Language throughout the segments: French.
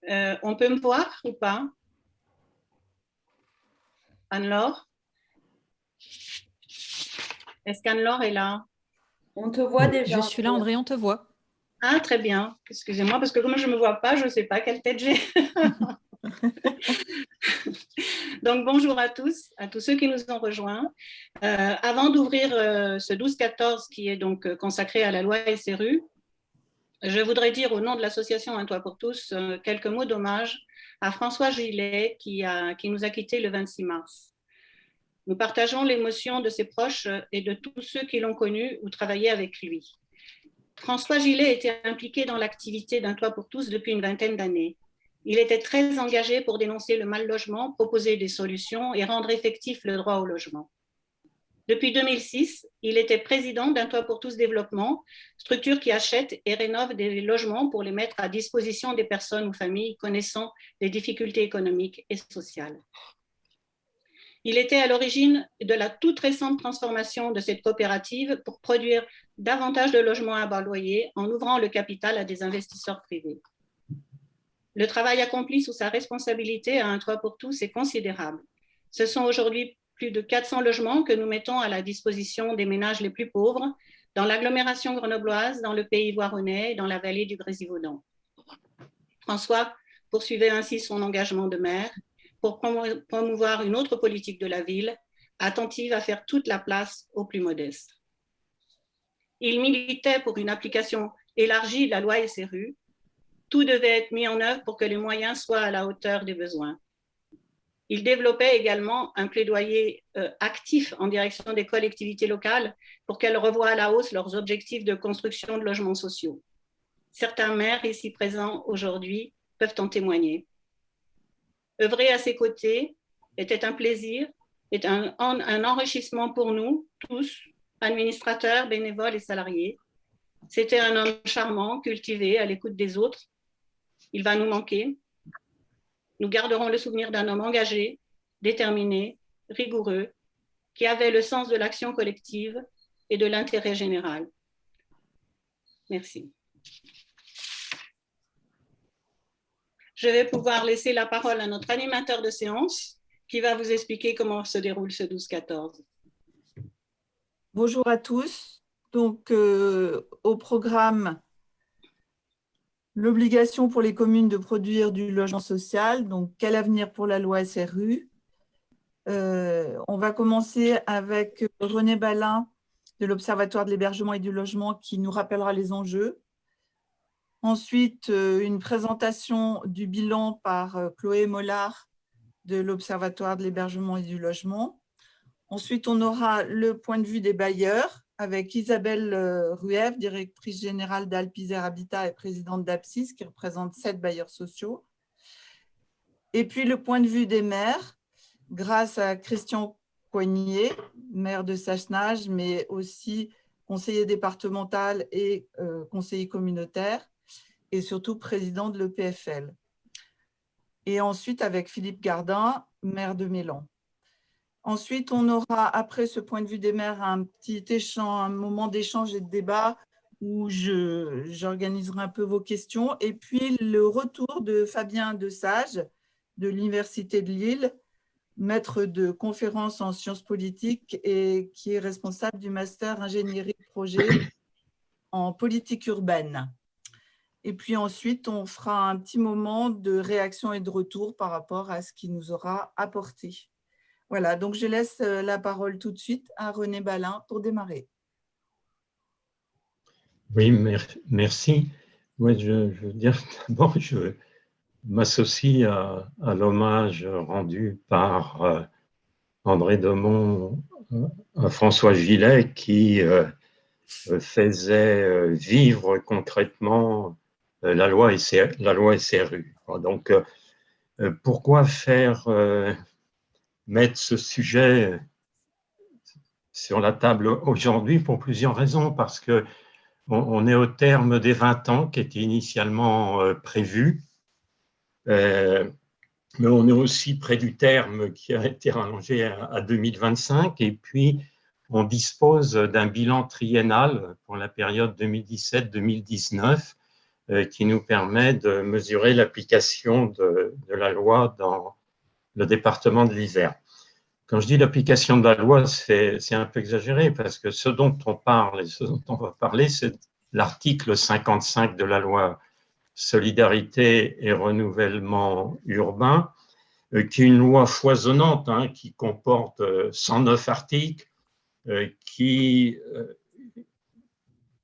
On peut me voir ou pas? Anne-Laure? Est-ce qu'Anne-Laure est là? On te voit déjà. Je suis là, André, on te voit. Ah, très bien. Excusez-moi, parce que comme je ne me vois pas, je ne sais pas quelle tête j'ai. Donc, bonjour à tous ceux qui nous ont rejoints. Avant d'ouvrir ce 12-14 qui est donc consacré à la loi SRU, je voudrais dire au nom de l'association Un Toit pour tous quelques mots d'hommage à François Gillet qui nous a quittés le 26 mars. Nous partageons l'émotion de ses proches et de tous ceux qui l'ont connu ou travaillé avec lui. François Gillet était impliqué dans l'activité d'Un Toit pour tous depuis une vingtaine d'années. Il était très engagé pour dénoncer le mal-logement, proposer des solutions et rendre effectif le droit au logement. Depuis 2006, il était président d'Un Toit pour tous Développement, structure qui achète et rénove des logements pour les mettre à disposition des personnes ou familles connaissant des difficultés économiques et sociales. Il était à l'origine de la toute récente transformation de cette coopérative pour produire davantage de logements à bas loyer en ouvrant le capital à des investisseurs privés. Le travail accompli sous sa responsabilité à Un Toit pour tous est considérable. Ce sont aujourd'hui plus de 400 logements que nous mettons à la disposition des ménages les plus pauvres dans l'agglomération grenobloise, dans le pays voironnais et dans la vallée du Grésivaudan. François poursuivait ainsi son engagement de maire pour promouvoir une autre politique de la ville, attentive à faire toute la place aux plus modestes. Il militait pour une application élargie de la loi SRU. Tout devait être mis en œuvre pour que les moyens soient à la hauteur des besoins. Il développait également un plaidoyer actif en direction des collectivités locales pour qu'elles revoient à la hausse leurs objectifs de construction de logements sociaux. Certains maires ici présents aujourd'hui peuvent en témoigner. Œuvrer à ses côtés était un plaisir, est un enrichissement pour nous tous, administrateurs, bénévoles et salariés. C'était un homme charmant, cultivé, à l'écoute des autres. Il va nous manquer. Nous garderons le souvenir d'un homme engagé, déterminé, rigoureux, qui avait le sens de l'action collective et de l'intérêt général. Merci. Je vais pouvoir laisser la parole à notre animateur de séance qui va vous expliquer comment se déroule ce 12-14. Bonjour à tous. Donc, au programme, l'obligation pour les communes de produire du logement social. Donc, quel avenir pour la loi SRU? On va commencer avec René Balin de l'Observatoire de l'hébergement et du logement qui nous rappellera les enjeux. Ensuite, une présentation du bilan par Chloé Mollard de l'Observatoire de l'hébergement et du logement. Ensuite, on aura le point de vue des bailleurs avec Isabelle Rueff, directrice générale d'Alpiser Habitat et présidente d'Apsis, qui représente 7 bailleurs sociaux. Et puis, le point de vue des maires, grâce à Christian Coignier, maire de Sachsenage, mais aussi conseiller départemental et conseiller communautaire, et surtout président de l'EPFL. Et ensuite, avec Philippe Gardin, maire de Mélan. Ensuite, on aura, après ce point de vue des maires, un petit échange, un moment d'échange et de débat où j'organiserai un peu vos questions. Et puis, le retour de Fabien Desage de l'Université de Lille, maître de conférences en sciences politiques et qui est responsable du master ingénierie de projet en politique urbaine. Et puis ensuite, on fera un petit moment de réaction et de retour par rapport à ce qu'il nous aura apporté. Voilà, donc je laisse la parole tout de suite à René Balin pour démarrer. Oui, merci. Moi, je veux dire, d'abord, je m'associe à l'hommage rendu par André Demont à François Gillet qui faisait vivre concrètement la loi SRU. Donc, pourquoi mettre ce sujet sur la table aujourd'hui? Pour plusieurs raisons, parce que on est au terme des 20 ans qui étaient initialement prévus, mais on est aussi près du terme qui a été rallongé à 2025, et puis on dispose d'un bilan triennal pour la période 2017-2019 qui nous permet de mesurer l'application de la loi dans le département de l'Isère. Quand je dis l'application de la loi, c'est un peu exagéré parce que ce dont on parle et ce dont on va parler, c'est l'article 55 de la loi Solidarité et Renouvellement Urbain, qui est une loi foisonnante, hein, qui comporte 109 articles, qui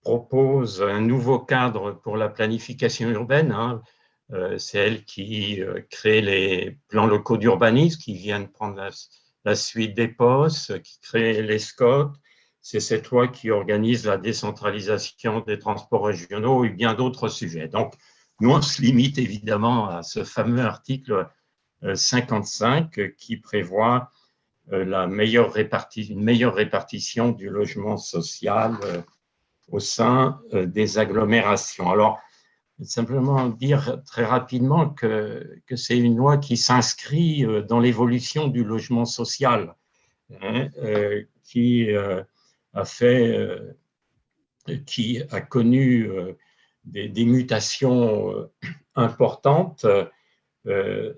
propose un nouveau cadre pour la planification urbaine. Hein. C'est elle qui crée les plans locaux d'urbanisme qui viennent prendre la suite des POS, qui crée les SCOT. C'est cette loi qui organise la décentralisation des transports régionaux et bien d'autres sujets. Donc, nous, on se limite évidemment à ce fameux article 55 qui prévoit une meilleure répartition du logement social au sein des agglomérations. Alors, simplement dire très rapidement que c'est une loi qui s'inscrit dans l'évolution du logement social, hein, qui a connu des mutations importantes,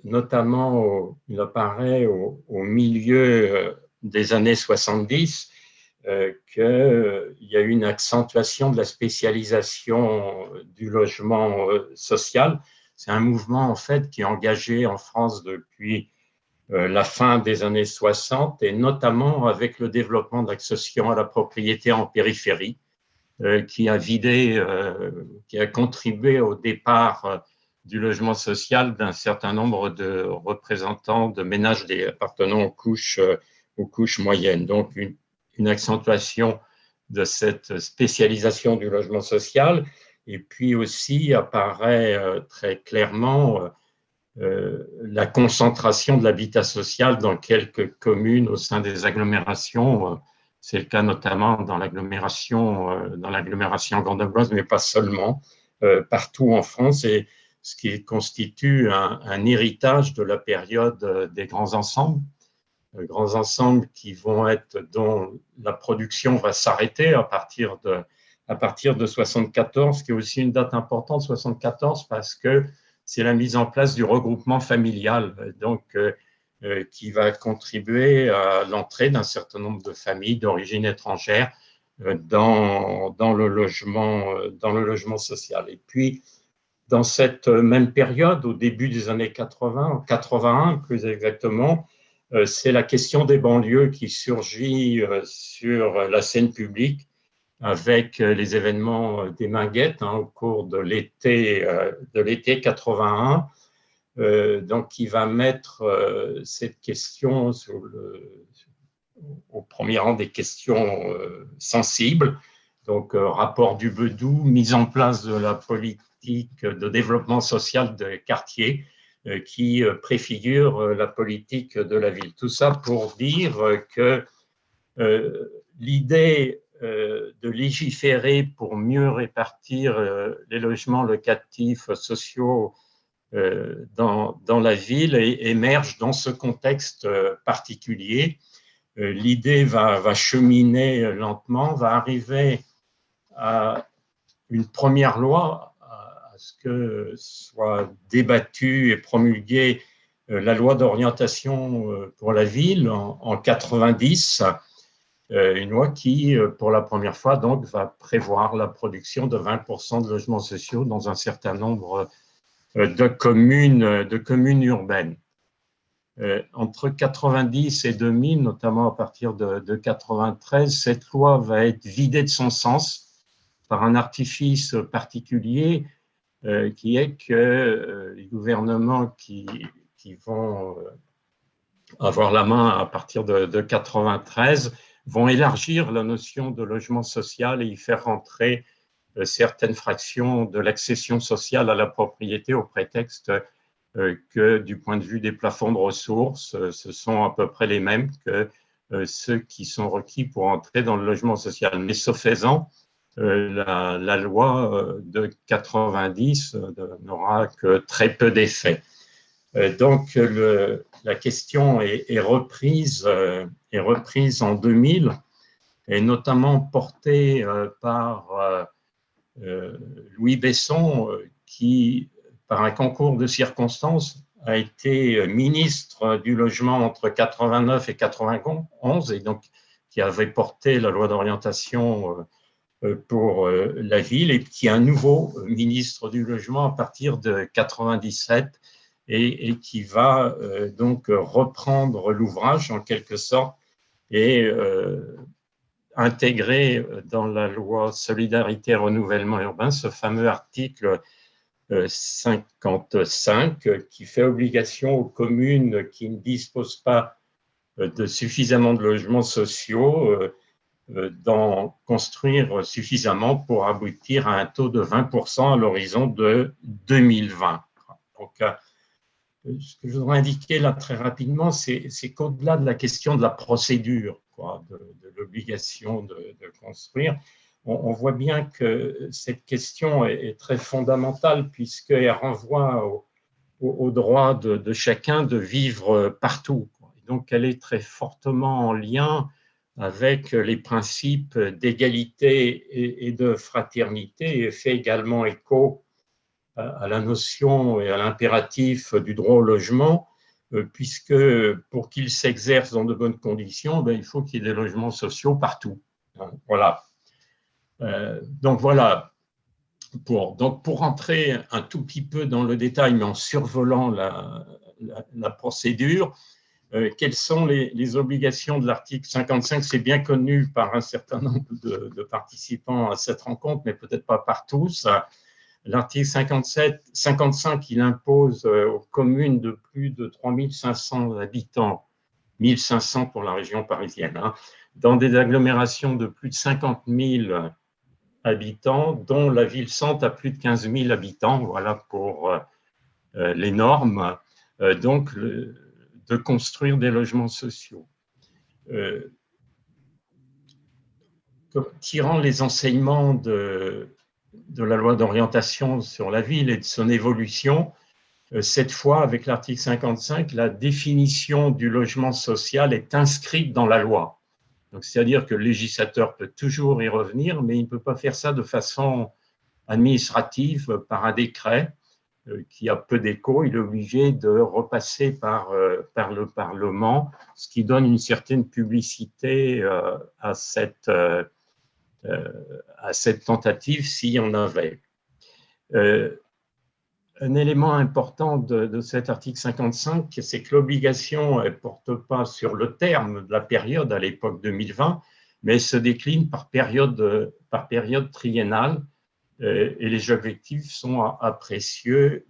notamment il apparaît au milieu des années 70 qu'il y a eu une accentuation de la spécialisation du logement social. C'est un mouvement en fait qui est engagé en France depuis la fin des années 60 et notamment avec le développement d'accession à la propriété en périphérie qui a contribué au départ du logement social d'un certain nombre de représentants de ménages appartenant aux couches moyennes. Donc, une accentuation de cette spécialisation du logement social. Et puis aussi apparaît très clairement la concentration de l'habitat social dans quelques communes au sein des agglomérations. C'est le cas notamment dans l'agglomération grenobloise, mais pas seulement, partout en France, et ce qui constitue un héritage de la période des grands ensembles dont la production va s'arrêter à partir de 74, qui est aussi une date importante, 74, parce que c'est la mise en place du regroupement familial, donc qui va contribuer à l'entrée d'un certain nombre de familles d'origine étrangère dans le logement social. Et puis, dans cette même période, au début des années 80, 81 plus exactement, c'est la question des banlieues qui surgit sur la scène publique avec les événements des Minguettes au cours de l'été 81, donc qui va mettre cette question au premier rang des questions sensibles. Donc, rapport du Bedou, mise en place de la politique de développement social de quartier qui préfigure la politique de la ville. Tout ça pour dire que l'idée de légiférer pour mieux répartir les logements locatifs sociaux dans la ville émerge dans ce contexte particulier. L'idée va cheminer lentement, va arriver à une première loi, à ce que soit débattue et promulguée la loi d'orientation pour la ville en 90, une loi qui, pour la première fois, donc, va prévoir la production de 20% de logements sociaux dans un certain nombre de communes urbaines. Entre 90 et 2000, notamment à partir de 93, cette loi va être vidée de son sens par un artifice particulier qui est que les gouvernements qui vont avoir la main à partir de 93 vont élargir la notion de logement social et y faire rentrer certaines fractions de l'accession sociale à la propriété au prétexte que du point de vue des plafonds de ressources, ce sont à peu près les mêmes que ceux qui sont requis pour entrer dans le logement social. Mais ce faisant, la loi de 90 n'aura que très peu d'effet. Donc, la question est reprise en 2000, et notamment portée par Louis Besson, qui, par un concours de circonstances, a été ministre du Logement entre 89 et 91, et donc qui avait porté la loi d'orientation pour la ville, et qui est un nouveau ministre du Logement à partir de 97, et qui va donc reprendre l'ouvrage en quelque sorte et intégrer dans la loi Solidarité et Renouvellement Urbain ce fameux article 55 qui fait obligation aux communes qui ne disposent pas de suffisamment de logements sociaux d'en construire suffisamment pour aboutir à un taux de 20% à l'horizon de 2020. Donc, ce que je voudrais indiquer là très rapidement, c'est qu'au-delà de la question de la procédure, de l'obligation de construire, on voit bien que cette question est très fondamentale puisqu'elle renvoie au droit de chacun de vivre partout. Donc, elle est très fortement en lien avec les principes d'égalité et de fraternité, et fait également écho à la notion et à l'impératif du droit au logement, puisque pour qu'il s'exerce dans de bonnes conditions, il faut qu'il y ait des logements sociaux partout. Voilà. Donc voilà, pour rentrer un tout petit peu dans le détail, mais en survolant la procédure, quelles sont les obligations de l'article 55? C'est bien connu par un certain nombre de participants à cette rencontre, mais peut-être pas par tous. L'article 55, il impose aux communes de plus de 3500 habitants, 1500 pour la région parisienne, dans des agglomérations de plus de 50 000 habitants, dont la ville-centre a plus de 15 000 habitants, voilà pour les normes, donc de construire des logements sociaux. Tirant les enseignements de la loi d'orientation sur la ville et de son évolution, cette fois, avec l'article 55, la définition du logement social est inscrite dans la loi. C'est-à-dire que le législateur peut toujours y revenir, mais il ne peut pas faire ça de façon administrative par un décret qui a peu d'écho. Il est obligé de repasser par le Parlement, ce qui donne une certaine publicité à cette tentative s'il y en avait. Un élément important de cet article 55, c'est que l'obligation ne porte pas sur le terme de la période, à l'époque 2020, mais elle se décline par période triennale, et les objectifs sont appréciés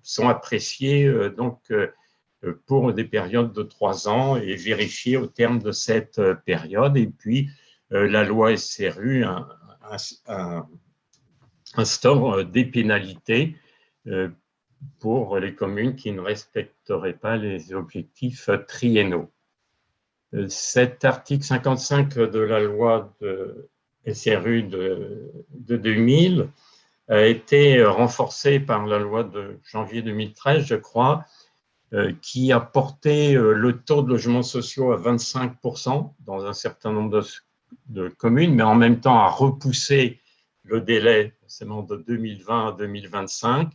donc, pour des périodes de 3 ans et vérifiés au terme de cette période. Et puis, la loi SRU instaure des pénalités pour les communes qui ne respecteraient pas les objectifs triennaux. Cet article 55 de la loi de SRU de 2000 a été renforcé par la loi de janvier 2013, je crois, qui a porté le taux de logements sociaux à 25% dans un certain nombre de communes, mais en même temps a repoussé le délai forcément de 2020 à 2025,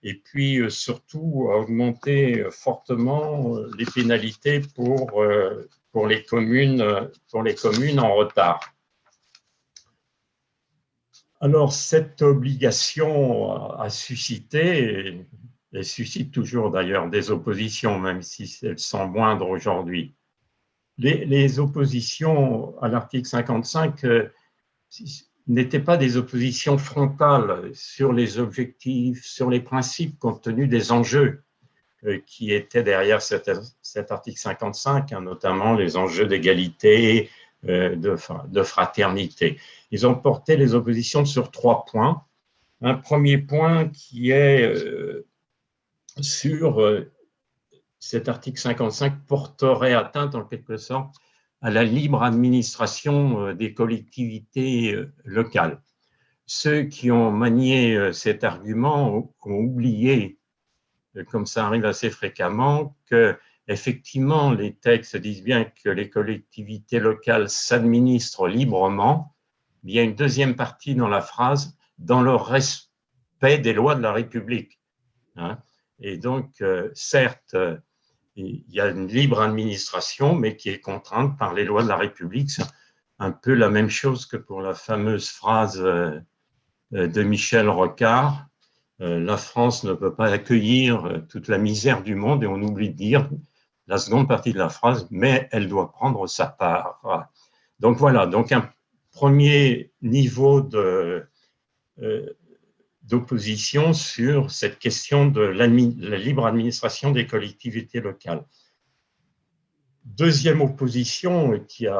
et puis surtout a augmenté fortement les pénalités pour les communes en retard. Alors, cette obligation a suscité, et suscite toujours d'ailleurs des oppositions, même si elles sont moindres aujourd'hui. Les oppositions à l'article 55 n'étaient pas des oppositions frontales sur les objectifs, sur les principes, compte tenu des enjeux qui étaient derrière cet article 55, notamment les enjeux d'égalité, de fraternité. Ils ont porté les oppositions sur 3 points. Un premier point qui est sur cet article 55 porterait atteinte en quelque sorte à la libre administration des collectivités locales. Ceux qui ont manié cet argument ont oublié, comme ça arrive assez fréquemment, que effectivement les textes disent bien que les collectivités locales s'administrent librement. Il y a une deuxième partie dans la phrase, dans le respect des lois de la République. Hein. Et donc, certes, il y a une libre administration, mais qui est contrainte par les lois de la République. C'est un peu la même chose que pour la fameuse phrase de Michel Rocard. La France ne peut pas accueillir toute la misère du monde, et on oublie de dire la seconde partie de la phrase, mais elle doit prendre sa part. Donc voilà, donc un premier niveau d'opposition sur cette question de la libre administration des collectivités locales. Deuxième opposition qui est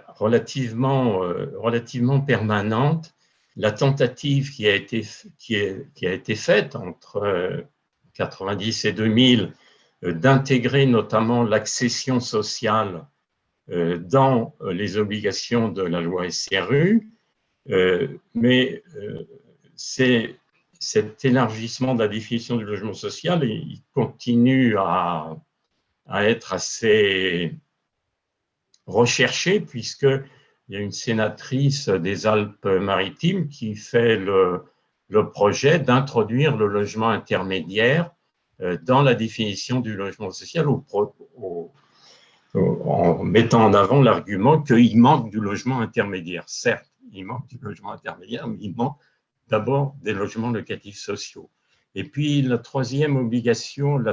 relativement permanente, la tentative qui a été faite entre 1990 et 2000 d'intégrer notamment l'accession sociale dans les obligations de la loi SRU, mais cet élargissement de la définition du logement social, il continue à être assez recherché, puisqu'il y a une sénatrice des Alpes-Maritimes qui fait le projet d'introduire le logement intermédiaire dans la définition du logement social en mettant en avant l'argument qu'il manque du logement intermédiaire. Certes, il manque du logement intermédiaire, mais il manque d'abord des logements locatifs sociaux. Et puis la troisième opposition,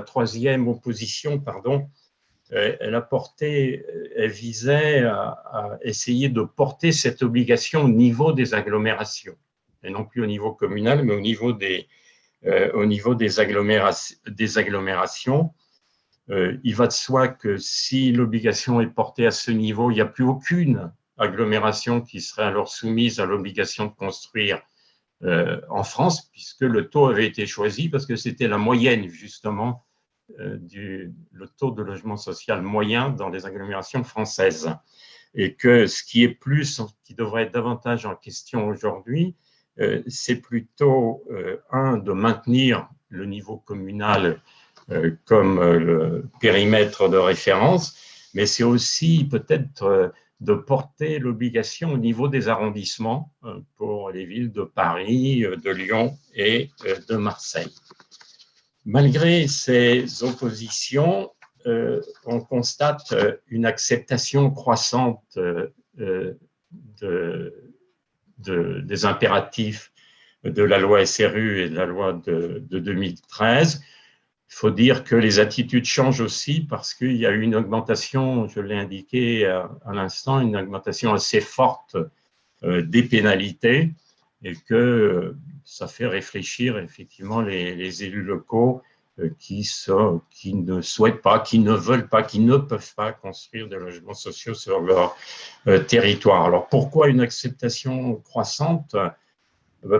elle visait à essayer de porter cette obligation au niveau des agglomérations, et non plus au niveau communal, mais au niveau des agglomérations. Il va de soi que si l'obligation est portée à ce niveau, il n'y a plus aucune agglomération qui serait alors soumise à l'obligation de construire en France, puisque le taux avait été choisi parce que c'était la moyenne, justement, le taux de logement social moyen dans les agglomérations françaises. Et que ce qui devrait être davantage en question aujourd'hui, c'est plutôt, de maintenir le niveau communal comme le périmètre de référence, mais c'est aussi peut-être de porter l'obligation au niveau des arrondissements pour les villes de Paris, de Lyon et de Marseille. Malgré ces oppositions, on constate une acceptation croissante des impératifs de la loi SRU et de la loi de 2013. Il faut dire que les attitudes changent aussi parce qu'il y a eu une augmentation, je l'ai indiqué à l'instant, une augmentation assez forte des pénalités, et que ça fait réfléchir effectivement les élus locaux qui ne souhaitent pas, qui ne veulent pas, qui ne peuvent pas construire des logements sociaux sur leur territoire. Alors pourquoi une acceptation croissante?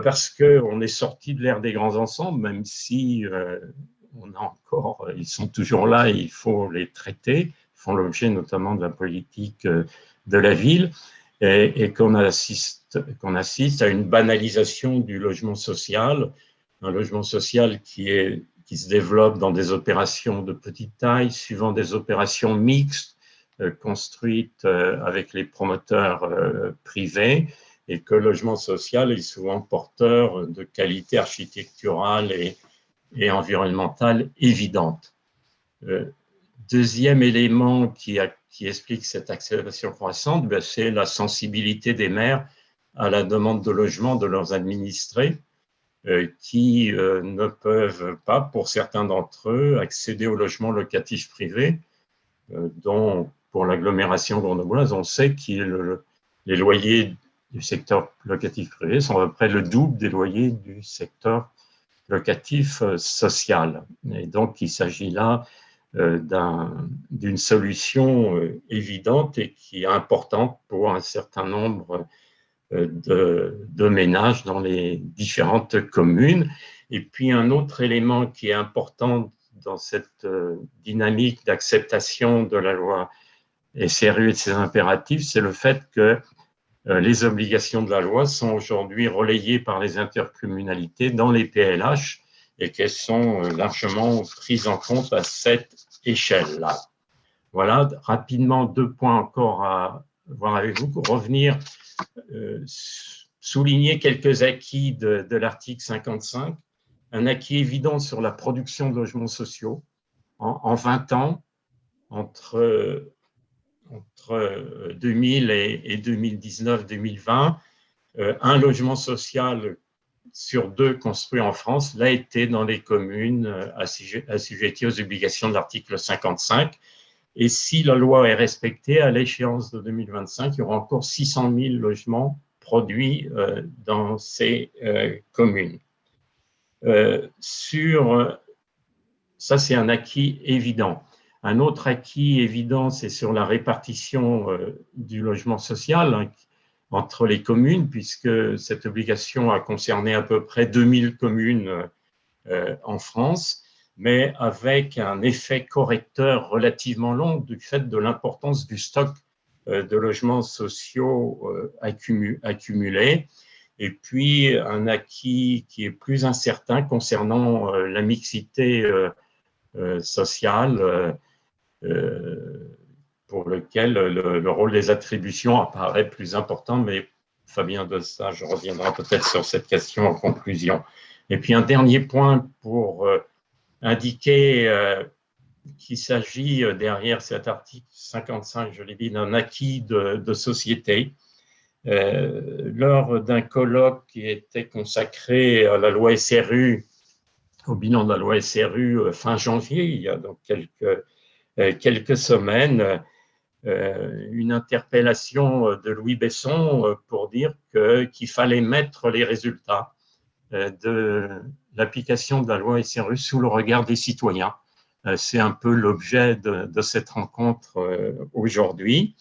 Parce qu'on est sorti de l'ère des grands ensembles, même si ils sont toujours là et il faut les traiter, ils font l'objet notamment de la politique de la ville, et qu'on assiste à une banalisation du logement social, un logement social qui se développe dans des opérations de petite taille, suivant des opérations mixtes construites avec les promoteurs privés, et que le logement social est souvent porteur de qualité architecturale et environnementale évidente. Deuxième élément qui explique cette accélération croissante, c'est la sensibilité des maires à la demande de logement de leurs administrés, qui ne peuvent pas, pour certains d'entre eux, accéder au logement locatif privé, dont pour l'agglomération grenobloise, on sait que les loyers du secteur locatif privé sont à peu près le double des loyers du secteur locatif social. Et donc, il s'agit là d'une solution évidente et qui est importante pour un certain nombre de ménages dans les différentes communes. Et puis, un autre élément qui est important dans cette dynamique d'acceptation de la loi SRU et de ses impératifs, c'est le fait que les obligations de la loi sont aujourd'hui relayées par les intercommunalités dans les PLH et qu'elles sont largement prises en compte à cette échelle-là. Voilà, rapidement, 2 points encore à voir avec vous. Revenir souligner quelques acquis de l'article 55. Un acquis évident sur la production de logements sociaux. En 20 ans, entre 2000 et 2019-2020, un logement social sur 2 construits en France l'a été dans les communes assujetties aux obligations de l'article 55. Et si la loi est respectée, à l'échéance de 2025, il y aura encore 600 000 logements produits dans ces communes. Ça, c'est un acquis évident. Un autre acquis évident, c'est sur la répartition du logement social, hein, entre les communes, puisque cette obligation a concerné à peu près 2000 communes en France, mais avec un effet correcteur relativement long du fait de l'importance du stock de logements sociaux accumulés. Et puis, un acquis qui est plus incertain concernant la mixité sociale, pour lequel le rôle des attributions apparaît plus important, mais Fabien de ça, je reviendrai peut-être sur cette question en conclusion. Et puis un dernier point pour indiquer qu'il s'agit derrière cet article 55, je l'ai dit, d'un acquis de société. Lors d'un colloque qui était consacré à la loi SRU, au bilan de la loi SRU fin janvier, il y a donc quelques semaines, une interpellation de Louis Besson pour dire qu'il fallait mettre les résultats de l'application de la loi SRU sous le regard des citoyens. C'est un peu l'objet de cette rencontre aujourd'hui,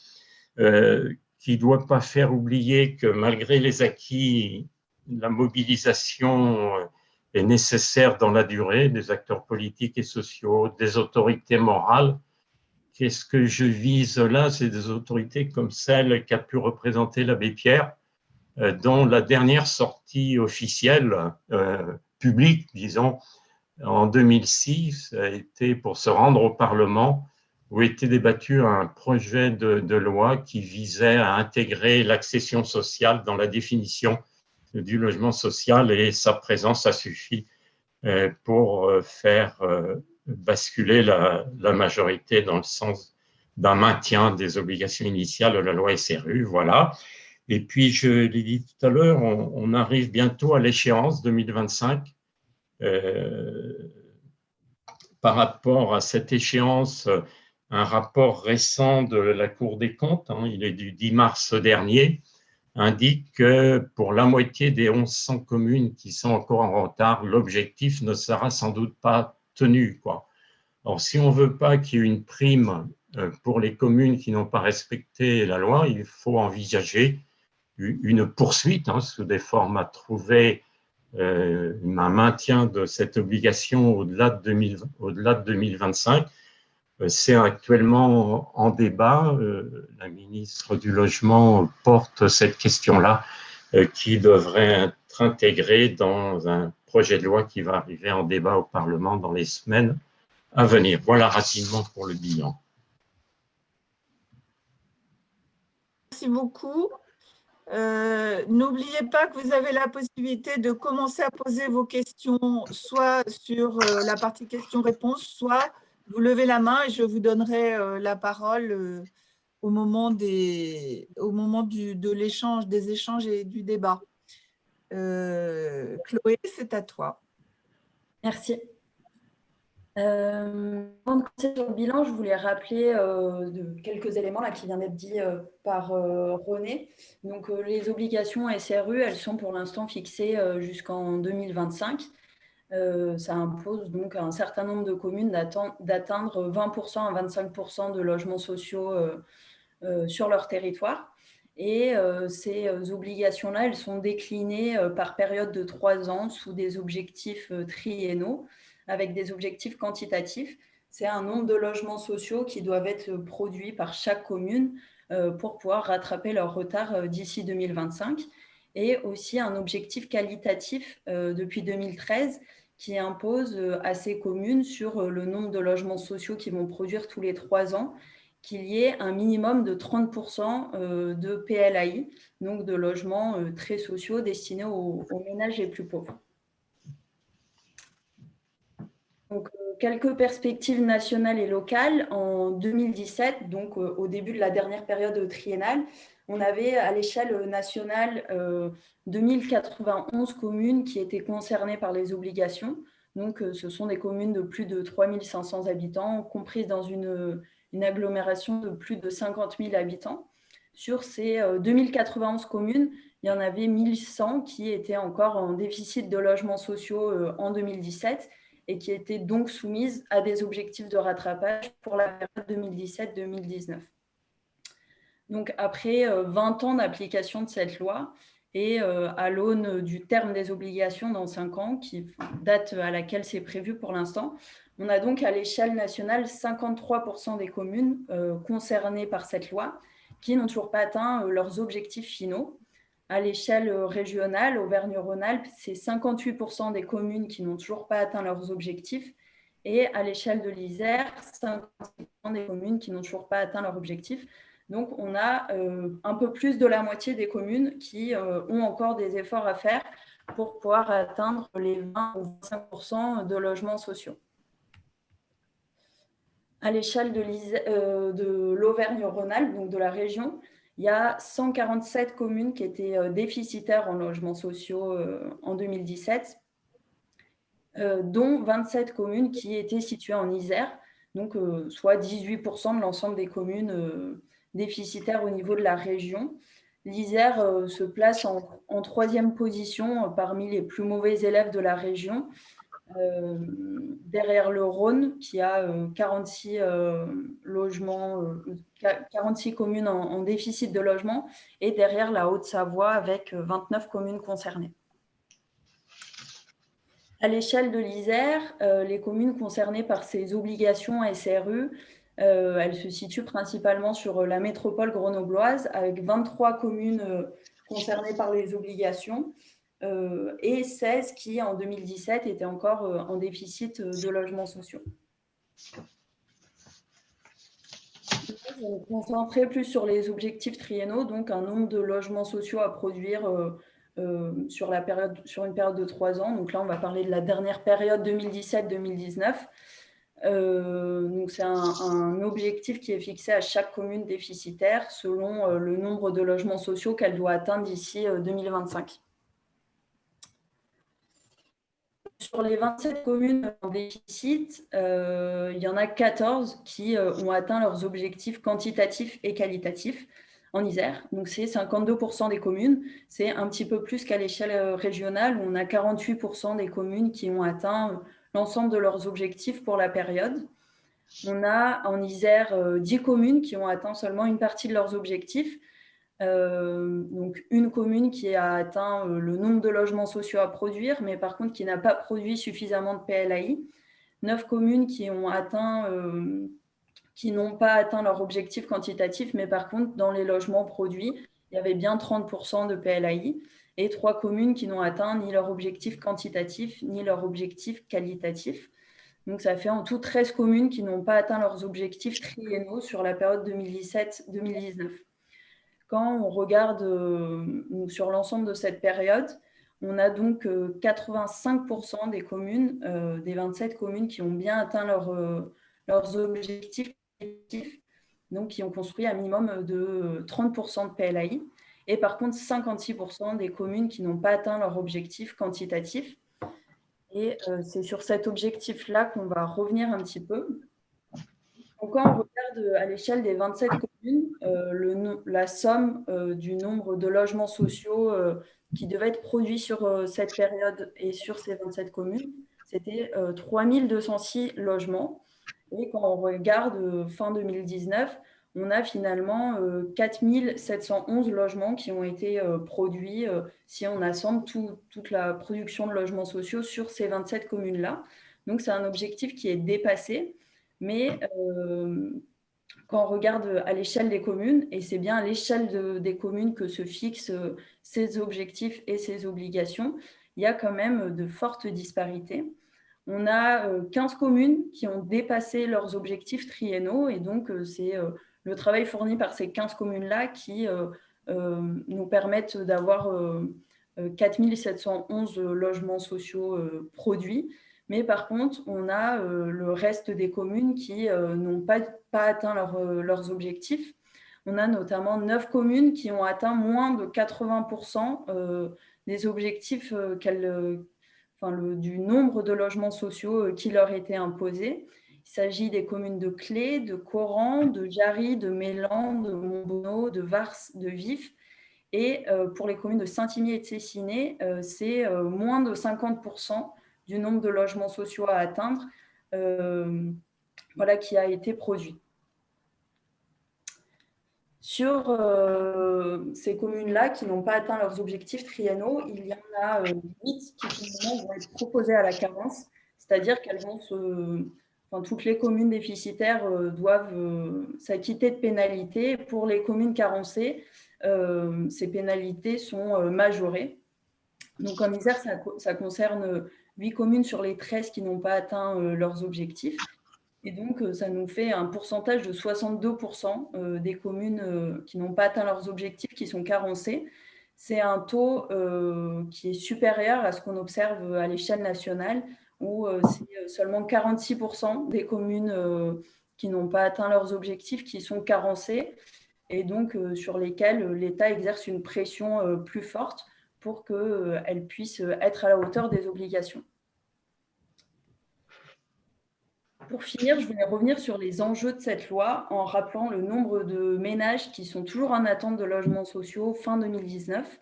qui ne doit pas faire oublier que malgré les acquis, la mobilisation est nécessaire dans la durée des acteurs politiques et sociaux, des autorités morales. Qu'est-ce que je vise là? C'est des autorités comme celle qu'a pu représenter l'abbé Pierre, dont la dernière sortie officielle, publique, disons, en 2006, a été pour se rendre au Parlement, où était débattu un projet de loi qui visait à intégrer l'accession sociale dans la définition du logement social, et sa présence a suffi pour faire basculer la majorité dans le sens d'un maintien des obligations initiales de la loi SRU. Voilà. Et puis, je l'ai dit tout à l'heure, on arrive bientôt à l'échéance 2025. Par rapport à cette échéance, un rapport récent de la Cour des comptes, hein, il est du 10 mars dernier, indique que pour la moitié des 1100 communes qui sont encore en retard, l'objectif ne sera sans doute pas tenu, quoi. Alors, si on ne veut pas qu'il y ait une prime pour les communes qui n'ont pas respecté la loi, il faut envisager une poursuite sous des formes à trouver un maintien de cette obligation au-delà de 2025. C'est actuellement en débat. La ministre du Logement porte cette question-là qui devrait être intégrée dans un projet de loi qui va arriver en débat au Parlement dans les semaines à venir. Voilà rapidement pour le bilan. Merci beaucoup. N'oubliez pas que vous avez la possibilité de commencer à poser vos questions, soit sur la partie questions-réponses, soit vous levez la main et je vous donnerai la parole au moment de l'échange, des échanges et du débat. Chloé, c'est à toi. Merci. Avant de commencer sur le bilan, je voulais rappeler quelques éléments là, qui viennent d'être dit par René. Donc, les obligations SRU, elles sont pour l'instant fixées jusqu'en 2025. Ça impose donc à un certain nombre de communes d'atteindre 20% à 25% de logements sociaux sur leur territoire. Et ces obligations-là, elles sont déclinées par période de 3 ans sous des objectifs triennaux, avec des objectifs quantitatifs. C'est un nombre de logements sociaux qui doivent être produits par chaque commune pour pouvoir rattraper leur retard d'ici 2025. Et aussi un objectif qualitatif depuis 2013 qui impose à ces communes sur le nombre de logements sociaux qu'ils vont produire tous les 3 ans, qu'il y ait un minimum de 30% de PLAI, donc de logements très sociaux destinés aux ménages les plus pauvres. Donc, quelques perspectives nationales et locales. En 2017, donc au début de la dernière période triennale, on avait à l'échelle nationale 2091 communes qui étaient concernées par les obligations. Donc, ce sont des communes de plus de 3500 habitants, comprises dans une agglomération de plus de 50 000 habitants. Sur ces 2091 communes, il y en avait 1100 qui étaient encore en déficit de logements sociaux en 2017 et qui étaient donc soumises à des objectifs de rattrapage pour la période 2017-2019. Donc, après 20 ans d'application de cette loi et à l'aune du terme des obligations dans 5 ans, qui date à laquelle c'est prévu pour l'instant, on a donc à l'échelle nationale 53% des communes concernées par cette loi qui n'ont toujours pas atteint leurs objectifs finaux. À l'échelle régionale, Auvergne-Rhône-Alpes, c'est 58% des communes qui n'ont toujours pas atteint leurs objectifs. Et à l'échelle de l'Isère, 50% des communes qui n'ont toujours pas atteint leurs objectifs. Donc, on a un peu plus de la moitié des communes qui ont encore des efforts à faire pour pouvoir atteindre les 20 ou 25% de logements sociaux. À l'échelle de l'Auvergne-Rhône-Alpes, donc de la région, il y a 147 communes qui étaient déficitaires en logements sociaux en 2017, dont 27 communes qui étaient situées en Isère, donc soit 18% de l'ensemble des communes déficitaires au niveau de la région. L'Isère se place en troisième position parmi les plus mauvais élèves de la région, derrière le Rhône qui a 46 communes en déficit de logement et derrière la Haute-Savoie avec 29 communes concernées. À l'échelle de l'Isère, les communes concernées par ces obligations SRU, elles se situent principalement sur la métropole grenobloise avec 23 communes concernées par les obligations et 16 qui, en 2017, étaient encore en déficit de logements sociaux. Je vais me concentrer plus sur les objectifs triennaux, donc un nombre de logements sociaux à produire sur une période de 3 ans. Donc là, on va parler de la dernière période 2017-2019. Donc c'est un objectif qui est fixé à chaque commune déficitaire selon le nombre de logements sociaux qu'elle doit atteindre d'ici 2025. Sur les 27 communes en déficit, il y en a 14 qui ont atteint leurs objectifs quantitatifs et qualitatifs en Isère. Donc, c'est 52% des communes. C'est un petit peu plus qu'à l'échelle régionale où on a 48% des communes qui ont atteint l'ensemble de leurs objectifs pour la période. On a en Isère 10 communes qui ont atteint seulement une partie de leurs objectifs. Donc une commune qui a atteint le nombre de logements sociaux à produire, mais par contre qui n'a pas produit suffisamment de PLAI. 9 communes qui n'ont pas atteint leur objectif quantitatif, mais par contre dans les logements produits, il y avait bien 30% de PLAI. Et 3 communes qui n'ont atteint ni leur objectif quantitatif, ni leur objectif qualitatif. Donc ça fait en tout 13 communes qui n'ont pas atteint leurs objectifs triennaux sur la période 2017-2019. Quand on regarde sur l'ensemble de cette période, on a donc 85% des communes, des 27 communes qui ont bien atteint leurs objectifs, donc qui ont construit un minimum de 30% de PLAI. Et par contre, 56% des communes qui n'ont pas atteint leur objectif quantitatif. Et c'est sur cet objectif-là qu'on va revenir un petit peu. Donc, quand on regarde à l'échelle des 27 communes, la somme du nombre de logements sociaux qui devaient être produits sur cette période et sur ces 27 communes, c'était 3206 logements. Et quand on regarde fin 2019, on a finalement 4711 logements qui ont été produits si on assemble toute la production de logements sociaux sur ces 27 communes-là. Donc, c'est un objectif qui est dépassé. Mais quand on regarde à l'échelle des communes, et c'est bien à l'échelle des communes que se fixent ces objectifs et ces obligations, il y a quand même de fortes disparités. On a 15 communes qui ont dépassé leurs objectifs triennaux, et donc c'est le travail fourni par ces 15 communes-là qui nous permettent d'avoir 4711 logements sociaux produits. Mais par contre, on a le reste des communes qui n'ont pas atteint leurs objectifs. On a notamment 9 communes qui ont atteint moins de 80% des objectifs du nombre de logements sociaux qui leur étaient imposés. Il s'agit des communes de Clé, de Coran, de Jarry, de Mélan, de Montbonneau, de Vars, de Vif. Et pour les communes de Saint-Imier et de Cessiné, c'est moins de 50% du nombre de logements sociaux à atteindre qui a été produit. Sur ces communes-là qui n'ont pas atteint leurs objectifs triennaux, il y en a 8 qui finalement vont être proposées à la carence, c'est-à-dire qu'elles vont toutes les communes déficitaires doivent s'acquitter de pénalités. Pour les communes carencées, ces pénalités sont majorées. Donc en Isère, ça concerne 8 communes sur les 13 qui n'ont pas atteint leurs objectifs. Et donc, ça nous fait un pourcentage de 62% des communes qui n'ont pas atteint leurs objectifs, qui sont carencées. C'est un taux qui est supérieur à ce qu'on observe à l'échelle nationale, où c'est seulement 46% des communes qui n'ont pas atteint leurs objectifs qui sont carencées, et donc sur lesquelles l'État exerce une pression plus forte pour qu'elles puissent être à la hauteur des obligations. Pour finir, je voulais revenir sur les enjeux de cette loi en rappelant le nombre de ménages qui sont toujours en attente de logements sociaux fin 2019.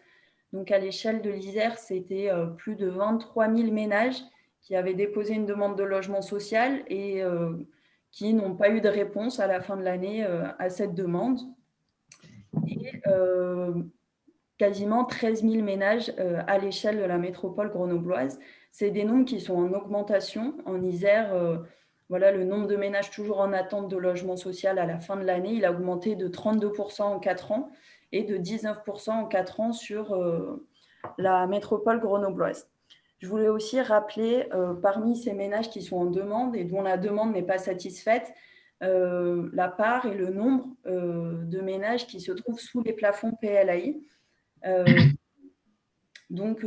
Donc, à l'échelle de l'Isère, c'était plus de 23 000 ménages qui avaient déposé une demande de logement social et qui n'ont pas eu de réponse à la fin de l'année à cette demande. Et quasiment 13 000 ménages à l'échelle de la métropole grenobloise. C'est des nombres qui sont en augmentation. En Isère, le nombre de ménages toujours en attente de logement social à la fin de l'année, il a augmenté de 32% en 4 ans et de 19% en 4 ans sur la métropole grenobloise. Je voulais aussi rappeler, parmi ces ménages qui sont en demande et dont la demande n'est pas satisfaite, la part et le nombre de ménages qui se trouvent sous les plafonds PLAI. Donc,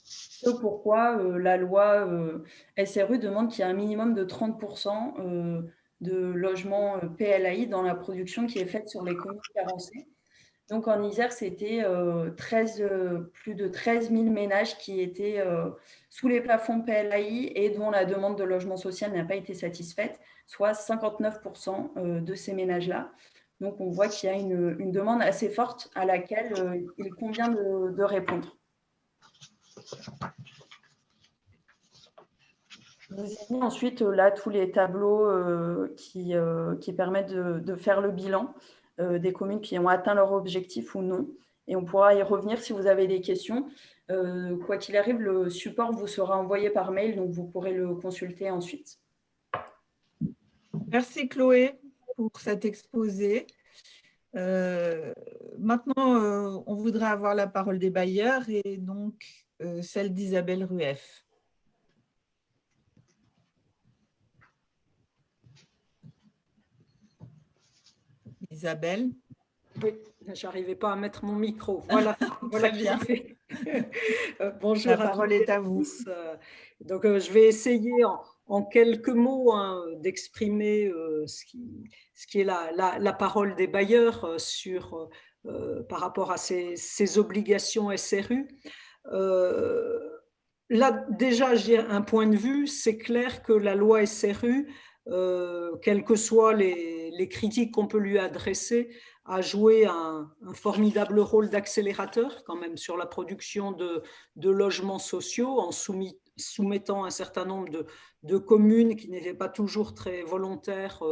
c'est pourquoi la loi SRU demande qu'il y ait un minimum de 30% de logements PLAI dans la production qui est faite sur les communes carencées. Donc, en Isère, c'était plus de 13 000 ménages qui étaient sous les plafonds PLAI et dont la demande de logement social n'a pas été satisfaite, soit 59% de ces ménages-là. Donc, on voit qu'il y a une demande assez forte à laquelle il convient de répondre. Je vous ai mis ensuite là tous les tableaux qui permettent de faire le bilan des communes qui ont atteint leur objectif ou non. Et on pourra y revenir si vous avez des questions. Quoi qu'il arrive, le support vous sera envoyé par mail, donc vous pourrez le consulter ensuite. Merci Chloé pour cet exposé. Maintenant, on voudrait avoir la parole des bailleurs et donc celle d'Isabelle Rueff. Isabelle. Oui, je n'arrivais pas à mettre mon micro. Voilà, voilà bien. Bonjour. La parole est à vous. Donc, je vais essayer en quelques mots d'exprimer ce qui est la parole des bailleurs par rapport à ces obligations SRU. Là, déjà, j'ai un point de vue. C'est clair que la loi SRU, quelles que soient les critiques qu'on peut lui adresser, a joué un formidable rôle d'accélérateur quand même sur la production de logements sociaux en soumettant un certain nombre de communes qui n'étaient pas toujours très volontaires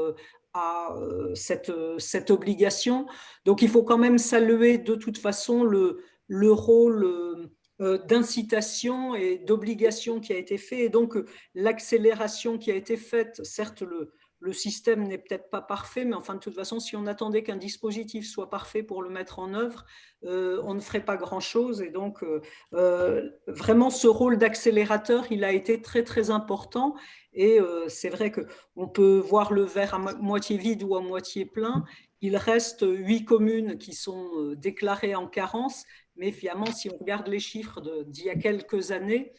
à cette obligation. Donc il faut quand même saluer de toute façon le rôle d'incitation et d'obligation qui a été fait, et donc l'accélération qui a été faite. Certes, le système n'est peut-être pas parfait, mais enfin, de toute façon, si on attendait qu'un dispositif soit parfait pour le mettre en œuvre, on ne ferait pas grand-chose. Et donc, vraiment, ce rôle d'accélérateur, il a été très, très important. Et c'est vrai qu'on peut voir le verre à moitié vide ou à moitié plein. Il reste 8 communes qui sont déclarées en carence, mais finalement, si on regarde les chiffres d'il y a quelques années,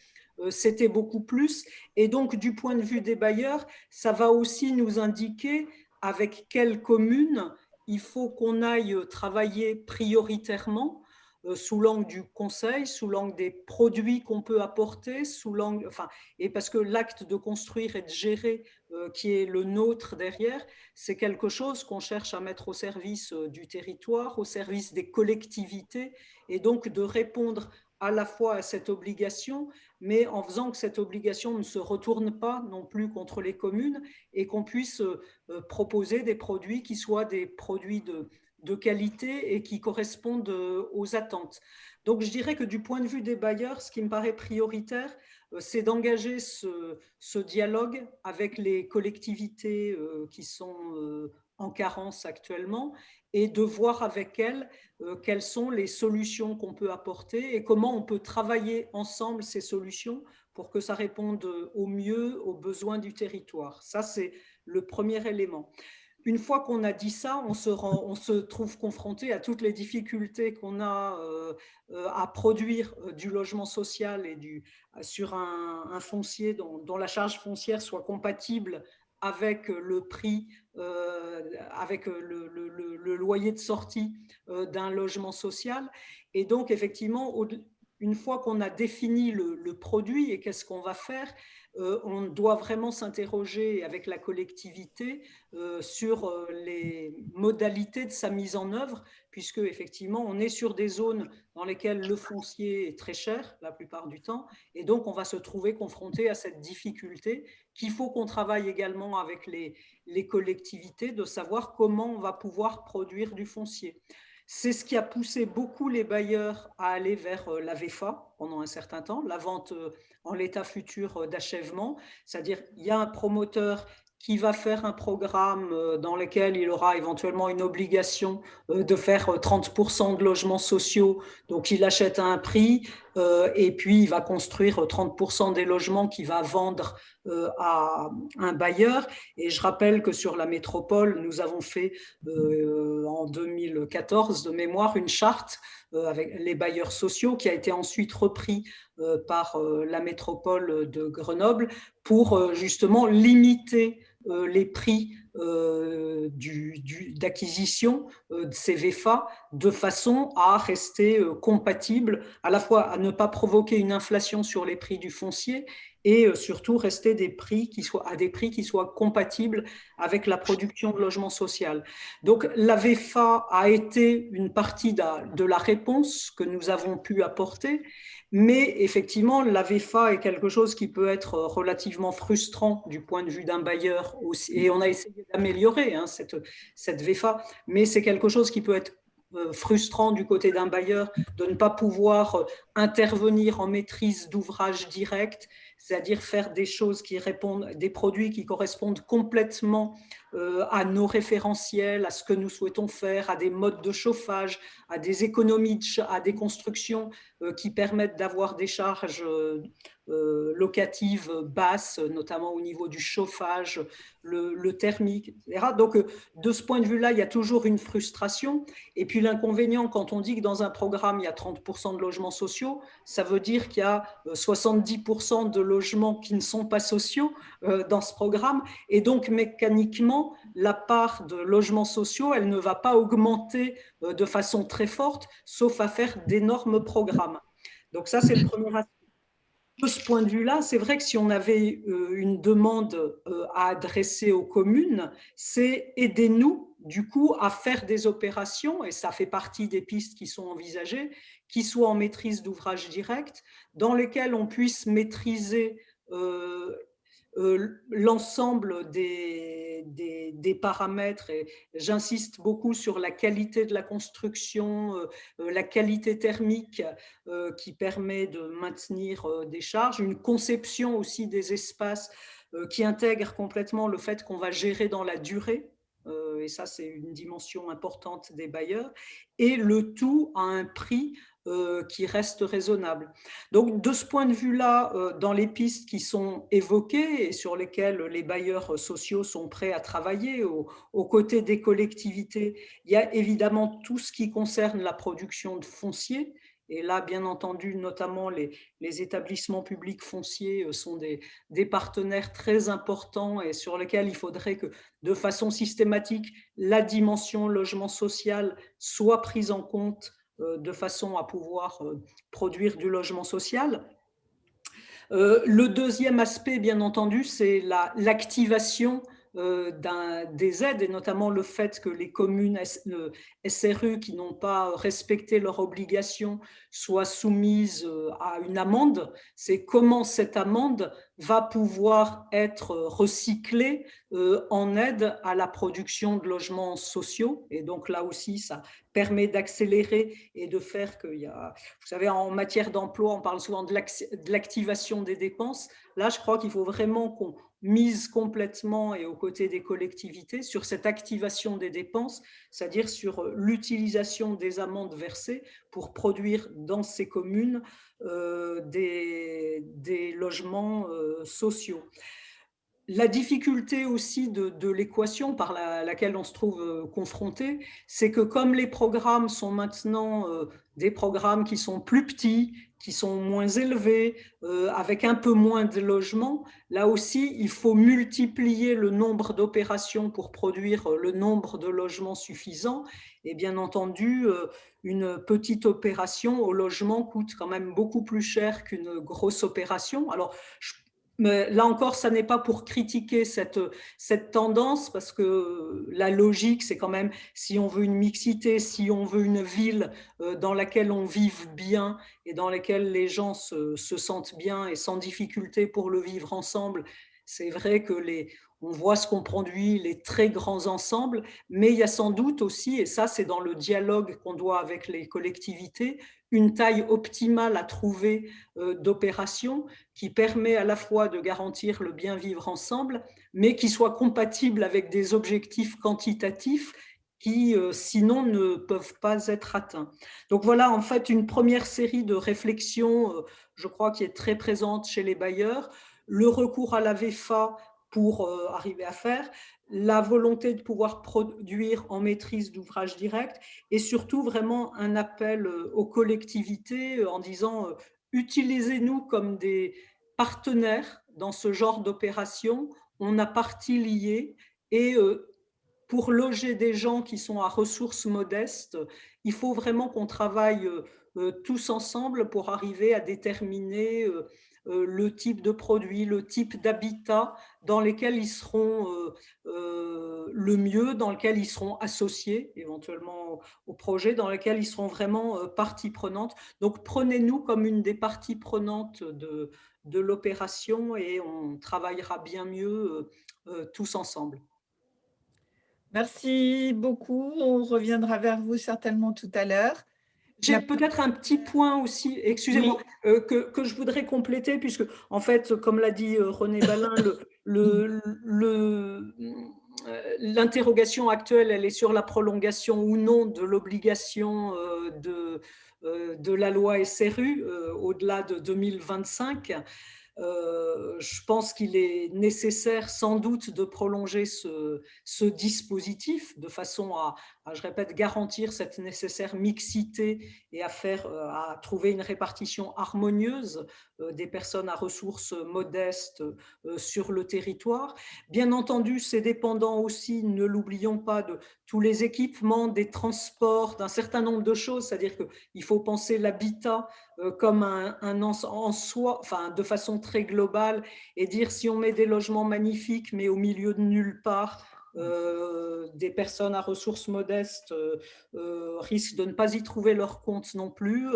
c'était beaucoup plus. Et donc, du point de vue des bailleurs, ça va aussi nous indiquer avec quelles communes il faut qu'on aille travailler prioritairement sous l'angle du conseil, sous l'angle des produits qu'on peut apporter, sous l'angle, enfin, et parce que l'acte de construire et de gérer qui est le nôtre derrière, c'est quelque chose qu'on cherche à mettre au service du territoire, au service des collectivités, et donc de répondre à la fois à cette obligation, mais en faisant que cette obligation ne se retourne pas non plus contre les communes et qu'on puisse proposer des produits qui soient des produits de qualité et qui correspondent aux attentes. Donc je dirais que du point de vue des bailleurs, ce qui me paraît prioritaire, c'est d'engager ce dialogue avec les collectivités qui sont en carence actuellement et de voir avec elles quelles sont les solutions qu'on peut apporter et comment on peut travailler ensemble ces solutions pour que ça réponde au mieux aux besoins du territoire. Ça, c'est le premier élément. Une fois qu'on a dit ça, on se trouve confronté à toutes les difficultés qu'on a à produire du logement social et sur un foncier dont la charge foncière soit compatible avec le prix, avec le loyer de sortie d'un logement social. Et donc, effectivement, une fois qu'on a défini le produit et qu'est-ce qu'on va faire, on doit vraiment s'interroger avec la collectivité sur les modalités de sa mise en œuvre, puisque effectivement, on est sur des zones dans lesquelles le foncier est très cher la plupart du temps, et donc on va se trouver confronté à cette difficulté qu'il faut qu'on travaille également avec les collectivités, de savoir comment on va pouvoir produire du foncier. C'est ce qui a poussé beaucoup les bailleurs à aller vers la VEFA pendant un certain temps, la vente en l'état futur d'achèvement, c'est-à-dire il y a un promoteur qui va faire un programme dans lequel il aura éventuellement une obligation de faire 30% de logements sociaux, donc il achète à un prix et puis il va construire 30% des logements qu'il va vendre à un bailleur. Et je rappelle que sur la métropole, nous avons fait en 2014 de mémoire une charte avec les bailleurs sociaux qui a été ensuite repris par la métropole de Grenoble pour justement limiter les prix d'acquisition de ces VEFA de façon à rester compatible, à la fois à ne pas provoquer une inflation sur les prix du foncier et surtout rester à des prix qui soient compatibles avec la production de logement social. Donc la VEFA a été une partie de la réponse que nous avons pu apporter, mais effectivement, la VEFA est quelque chose qui peut être relativement frustrant du point de vue d'un bailleur aussi. Et on a essayé d'améliorer cette VEFA, mais c'est quelque chose qui peut être frustrant du côté d'un bailleur de ne pas pouvoir intervenir en maîtrise d'ouvrage direct, c'est-à-dire faire des choses qui répondent, des produits qui correspondent complètement à nos référentiels, à ce que nous souhaitons faire, à des modes de chauffage, à des économies, à des constructions qui permettent d'avoir des charges locatives basses, notamment au niveau du chauffage, le thermique, etc. Donc, de ce point de vue-là, il y a toujours une frustration. Et puis, l'inconvénient, quand on dit que dans un programme, il y a 30% de logements sociaux, ça veut dire qu'il y a 70% de logements qui ne sont pas sociaux dans ce programme. Et donc, mécaniquement, la part de logements sociaux, elle ne va pas augmenter de façon très forte, sauf à faire d'énormes programmes. Donc ça, c'est le premier aspect. De ce point de vue-là, c'est vrai que si on avait une demande à adresser aux communes, c'est aidez-nous du coup à faire des opérations, et ça fait partie des pistes qui sont envisagées, qui soient en maîtrise d'ouvrage direct, dans lesquelles on puisse maîtriser l'ensemble des paramètres, et j'insiste beaucoup sur la qualité de la construction, la qualité thermique qui permet de maintenir des charges, une conception aussi des espaces qui intègre complètement le fait qu'on va gérer dans la durée, et ça c'est une dimension importante des bailleurs, et le tout à un prix qui reste raisonnable. Donc de ce point de vue-là, dans les pistes qui sont évoquées et sur lesquelles les bailleurs sociaux sont prêts à travailler aux côtés des collectivités, il y a évidemment tout ce qui concerne la production de foncier. Et là, bien entendu, notamment les établissements publics fonciers sont des partenaires très importants et sur lesquels il faudrait que, de façon systématique, la dimension logement social soit prise en compte de façon à pouvoir produire du logement social. Le deuxième aspect, bien entendu, c'est l'activation des aides et notamment le fait que les communes SRU qui n'ont pas respecté leurs obligations soient soumises à une amende. C'est comment cette amende va pouvoir être recyclée en aide à la production de logements sociaux. Et donc là aussi, ça permet d'accélérer et de faire qu'il y a, vous savez, en matière d'emploi, on parle souvent de l'activation des dépenses. Là, je crois qu'il faut vraiment qu'on mise complètement et aux côtés des collectivités sur cette activation des dépenses, c'est-à-dire sur l'utilisation des amendes versées pour produire dans ces communes des logements sociaux. La difficulté aussi de l'équation par laquelle on se trouve confronté, c'est que comme les programmes sont maintenant des programmes qui sont plus petits, qui sont moins élevés, avec un peu moins de logements, là aussi, il faut multiplier le nombre d'opérations pour produire le nombre de logements suffisants. Et bien entendu, une petite opération au logement coûte quand même beaucoup plus cher qu'une grosse opération. Alors, mais là encore, ça n'est pas pour critiquer cette tendance, parce que la logique, c'est quand même, si on veut une mixité, si on veut une ville dans laquelle on vive bien et dans laquelle les gens se sentent bien et sans difficulté pour le vivre ensemble, c'est vrai que on voit ce qu'ont produit les très grands ensembles, mais il y a sans doute aussi, et ça c'est dans le dialogue qu'on doit avec les collectivités, une taille optimale à trouver d'opération qui permet à la fois de garantir le bien vivre ensemble, mais qui soit compatible avec des objectifs quantitatifs qui, sinon, ne peuvent pas être atteints. Donc voilà, en fait, une première série de réflexions, je crois, qui est très présente chez les bailleurs. Le recours à la VFA pour arriver à faire, la volonté de pouvoir produire en maîtrise d'ouvrage direct et surtout vraiment un appel aux collectivités en disant utilisez-nous comme des partenaires dans ce genre d'opération. On a partie liée et pour loger des gens qui sont à ressources modestes, il faut vraiment qu'on travaille tous ensemble pour arriver à déterminer le type de produit, le type d'habitat dans lesquels ils seront le mieux, dans lequel ils seront associés éventuellement au projet, dans lequel ils seront vraiment partie prenante. Donc prenez-nous comme une des parties prenantes de l'opération et on travaillera bien mieux tous ensemble. Merci beaucoup. On reviendra vers vous certainement tout à l'heure. J'ai peut-être un petit point aussi, excusez-moi, oui. que je voudrais compléter, puisque, en fait, comme l'a dit René Balin, l'interrogation actuelle, elle est sur la prolongation ou non de l'obligation de la loi SRU au-delà de 2025. Je pense qu'il est nécessaire sans doute de prolonger ce dispositif de façon à, je répète, garantir cette nécessaire mixité et à trouver une répartition harmonieuse des personnes à ressources modestes sur le territoire. Bien entendu, c'est dépendant aussi, ne l'oublions pas, de tous les équipements, des transports, d'un certain nombre de choses, c'est-à-dire qu'il faut penser l'habitat comme en soi, enfin de façon très globale, et dire si on met des logements magnifiques mais au milieu de nulle part, des personnes à ressources modestes risquent de ne pas y trouver leur compte non plus.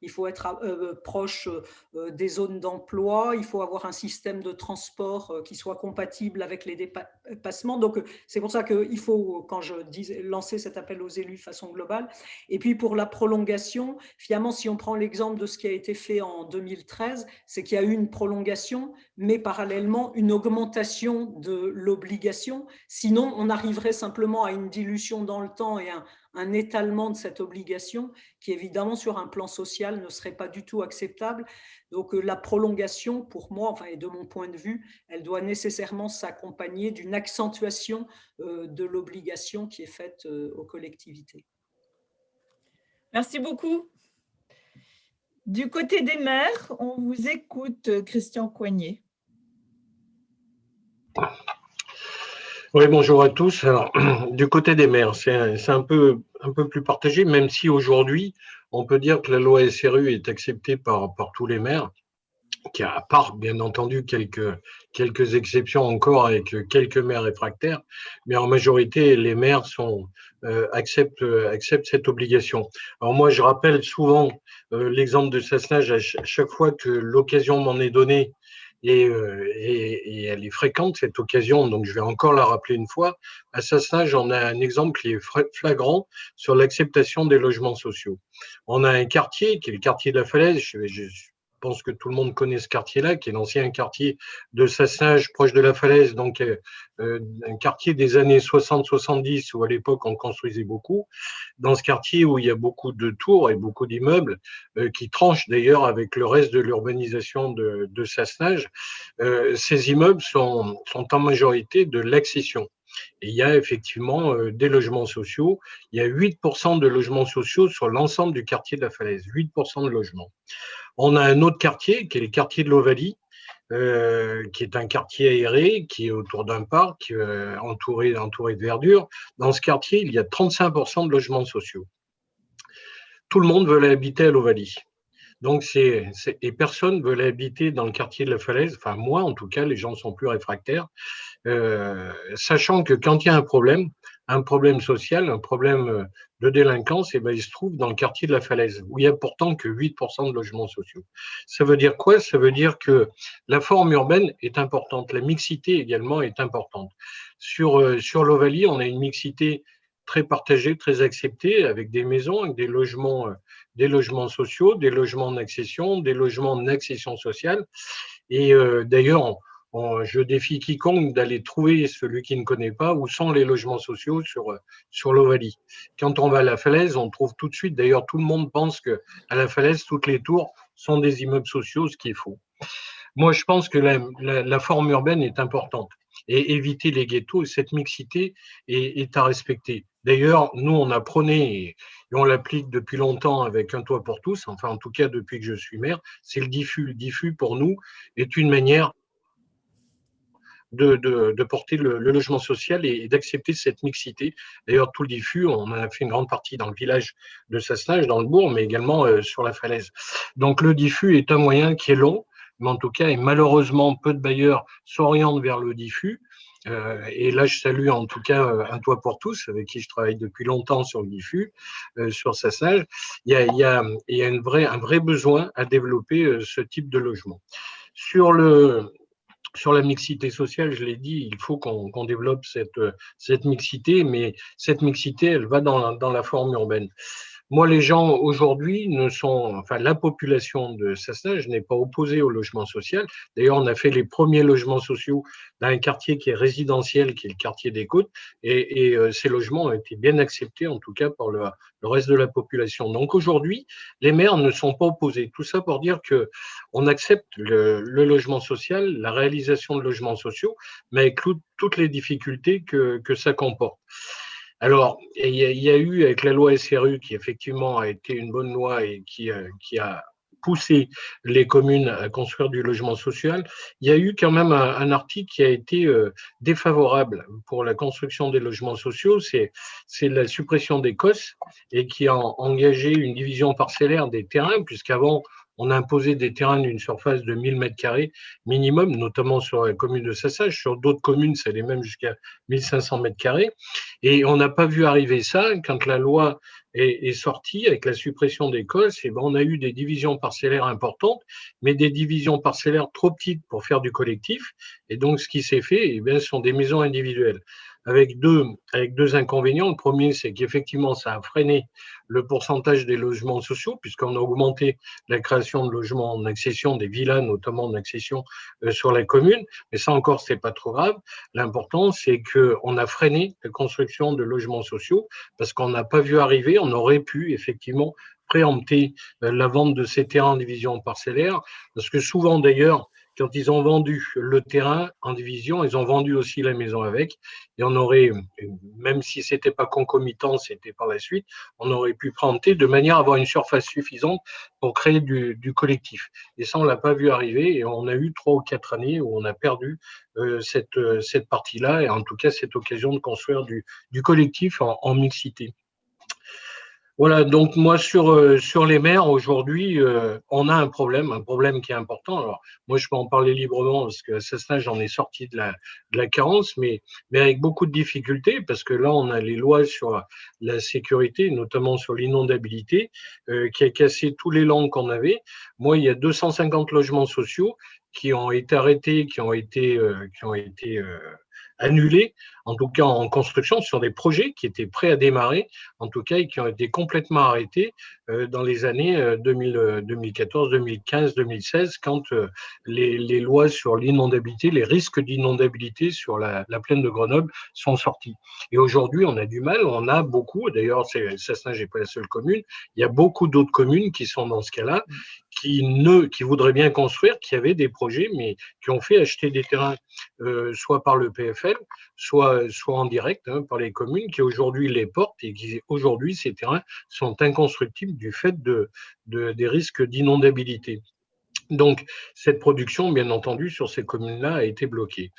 Il faut être proche des zones d'emploi, il faut avoir un système de transport qui soit compatible avec les dépassements. Donc, c'est pour ça qu'il faut, quand je disais, lancer cet appel aux élus de façon globale. Et puis, pour la prolongation, finalement, si on prend l'exemple de ce qui a été fait en 2013, c'est qu'il y a eu une prolongation, mais parallèlement une augmentation de l'obligation. Sinon, on arriverait simplement à une dilution dans le temps et un étalement de cette obligation qui, évidemment, sur un plan social, ne serait pas du tout acceptable. Donc, la prolongation, pour moi, enfin, et de mon point de vue, elle doit nécessairement s'accompagner d'une accentuation de l'obligation qui est faite aux collectivités. Merci beaucoup. Du côté des maires, on vous écoute, Christian Coignet. Oui, bonjour à tous. Alors, du côté des maires, c'est un peu plus partagé, même si aujourd'hui, on peut dire que la loi SRU est acceptée par tous les maires, qui a, à part, bien entendu, quelques exceptions encore avec quelques maires réfractaires, mais en majorité, les maires acceptent cette obligation. Alors moi, je rappelle souvent l'exemple de Sassenage à chaque fois que l'occasion m'en est donnée, et elle est fréquente, cette occasion, donc je vais encore la rappeler une fois. À Sassenage, on a un exemple qui est flagrant sur l'acceptation des logements sociaux. On a un quartier qui est le quartier de la Falaise. Je pense que tout le monde connaît ce quartier-là, qui est l'ancien quartier de Sassenage, proche de la Falaise, donc un quartier des années 60-70, où à l'époque on construisait beaucoup. Dans ce quartier où il y a beaucoup de tours et beaucoup d'immeubles, qui tranchent d'ailleurs avec le reste de l'urbanisation de Sassenage, ces immeubles sont en majorité de l'accession. Et il y a effectivement des logements sociaux. Il y a 8% de logements sociaux sur l'ensemble du quartier de la Falaise, 8% de logements. On a un autre quartier, qui est le quartier de l'Ovalie, qui est un quartier aéré, qui est autour d'un parc, entouré de verdure. Dans ce quartier, il y a 35% de logements sociaux. Tout le monde veut habiter à l'Ovalie. Donc, et personne ne veut habiter dans le quartier de la Falaise. Enfin, moi, en tout cas, les gens sont plus réfractaires. Sachant que quand il y a un problème social, un problème de délinquance, ben, il se trouve dans le quartier de la Falaise, où il y a pourtant que 8% de logements sociaux. Ça veut dire quoi? Ça veut dire que la forme urbaine est importante, la mixité également est importante. Sur l'Ovalie, on a une mixité très partagée, très acceptée, avec des maisons, avec des logements sociaux, des logements en accession, des logements en accession sociale. Et d'ailleurs, je défie quiconque d'aller trouver celui qui ne connaît pas où sont les logements sociaux sur l'Ovalie. Quand on va à la Falaise, on trouve tout de suite, d'ailleurs tout le monde pense qu'à la Falaise, toutes les tours sont des immeubles sociaux, ce qui est faux. Moi, je pense que la forme urbaine est importante et éviter les ghettos, cette mixité est à respecter. D'ailleurs, nous, on a prôné et on l'applique depuis longtemps avec Un toit pour tous, enfin en tout cas depuis que je suis maire, c'est le diffus. Le diffus, pour nous, est une manière de porter le logement social et d'accepter cette mixité. D'ailleurs, tout le diffus, on en a fait une grande partie dans le village de Sassenage, dans le bourg, mais également sur la Falaise. Donc, le diffus est un moyen qui est long, mais en tout cas, et malheureusement, peu de bailleurs s'orientent vers le diffus. Et là, je salue en tout cas Un toit pour tous, avec qui je travaille depuis longtemps sur le diffus, sur Sassenage. Il y a un vrai besoin à développer ce type de logement. Sur la mixité sociale, je l'ai dit, il faut qu'on développe cette mixité, mais cette mixité, elle va dans la forme urbaine. Moi, les gens aujourd'hui la population de Sassenage n'est pas opposée au logement social. D'ailleurs, on a fait les premiers logements sociaux dans un quartier qui est résidentiel, qui est le quartier des Côtes, et ces logements ont été bien acceptés, en tout cas par le reste de la population. Donc aujourd'hui, les maires ne sont pas opposés. Tout ça pour dire que on accepte le logement social, la réalisation de logements sociaux, mais avec toutes les difficultés que ça comporte. Alors, il y a eu avec la loi SRU, qui effectivement a été une bonne loi et qui a poussé les communes à construire du logement social, il y a eu quand même un article qui a été défavorable pour la construction des logements sociaux, c'est la suppression des COS et qui a engagé une division parcellaire des terrains, puisqu'avant, on a imposé des terrains d'une surface de 1000 m² minimum, notamment sur la commune de Sassage. Sur d'autres communes, ça allait même jusqu'à 1500 m². Et on n'a pas vu arriver ça. Quand la loi est sortie avec la suppression des COS, et ben on a eu des divisions parcellaires importantes, mais des divisions parcellaires trop petites pour faire du collectif. Et donc, ce qui s'est fait, eh bien, ce sont des maisons individuelles. Avec deux inconvénients. Le premier, c'est qu'effectivement, ça a freiné le pourcentage des logements sociaux, puisqu'on a augmenté la création de logements en accession, des villas notamment en accession sur la commune. Mais ça encore, c'est pas trop grave. L'important, c'est qu'on a freiné la construction de logements sociaux parce qu'on n'a pas vu arriver. On aurait pu effectivement préempter la vente de ces terrains en division parcellaire, parce que souvent d'ailleurs, quand ils ont vendu le terrain en division, ils ont vendu aussi la maison avec. Et on aurait, même si ce n'était pas concomitant, c'était par la suite, on aurait pu préempter de manière à avoir une surface suffisante pour créer du collectif. Et ça, on ne l'a pas vu arriver. Et on a eu 3 ou 4 années où on a perdu cette partie-là, et en tout cas cette occasion de construire du collectif en mixité. Voilà, donc moi sur les maires aujourd'hui, on a un problème qui est important. Alors moi je peux en parler librement parce qu'à ce stade j'en ai sorti de la carence, mais avec beaucoup de difficultés parce que là on a les lois sur la sécurité, notamment sur l'inondabilité, qui a cassé tous les langues qu'on avait. Moi il y a 250 logements sociaux qui ont été arrêtés, qui ont été annulés, en tout cas en construction, sur des projets qui étaient prêts à démarrer, en tout cas, et qui ont été complètement arrêtés dans les années 2014, 2015, 2016, quand les lois sur l'inondabilité, les risques d'inondabilité sur la plaine de Grenoble sont sortis. Et aujourd'hui, on a du mal, on a beaucoup, d'ailleurs, Sassenage n'est pas la seule commune, il y a beaucoup d'autres communes qui sont dans ce cas-là, qui voudraient bien construire, qui avaient des projets, mais qui ont fait acheter des terrains soit par le PFL, soit en direct par les communes qui aujourd'hui les portent et qui aujourd'hui ces terrains sont inconstructibles du fait des risques d'inondabilité. Donc cette production, bien entendu, sur ces communes-là a été bloquée.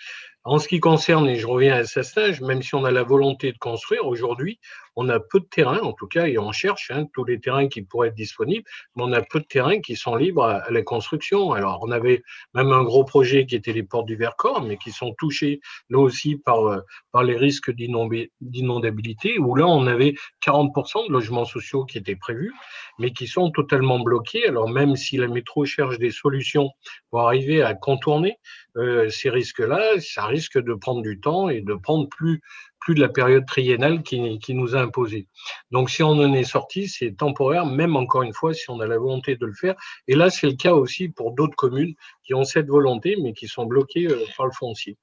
En ce qui concerne, et je reviens à Sassenage, même si on a la volonté de construire, aujourd'hui, on a peu de terrains, en tout cas, et on cherche tous les terrains qui pourraient être disponibles, mais on a peu de terrains qui sont libres à la construction. Alors, on avait même un gros projet qui était les portes du Vercors, mais qui sont touchés, là aussi, par les risques d'inondabilité, où là, on avait 40% de logements sociaux qui étaient prévus, mais qui sont totalement bloqués. Alors, même si la métro cherche des solutions pour arriver à contourner ces risques-là, ça risque de prendre du temps et de prendre plus de la période triennale qui nous a imposé. Donc, si on en est sorti, c'est temporaire, même encore une fois, si on a la volonté de le faire. Et là, c'est le cas aussi pour d'autres communes qui ont cette volonté, mais qui sont bloquées par le foncier.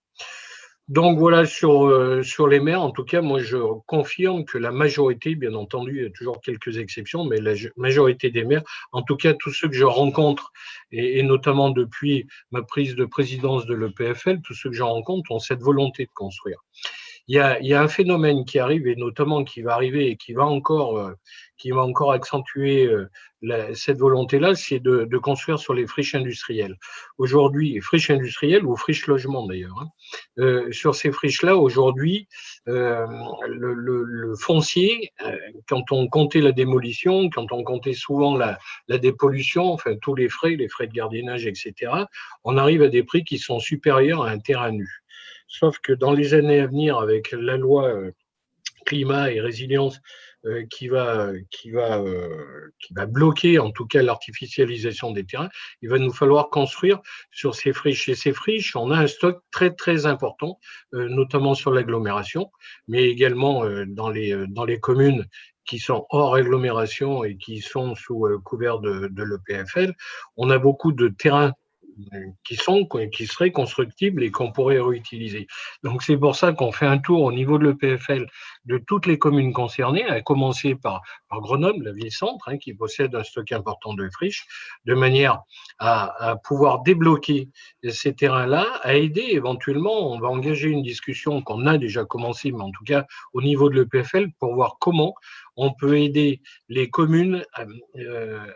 Donc voilà, sur les maires, en tout cas, moi je confirme que la majorité, bien entendu, il y a toujours quelques exceptions, mais la majorité des maires, en tout cas tous ceux que je rencontre, et notamment depuis ma prise de présidence de l'EPFL, tous ceux que je rencontre ont cette volonté de construire. Il y a un phénomène qui arrive, et notamment qui va arriver et qui va encore accentuer cette volonté-là, c'est de construire sur les friches industrielles. Aujourd'hui, friches industrielles ou friches logements d'ailleurs, sur ces friches-là, aujourd'hui, le foncier, quand on comptait la démolition, quand on comptait souvent la dépollution, enfin tous les frais de gardiennage, etc., on arrive à des prix qui sont supérieurs à un terrain nu. Sauf que dans les années à venir, avec la loi climat et résilience qui va bloquer en tout cas l'artificialisation des terrains, il va nous falloir construire sur ces friches. Et ces friches, on a un stock très très important, notamment sur l'agglomération, mais également dans les communes qui sont hors agglomération et qui sont sous couvert de l'EPFL. On a beaucoup de terrains qui seraient constructibles et qu'on pourrait réutiliser. Donc c'est pour ça qu'on fait un tour au niveau de l'EPFL de toutes les communes concernées, à commencer par Grenoble, la ville-centre, qui possède un stock important de friches, de manière à pouvoir débloquer ces terrains-là, à aider éventuellement, on va engager une discussion qu'on a déjà commencé, mais en tout cas au niveau de l'EPFL, pour voir comment on peut aider les communes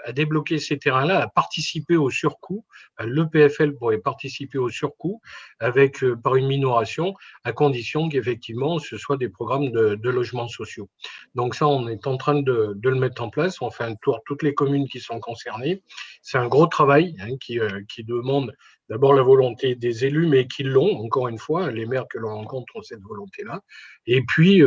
à débloquer ces terrains-là, à participer au surcoût. L'EPFL pourrait participer au surcoût avec, par une minoration, à condition qu'effectivement ce soit des programmes de logements sociaux. Donc ça, on est en train de le mettre en place. On fait un tour toutes les communes qui sont concernées. C'est un gros travail qui demande d'abord la volonté des élus, mais qui l'ont, encore une fois, les maires que l'on rencontre ont cette volonté-là. Et puis,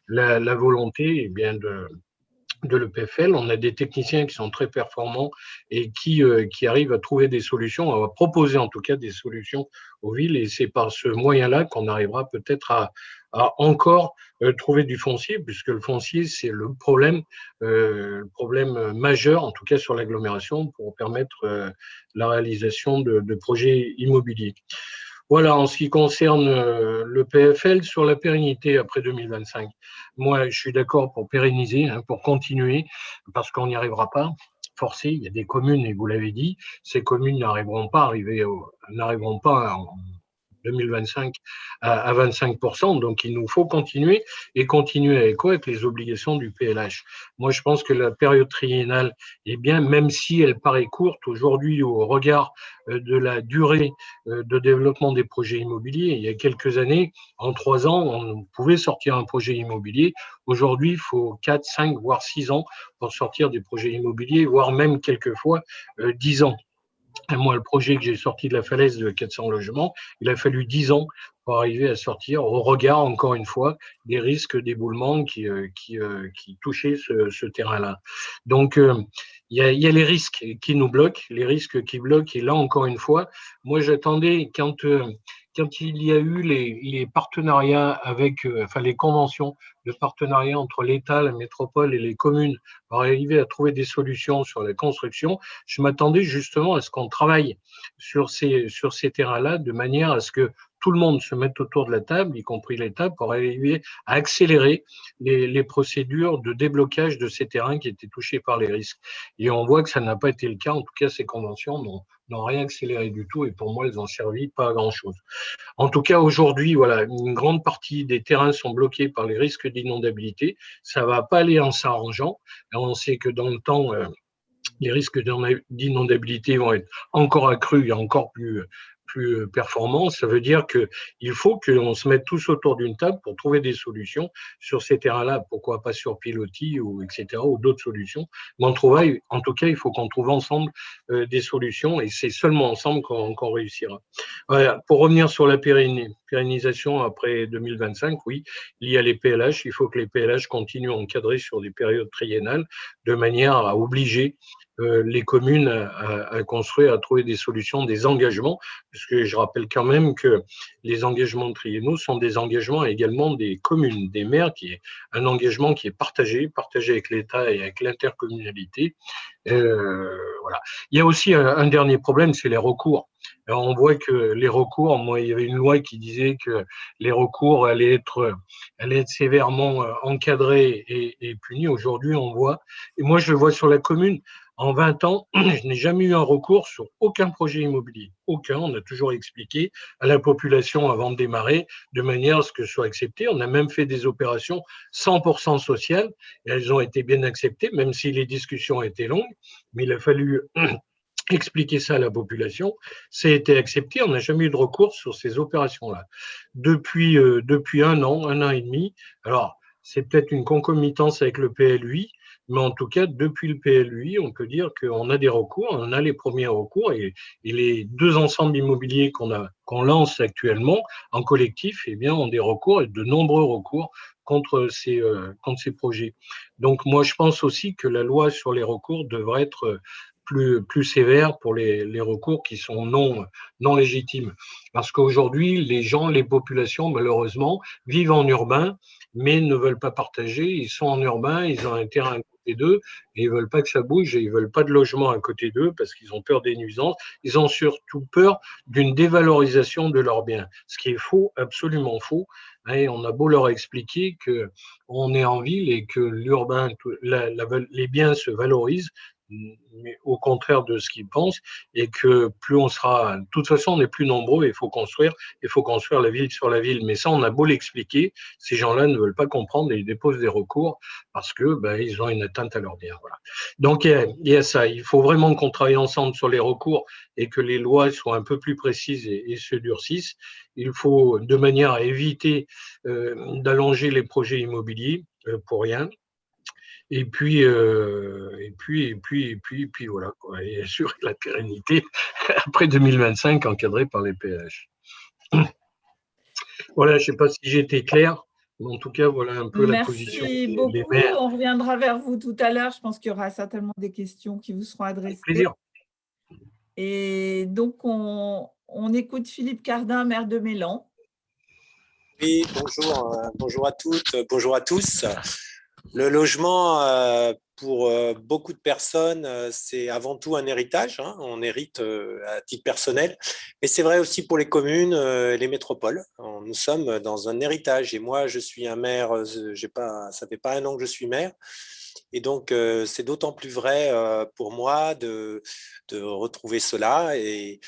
la volonté eh bien, de l'EPFL, on a des techniciens qui sont très performants et qui arrivent à trouver des solutions, à proposer en tout cas des solutions aux villes. Et c'est par ce moyen-là qu'on arrivera peut-être à encore trouver du foncier, puisque le foncier, c'est le problème majeur, en tout cas sur l'agglomération, pour permettre la réalisation de projets immobiliers. Voilà, en ce qui concerne le PFL, sur la pérennité après 2025, moi, je suis d'accord pour pérenniser, pour continuer, parce qu'on n'y arrivera pas. Forcé, il y a des communes, et vous l'avez dit, ces communes n'arriveront pas en 2025 à 25%. Donc, il nous faut continuer et continuer avec quoi? Avec les obligations du PLH. Moi, je pense que la période triennale, eh bien, même si elle paraît courte aujourd'hui au regard de la durée de développement des projets immobiliers, il y a quelques années, en 3 ans, on pouvait sortir un projet immobilier. Aujourd'hui, il faut 4, 5, voire 6 ans pour sortir des projets immobiliers, voire même quelquefois 10 ans. Et moi, le projet que j'ai sorti de la falaise de 400 logements, il a fallu 10 ans pour arriver à sortir, au regard, encore une fois, des risques d'éboulement qui touchaient ce terrain-là. Donc, il y a les risques qui nous bloquent, les risques qui bloquent. Et là, encore une fois, moi, j'attendais quand il y a eu les partenariats avec, les conventions de partenariat entre l'État, la métropole et les communes pour arriver à trouver des solutions sur la construction, je m'attendais justement à ce qu'on travaille sur ces terrains-là de manière à ce que tout le monde se mette autour de la table, y compris l'État, pour arriver à accélérer les procédures de déblocage de ces terrains qui étaient touchés par les risques. Et on voit que ça n'a pas été le cas. En tout cas, ces conventions n'ont rien accéléré du tout et pour moi, elles n'ont servi pas à grand-chose. En tout cas, aujourd'hui, voilà, une grande partie des terrains sont bloqués par les risques d'inondabilité. Ça ne va pas aller en s'arrangeant. On sait que dans le temps, les risques d'inondabilité vont être encore accrus et encore plus performants. Ça veut dire qu'il faut qu'on se mette tous autour d'une table pour trouver des solutions sur ces terrains-là. Pourquoi pas sur pilotis ou etc. ou d'autres solutions. Mais en tout cas, il faut qu'on trouve ensemble des solutions et c'est seulement ensemble qu'on réussira. Voilà. Pour revenir sur la pérennisation après 2025, oui, il y a les PLH. Il faut que les PLH continuent à encadrer sur des périodes triennales de manière à obliger les communes à construire, à trouver des solutions, des engagements, puisque je rappelle quand même que les engagements triennaux sont des engagements également des communes, des maires, qui est un engagement qui est partagé avec l'État et avec l'intercommunalité. Voilà. Il y a aussi un dernier problème, c'est les recours. Alors on voit que les recours, moi, il y avait une loi qui disait que les recours allaient être sévèrement encadrés et punis. Aujourd'hui, on voit, et moi je le vois sur la commune, en 20 ans, je n'ai jamais eu un recours sur aucun projet immobilier. Aucun. On a toujours expliqué à la population avant de démarrer, de manière à ce que ce soit accepté. On a même fait des opérations 100% sociales et elles ont été bien acceptées, même si les discussions étaient longues. Mais il a fallu expliquer ça à la population. Ça a été accepté. On n'a jamais eu de recours sur ces opérations-là. Depuis 1 an et demi, alors c'est peut-être une concomitance avec le PLUI, mais en tout cas, depuis le PLUI, on peut dire qu'on a des recours, on a les premiers recours et les 2 ensembles immobiliers qu'on lance actuellement en collectif, eh bien, ont des recours et de nombreux recours contre ces projets. Donc, moi, je pense aussi que la loi sur les recours devrait être plus sévère pour les recours qui sont non légitimes. Parce qu'aujourd'hui, les populations, malheureusement, vivent en urbain, mais ne veulent pas partager. Ils sont en urbain, ils ont un terrain à côté d'eux, et ils veulent pas que ça bouge, et ils veulent pas de logement à côté d'eux parce qu'ils ont peur des nuisances. Ils ont surtout peur d'une dévalorisation de leurs biens, ce qui est faux, absolument faux. Et on a beau leur expliquer que on est en ville et que l'urbain, les biens se valorisent, mais au contraire de ce qu'ils pensent, et que plus on sera, de toute façon, on est plus nombreux, il faut construire la ville sur la ville. Mais ça, on a beau l'expliquer, ces gens-là ne veulent pas comprendre et ils déposent des recours parce que ils ont une atteinte à leur bien. Voilà. Donc il y a ça. Il faut vraiment qu'on travaille ensemble sur les recours et que les lois soient un peu plus précises et se durcissent. Il faut, de manière à éviter d'allonger les projets immobiliers pour rien. Et puis voilà, quoi. Et assurer la pérennité après 2025 encadrée par les PH. Voilà, je ne sais pas si j'ai été clair, mais en tout cas, voilà un peu la position Merci des beaucoup. maires. On reviendra vers vous tout à l'heure. Je pense qu'il y aura certainement des questions qui vous seront Avec adressées. plaisir. Et donc, on écoute Philippe Cardin, maire de Mélan. Oui, bonjour à toutes, bonjour à tous. Le logement, pour beaucoup de personnes, c'est avant tout un héritage. On hérite à titre personnel. Mais c'est vrai aussi pour les communes, les métropoles. Nous sommes dans un héritage. Et moi, je suis un maire, ça fait pas un an que je suis maire. Et donc, c'est d'autant plus vrai pour moi de retrouver cela. Et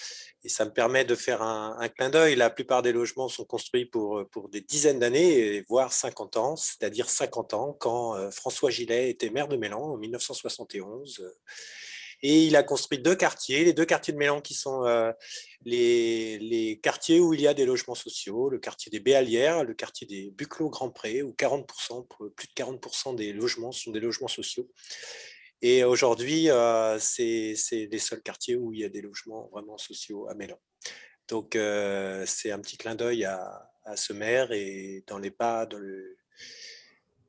ça me permet de faire un clin d'œil. La plupart des logements sont construits pour des dizaines d'années, voire 50 ans, c'est-à-dire 50 ans, quand François Gillet était maire de Mélan en 1971. Et il a construit deux quartiers, les deux quartiers de Mélan qui sont les quartiers où il y a des logements sociaux, le quartier des Béalières, le quartier des Buclos-Grand-Pré, où 40%, plus de 40% des logements sont des logements sociaux. Et aujourd'hui, c'est les seuls quartiers où il y a des logements vraiment sociaux à Mélan. Donc, c'est un petit clin d'œil à ce maire et dans les pas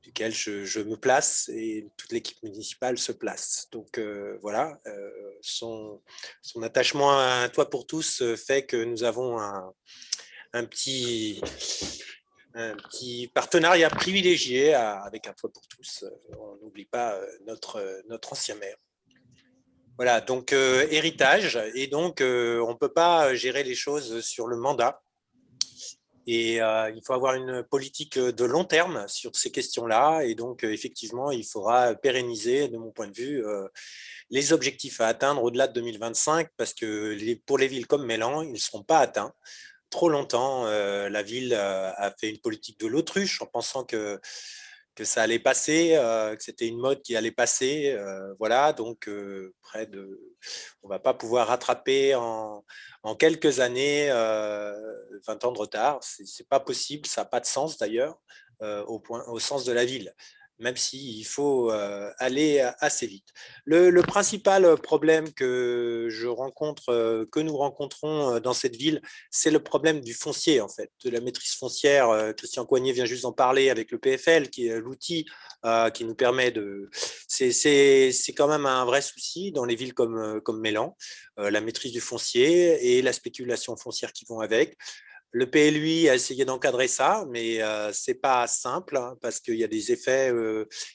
duquel je me place et toute l'équipe municipale se place. Donc, voilà, son attachement à un toit pour tous fait que nous avons un petit partenariat privilégié avec un toit pour tous. On n'oublie pas notre ancien maire. Voilà, donc héritage, et donc on ne peut pas gérer les choses sur le mandat. Et il faut avoir une politique de long terme sur ces questions-là. Et donc, effectivement, il faudra pérenniser, de mon point de vue, les objectifs à atteindre au-delà de 2025, parce que pour les villes comme Mélan, ils ne seront pas atteints. Trop longtemps, la ville a fait une politique de l'autruche en pensant que ça allait passer, que c'était une mode qui allait passer. Voilà, donc on ne va pas pouvoir rattraper en quelques années 20 ans de retard. Ce n'est pas possible, ça n'a pas de sens d'ailleurs, au sens de la ville, même s'il faut aller assez vite. Le principal problème que nous rencontrons dans cette ville, c'est le problème du foncier, en fait, de la maîtrise foncière. Christian Coignet vient juste d'en parler avec le PFL, qui est l'outil qui nous permet de… C'est quand même un vrai souci dans les villes comme Mélan, la maîtrise du foncier et la spéculation foncière qui vont avec. Le PLUI a essayé d'encadrer ça, mais ce n'est pas simple, parce qu'il y a des effets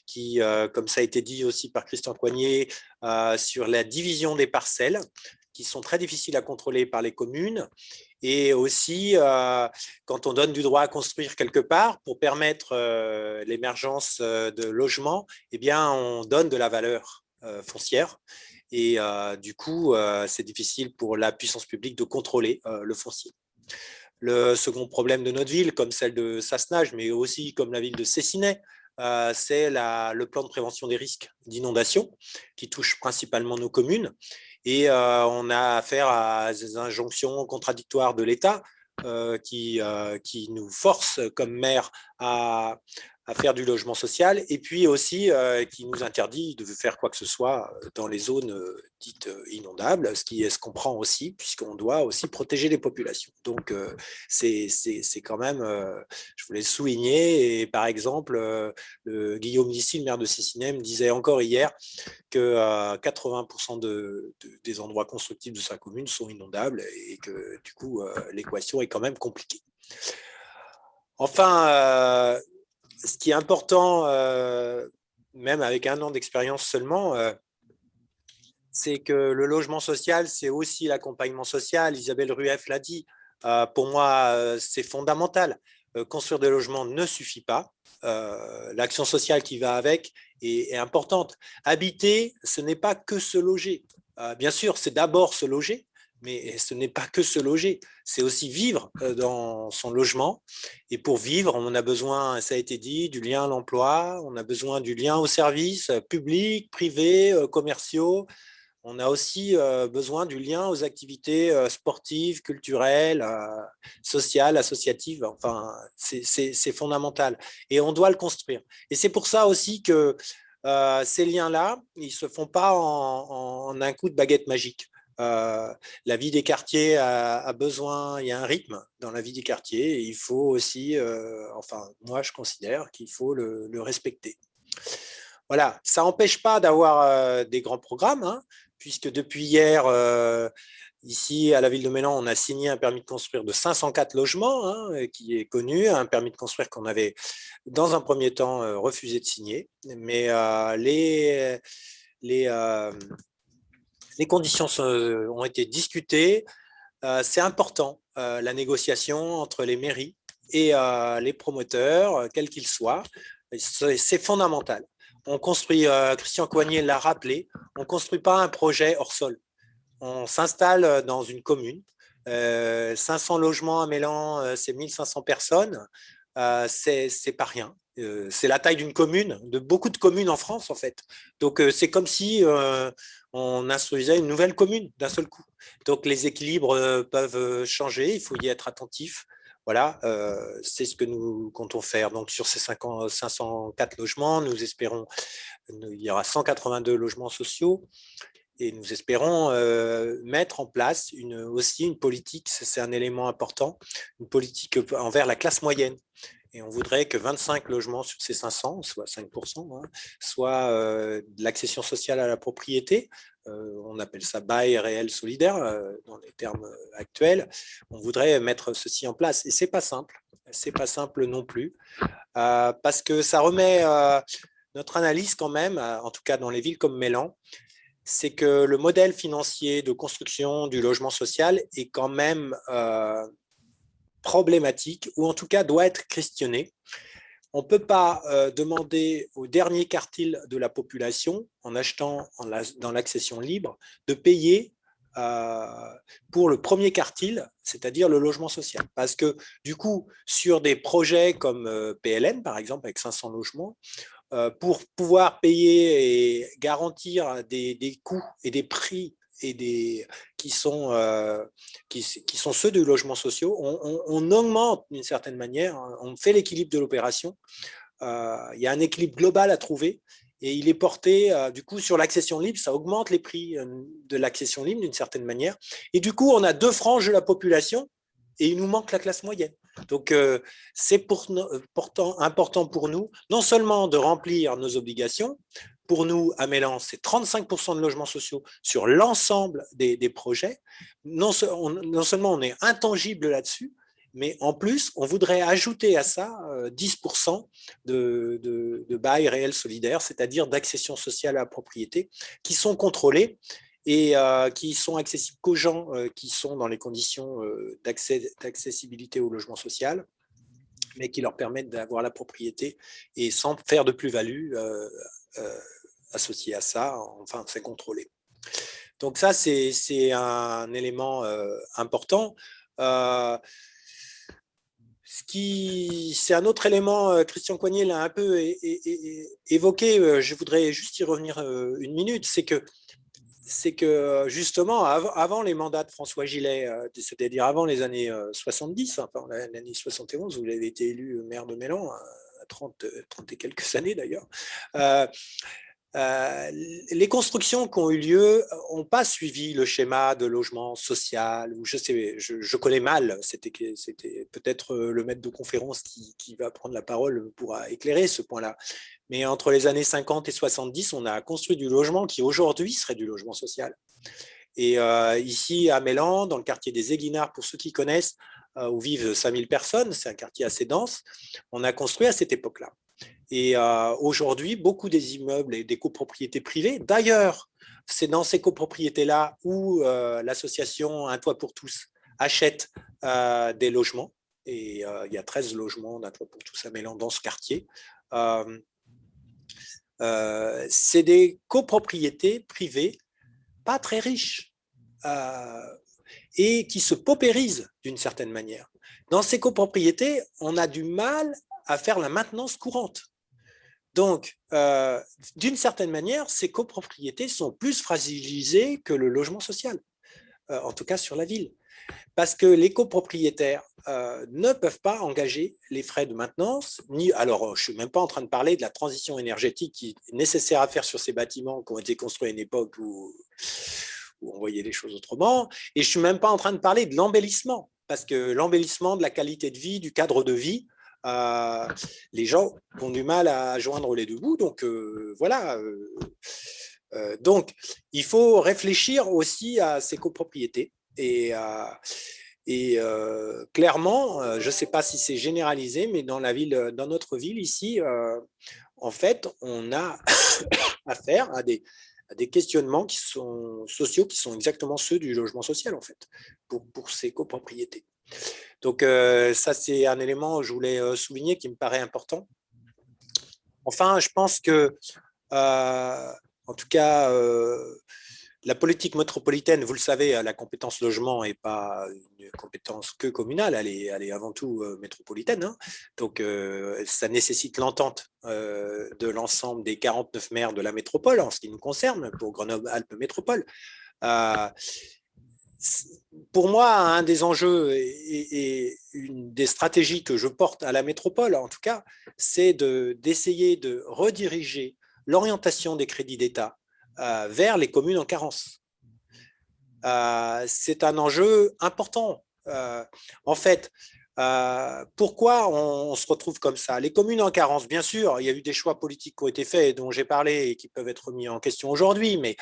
qui, comme ça a été dit aussi par Christian Coignet, sur la division des parcelles, qui sont très difficiles à contrôler par les communes. Et aussi, quand on donne du droit à construire quelque part pour permettre l'émergence de logements, eh bien, on donne de la valeur foncière. Et du coup, c'est difficile pour la puissance publique de contrôler le foncier. Le second problème de notre ville, comme celle de Sassenage, mais aussi comme la ville de Cessinay, c'est le plan de prévention des risques d'inondation qui touche principalement nos communes. Et on a affaire à des injonctions contradictoires de l'État qui nous forcent comme maire à faire du logement social, et puis aussi qui nous interdit de faire quoi que ce soit dans les zones dites inondables, ce qui se comprend aussi, puisqu'on doit aussi protéger les populations. Donc, c'est quand même, je voulais le souligner, et par exemple, Guillaume Dissy, le maire de Cessinay, me disait encore hier que 80% des endroits constructibles de sa commune sont inondables, et que du coup, l'équation est quand même compliquée. Enfin, ce qui est important, même avec un an d'expérience seulement, c'est que le logement social, c'est aussi l'accompagnement social. Isabelle Rueff l'a dit. Pour moi, c'est fondamental. construire des logements ne suffit pas. L'action sociale qui va avec est importante. Habiter, ce n'est pas que se loger. Bien sûr, c'est d'abord se loger, mais ce n'est pas que se loger, c'est aussi vivre dans son logement. Et pour vivre, on a besoin, ça a été dit, du lien à l'emploi, on a besoin du lien aux services publics, privés, commerciaux. On a aussi besoin du lien aux activités sportives, culturelles, sociales, associatives. Enfin, c'est fondamental. Et on doit le construire. Et c'est pour ça aussi que ces liens-là, ils ne se font pas en un coup de baguette magique. La vie des quartiers a besoin, il y a un rythme dans la vie des quartiers et il faut aussi, enfin moi je considère qu'il faut le respecter. Voilà, ça n'empêche pas d'avoir des grands programmes, hein, puisque depuis hier, ici à la ville de Mélan, on a signé un permis de construire de 504 logements, hein, qui est connu, un permis de construire qu'on avait dans un premier temps refusé de signer, mais les conditions ont été discutées. C'est important, la négociation entre les mairies et les promoteurs, quels qu'ils soient. C'est fondamental. On construit, Christian Coignet l'a rappelé, on ne construit pas un projet hors sol. On s'installe dans une commune. 500 logements à Mélan, c'est 1500 personnes. C'est pas rien. C'est la taille d'une commune, de beaucoup de communes en France, en fait. Donc, c'est comme si on instruisait une nouvelle commune d'un seul coup. Donc, les équilibres peuvent changer, il faut y être attentif. Voilà, c'est ce que nous comptons faire. Donc, sur ces 504 logements, nous espérons, il y aura 182 logements sociaux et nous espérons mettre en place aussi une politique, c'est un élément important, une politique envers la classe moyenne. Et on voudrait que 25 logements sur ces 500, soit 5%, hein, soit de l'accession sociale à la propriété. On appelle ça bail réel solidaire dans les termes actuels. On voudrait mettre ceci en place. Et ce n'est pas simple. Ce n'est pas simple non plus. Parce que ça remet notre analyse quand même, en tout cas dans les villes comme Mélan, c'est que le modèle financier de construction du logement social est quand même problématique, ou en tout cas doit être questionné. On ne peut pas demander au dernier quartile de la population, en achetant dans l'accession libre, de payer pour le premier quartile, c'est-à-dire le logement social. Parce que du coup, sur des projets comme PLN, par exemple, avec 500 logements, pour pouvoir payer et garantir des coûts et des prix qui sont ceux du logement social, on augmente d'une certaine manière, on fait l'équilibre de l'opération. Il y a un équilibre global à trouver et il est porté du coup sur l'accession libre, ça augmente les prix de l'accession libre d'une certaine manière. Et du coup, on a deux franges de la population et il nous manque la classe moyenne. Donc, c'est pourtant important pour nous, non seulement de remplir nos obligations. Pour nous, à Mélan, c'est 35% de logements sociaux sur l'ensemble des projets. Non seulement on est intangible là-dessus, mais en plus, on voudrait ajouter à ça 10% de bail réel solidaire, c'est-à-dire d'accession sociale à la propriété, qui sont contrôlés et qui sont accessibles qu'aux gens qui sont dans les conditions d'accessibilité au logement social, mais qui leur permettent d'avoir la propriété et sans faire de plus-value associée à ça, enfin c'est contrôlé. Donc ça, c'est un élément important. C'est un autre élément, Christian Coignet l'a un peu évoqué, je voudrais juste y revenir une minute, c'est que justement, avant les mandats de François Gilet, c'est-à-dire avant les années 70, enfin, l'année 71, où il avait été élu maire de Mélan, à 30 et quelques années d'ailleurs, les constructions qui ont eu lieu n'ont pas suivi le schéma de logement social, ou je connais mal, c'était peut-être le maître de conférence qui va prendre la parole pourra éclairer ce point-là. Mais entre les années 50 et 70, on a construit du logement qui aujourd'hui serait du logement social. Et ici à Mélan, dans le quartier des Aiguinards, pour ceux qui connaissent, où vivent 5000 personnes, c'est un quartier assez dense, on a construit à cette époque-là. Et aujourd'hui, beaucoup des immeubles et des copropriétés privées, d'ailleurs, c'est dans ces copropriétés-là où l'association Un Toit pour tous achète des logements Et il y a 13 logements d'un toit pour tous à Mélan dans ce quartier. C'est des copropriétés privées pas très riches et qui se paupérisent d'une certaine manière. Dans ces copropriétés, on a du mal à faire la maintenance courante. Donc, d'une certaine manière, ces copropriétés sont plus fragilisées que le logement social, en tout cas sur la ville. Parce que les copropriétaires ne peuvent pas engager les frais de maintenance, alors je ne suis même pas en train de parler de la transition énergétique qui est nécessaire à faire sur ces bâtiments qui ont été construits à une époque où on voyait les choses autrement, et je ne suis même pas en train de parler de l'embellissement, parce que l'embellissement de la qualité de vie, du cadre de vie, les gens ont du mal à joindre les deux bouts, donc voilà. Donc, il faut réfléchir aussi à ces copropriétés. Et clairement, je ne sais pas si c'est généralisé, mais dans notre ville ici, en fait, on a affaire à des questionnements qui sont sociaux, qui sont exactement ceux du logement social, en fait, pour ces copropriétés. Donc, ça, c'est un élément que je voulais souligner qui me paraît important. Enfin, je pense que, en tout cas, la politique métropolitaine, vous le savez, la compétence logement n'est pas une compétence que communale, elle est avant tout métropolitaine. Hein. Donc, ça nécessite l'entente de l'ensemble des 49 maires de la métropole, en ce qui nous concerne, pour Grenoble-Alpes Métropole. Pour moi, un des enjeux et une des stratégies que je porte à la métropole, en tout cas, c'est d'essayer de rediriger l'orientation des crédits d'État vers les communes en carence. C'est un enjeu important. En fait, pourquoi on se retrouve comme ça? Les communes en carence, bien sûr, il y a eu des choix politiques qui ont été faits, dont j'ai parlé et qui peuvent être remis en question aujourd'hui, mais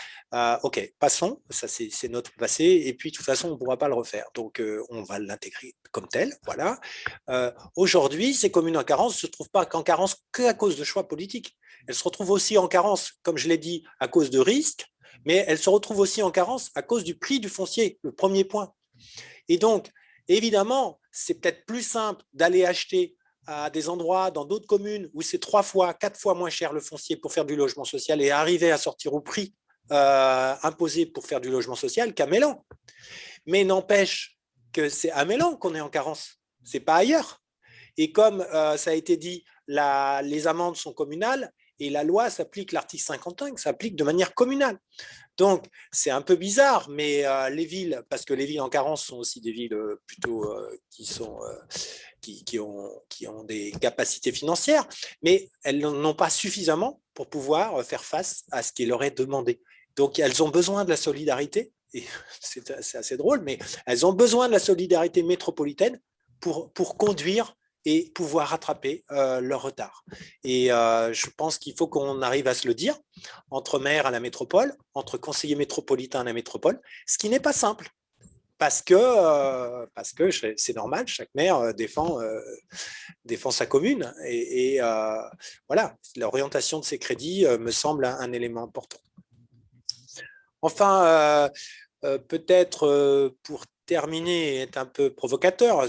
ok, passons, ça c'est notre passé, et puis de toute façon, on ne pourra pas le refaire, donc on va l'intégrer comme tel, voilà. Aujourd'hui, ces communes en carence ne se trouvent pas qu'en carence qu'à cause de choix politiques. Elles se retrouvent aussi en carence, comme je l'ai dit, à cause de risques, mais elles se retrouvent aussi en carence à cause du prix du foncier, le premier point. Et donc, évidemment, c'est peut-être plus simple d'aller acheter à des endroits dans d'autres communes où c'est 3 fois, 4 fois moins cher le foncier pour faire du logement social et arriver à sortir au prix imposé pour faire du logement social qu'à Mélan. Mais n'empêche que c'est à Mélan qu'on est en carence, c'est pas ailleurs. Et comme ça a été dit, les amendes sont communales et la loi s'applique, l'article 55 s'applique de manière communale. Donc, c'est un peu bizarre, mais les villes, parce que les villes en carence sont aussi des villes plutôt qui ont des capacités financières, mais elles n'en ont pas suffisamment pour pouvoir faire face à ce qui leur est demandé. Donc, elles ont besoin de la solidarité, et c'est assez drôle, mais elles ont besoin de la solidarité métropolitaine pour conduire et pouvoir rattraper leur retard. Et je pense qu'il faut qu'on arrive à se le dire, entre maires à la métropole, entre conseillers métropolitains à la métropole, ce qui n'est pas simple, parce que c'est normal, chaque maire défend sa commune, et voilà, l'orientation de ces crédits me semble un élément important. Enfin, peut-être pour terminer, être un peu provocateur,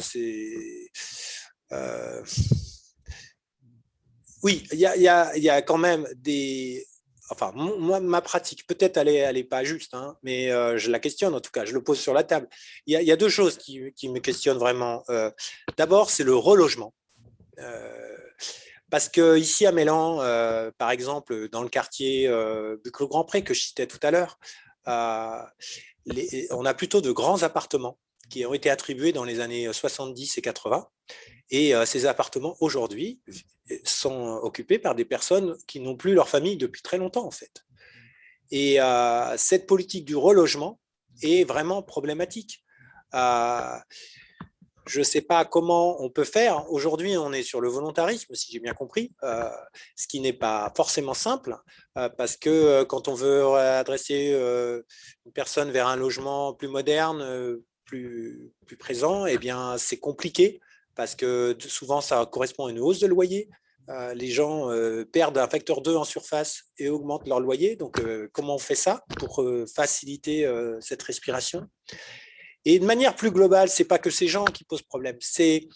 oui, il y a quand même des... Enfin, moi, ma pratique, peut-être elle n'est pas juste, hein, mais je la questionne en tout cas, je le pose sur la table. Il y a 2 choses qui me questionnent vraiment. D'abord, c'est le relogement. Parce qu'ici à Mélan, par exemple, dans le quartier Buclos-Grand-Pré que je citais tout à l'heure, on a plutôt de grands appartements qui ont été attribués dans les années 70 et 80. Et ces appartements, aujourd'hui, sont occupés par des personnes qui n'ont plus leur famille depuis très longtemps, en fait. Et cette politique du relogement est vraiment problématique. Je ne sais pas comment on peut faire. Aujourd'hui, on est sur le volontarisme, si j'ai bien compris, ce qui n'est pas forcément simple, parce que quand on veut adresser une personne vers un logement plus moderne, plus présent, eh bien, c'est compliqué, parce que souvent, ça correspond à une hausse de loyer. Les gens perdent un facteur 2 en surface et augmentent leur loyer. Donc, comment on fait ça pour faciliter cette respiration? Et de manière plus globale, ce n'est pas que ces gens qui posent problème, c'est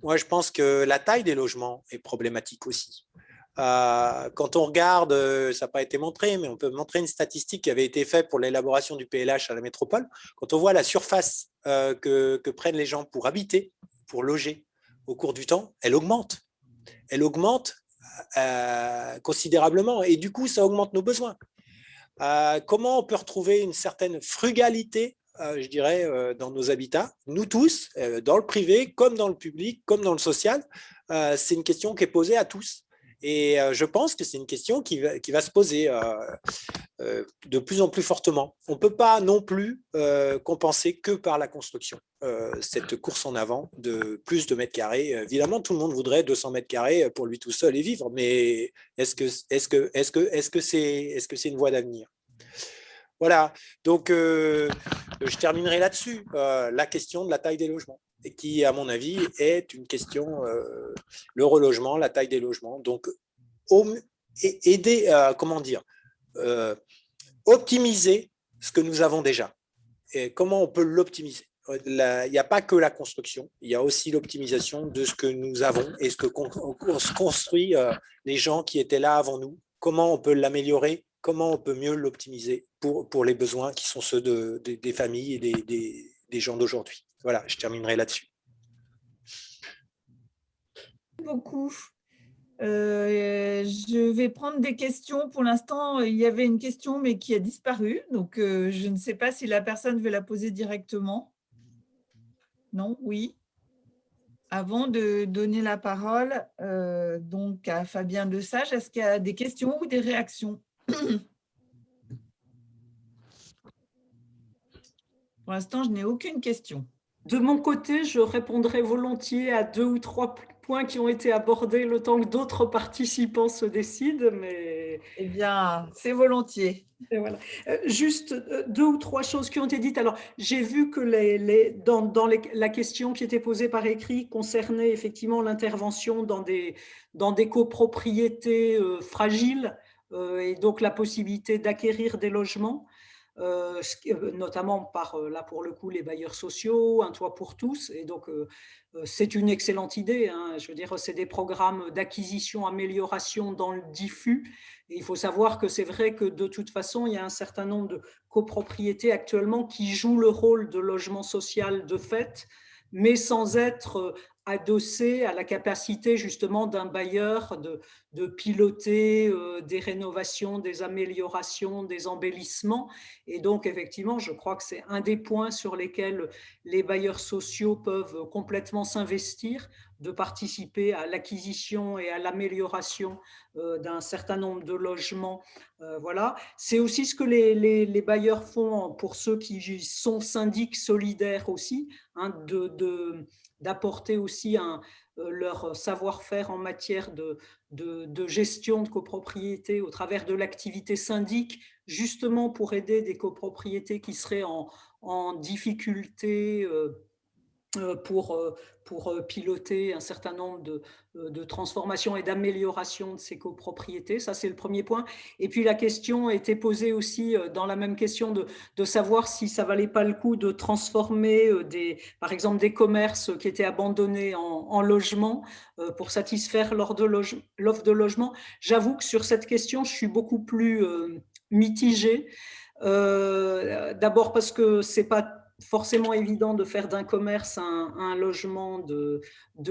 Moi, je pense que la taille des logements est problématique aussi. Quand on regarde, ça n'a pas été montré, mais on peut montrer une statistique qui avait été faite pour l'élaboration du PLH à la métropole. Quand on voit la surface que prennent les gens pour habiter, pour loger au cours du temps, elle augmente. Elle augmente considérablement et du coup, ça augmente nos besoins. Comment on peut retrouver une certaine frugalité, je dirais, dans nos habitats, nous tous, dans le privé, comme dans le public, comme dans le social? C'est une question qui est posée à tous. Et je pense que c'est une question qui va se poser de plus en plus fortement. On ne peut pas non plus compenser que par la construction cette course en avant de plus de mètres carrés. Évidemment, tout le monde voudrait 200 mètres carrés pour lui tout seul et vivre, mais est-ce que c'est une voie d'avenir? Voilà, donc je terminerai là-dessus, la question de la taille des logements, et qui, à mon avis, est une question, le relogement, la taille des logements. Donc, aider, comment dire, optimiser ce que nous avons déjà. Et comment on peut l'optimiser? Il n'y a pas que la construction, il y a aussi l'optimisation de ce que nous avons et ce que construit les gens qui étaient là avant nous. Comment on peut l'améliorer? Comment on peut mieux l'optimiser pour les besoins qui sont ceux des familles et des gens d'aujourd'hui. Voilà, je terminerai là-dessus. Merci beaucoup. Je vais prendre des questions. Pour l'instant, il y avait une question, mais qui a disparu. Donc, je ne sais pas si la personne veut la poser directement. Non? Oui. Avant de donner la parole donc à Fabien Lesage, est-ce qu'il y a des questions ou des réactions? Pour l'instant, je n'ai aucune question. De mon côté, je répondrai volontiers à 2 ou 3 points qui ont été abordés le temps que d'autres participants se décident. Mais... Eh bien, c'est volontiers. Et voilà. Juste 2 ou 3 choses qui ont été dites. Alors, j'ai vu que la question qui était posée par écrit concernait effectivement l'intervention dans des copropriétés fragiles et donc la possibilité d'acquérir des logements. Notamment par, là pour le coup, les bailleurs sociaux, un toit pour tous. Et donc, c'est une excellente idée. Hein. Je veux dire, c'est des programmes d'acquisition, amélioration dans le diffus. Et il faut savoir que c'est vrai que de toute façon, il y a un certain nombre de copropriétés actuellement qui jouent le rôle de logement social de fait, mais sans être adossé à la capacité justement d'un bailleur de piloter des rénovations, des améliorations, des embellissements. Et donc, effectivement, je crois que c'est un des points sur lesquels les bailleurs sociaux peuvent complètement s'investir, de participer à l'acquisition et à l'amélioration d'un certain nombre de logements. Voilà. C'est aussi ce que les bailleurs font pour ceux qui sont syndics solidaires aussi, hein, d'apporter aussi leur savoir-faire en matière de gestion de copropriété au travers de l'activité syndic, justement pour aider des copropriétés qui seraient en difficulté pour piloter un certain nombre de transformations et d'améliorations de ces copropriétés. Ça, c'est le premier point. Et puis, la question a été posée aussi dans la même question de savoir si ça ne valait pas le coup de transformer, par exemple, des commerces qui étaient abandonnés en logement pour satisfaire l'offre de logement. J'avoue que sur cette question, je suis beaucoup plus mitigée. D'abord parce que ce n'est pas forcément évident de faire d'un commerce un logement de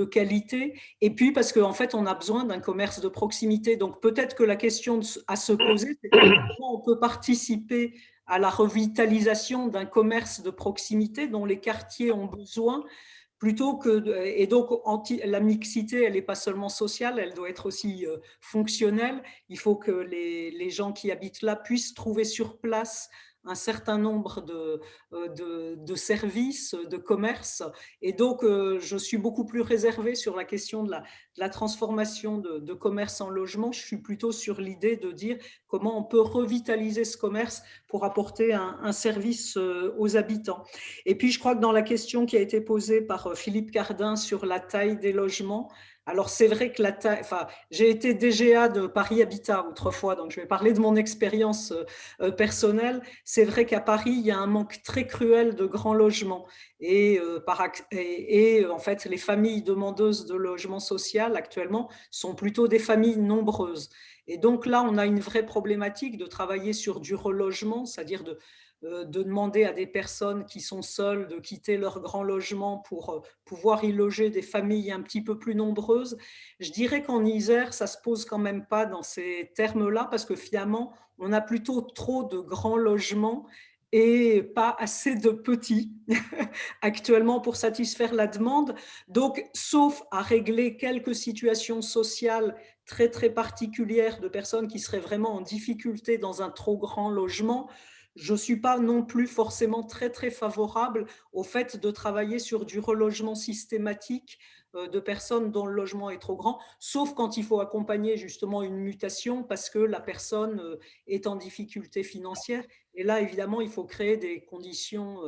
qualité, et puis parce qu'en fait on a besoin d'un commerce de proximité. Donc peut-être que la question à se poser, c'est comment on peut participer à la revitalisation d'un commerce de proximité dont les quartiers ont besoin, plutôt que et donc la mixité, elle n'est pas seulement sociale, elle doit être aussi fonctionnelle. Il faut que les gens qui habitent là puissent trouver sur place un certain nombre de services, de commerces. Et donc, je suis beaucoup plus réservée sur la question de la transformation de commerce en logement. Je suis plutôt sur l'idée de dire comment on peut revitaliser ce commerce pour apporter un service aux habitants. Et puis, je crois que dans la question qui a été posée par Philippe Cardin sur la taille des logements, Alors, c'est vrai que j'ai été DGA de Paris Habitat autrefois, donc je vais parler de mon expérience personnelle. C'est vrai qu'à Paris, il y a un manque très cruel de grands logements. En fait, les familles demandeuses de logement social actuellement sont plutôt des familles nombreuses. Et donc là, on a une vraie problématique de travailler sur du relogement, c'est-à-dire de demander à des personnes qui sont seules de quitter leur grand logement pour pouvoir y loger des familles un petit peu plus nombreuses. Je dirais qu'en Isère, ça ne se pose quand même pas dans ces termes-là, parce que finalement, on a plutôt trop de grands logements et pas assez de petits actuellement pour satisfaire la demande. Donc, sauf à régler quelques situations sociales très, très particulières de personnes qui seraient vraiment en difficulté dans un trop grand logement, je ne suis pas non plus forcément très, très favorable au fait de travailler sur du relogement systématique de personnes dont le logement est trop grand, sauf quand il faut accompagner justement une mutation parce que la personne est en difficulté financière. Et là, évidemment, il faut créer des conditions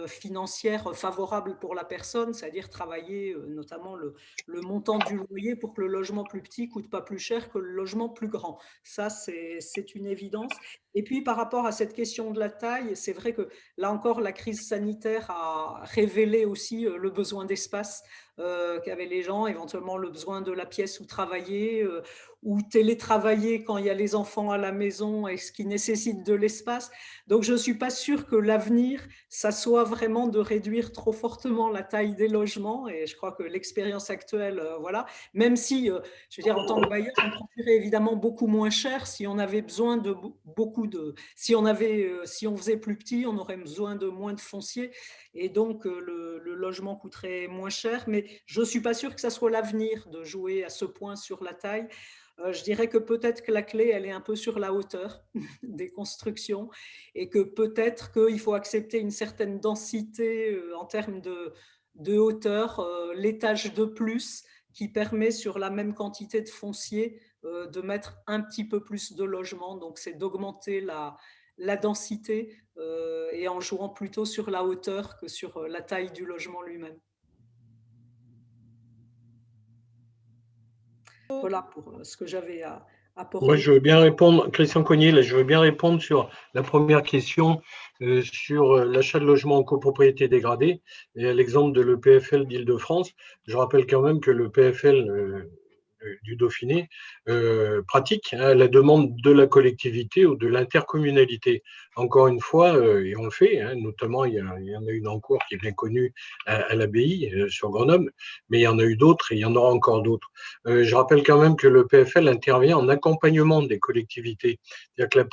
financières favorables pour la personne, c'est-à-dire travailler notamment le montant du loyer pour que le logement plus petit ne coûte pas plus cher que le logement plus grand. Ça, c'est une évidence. Et puis, par rapport à cette question de la taille, c'est vrai que là encore, la crise sanitaire a révélé aussi le besoin d'espace qu'avaient les gens, éventuellement le besoin de la pièce où travailler, ou télétravailler quand il y a les enfants à la maison et ce qui nécessite de l'espace. Donc, je ne suis pas sûre que l'avenir, ça soit vraiment de réduire trop fortement la taille des logements. Et je crois que l'expérience actuelle, voilà, même si, je veux dire, en tant que bailleur, on procurait évidemment beaucoup moins cher si on avait besoin de beaucoup de… Si on faisait plus petit, on aurait besoin de moins de foncier et donc le logement coûterait moins cher. Mais je ne suis pas sûre que ça soit l'avenir de jouer à ce point sur la taille. Je dirais que peut-être que la clé, elle est un peu sur la hauteur des constructions et que peut-être qu'il faut accepter une certaine densité en termes de hauteur, l'étage de plus qui permet sur la même quantité de foncier de mettre un petit peu plus de logements. Donc, c'est d'augmenter la densité et en jouant plutôt sur la hauteur que sur la taille du logement lui-même. Voilà pour ce que j'avais à apporter. Moi, je veux bien répondre, Christian Cognier, là, je veux bien répondre sur la première question sur l'achat de logements en copropriété dégradée et à l'exemple de l'EPFL d'Île-de-France. Je rappelle quand même que le PFL du Dauphiné pratique la demande de la collectivité ou de l'intercommunalité. Encore une fois, et on le fait, notamment il y en a une en cours qui est bien connue à l'abbaye sur Grenoble, mais il y en a eu d'autres et il y en aura encore d'autres. Je rappelle quand même que le PFL intervient en accompagnement des collectivités. C'est-à-dire que la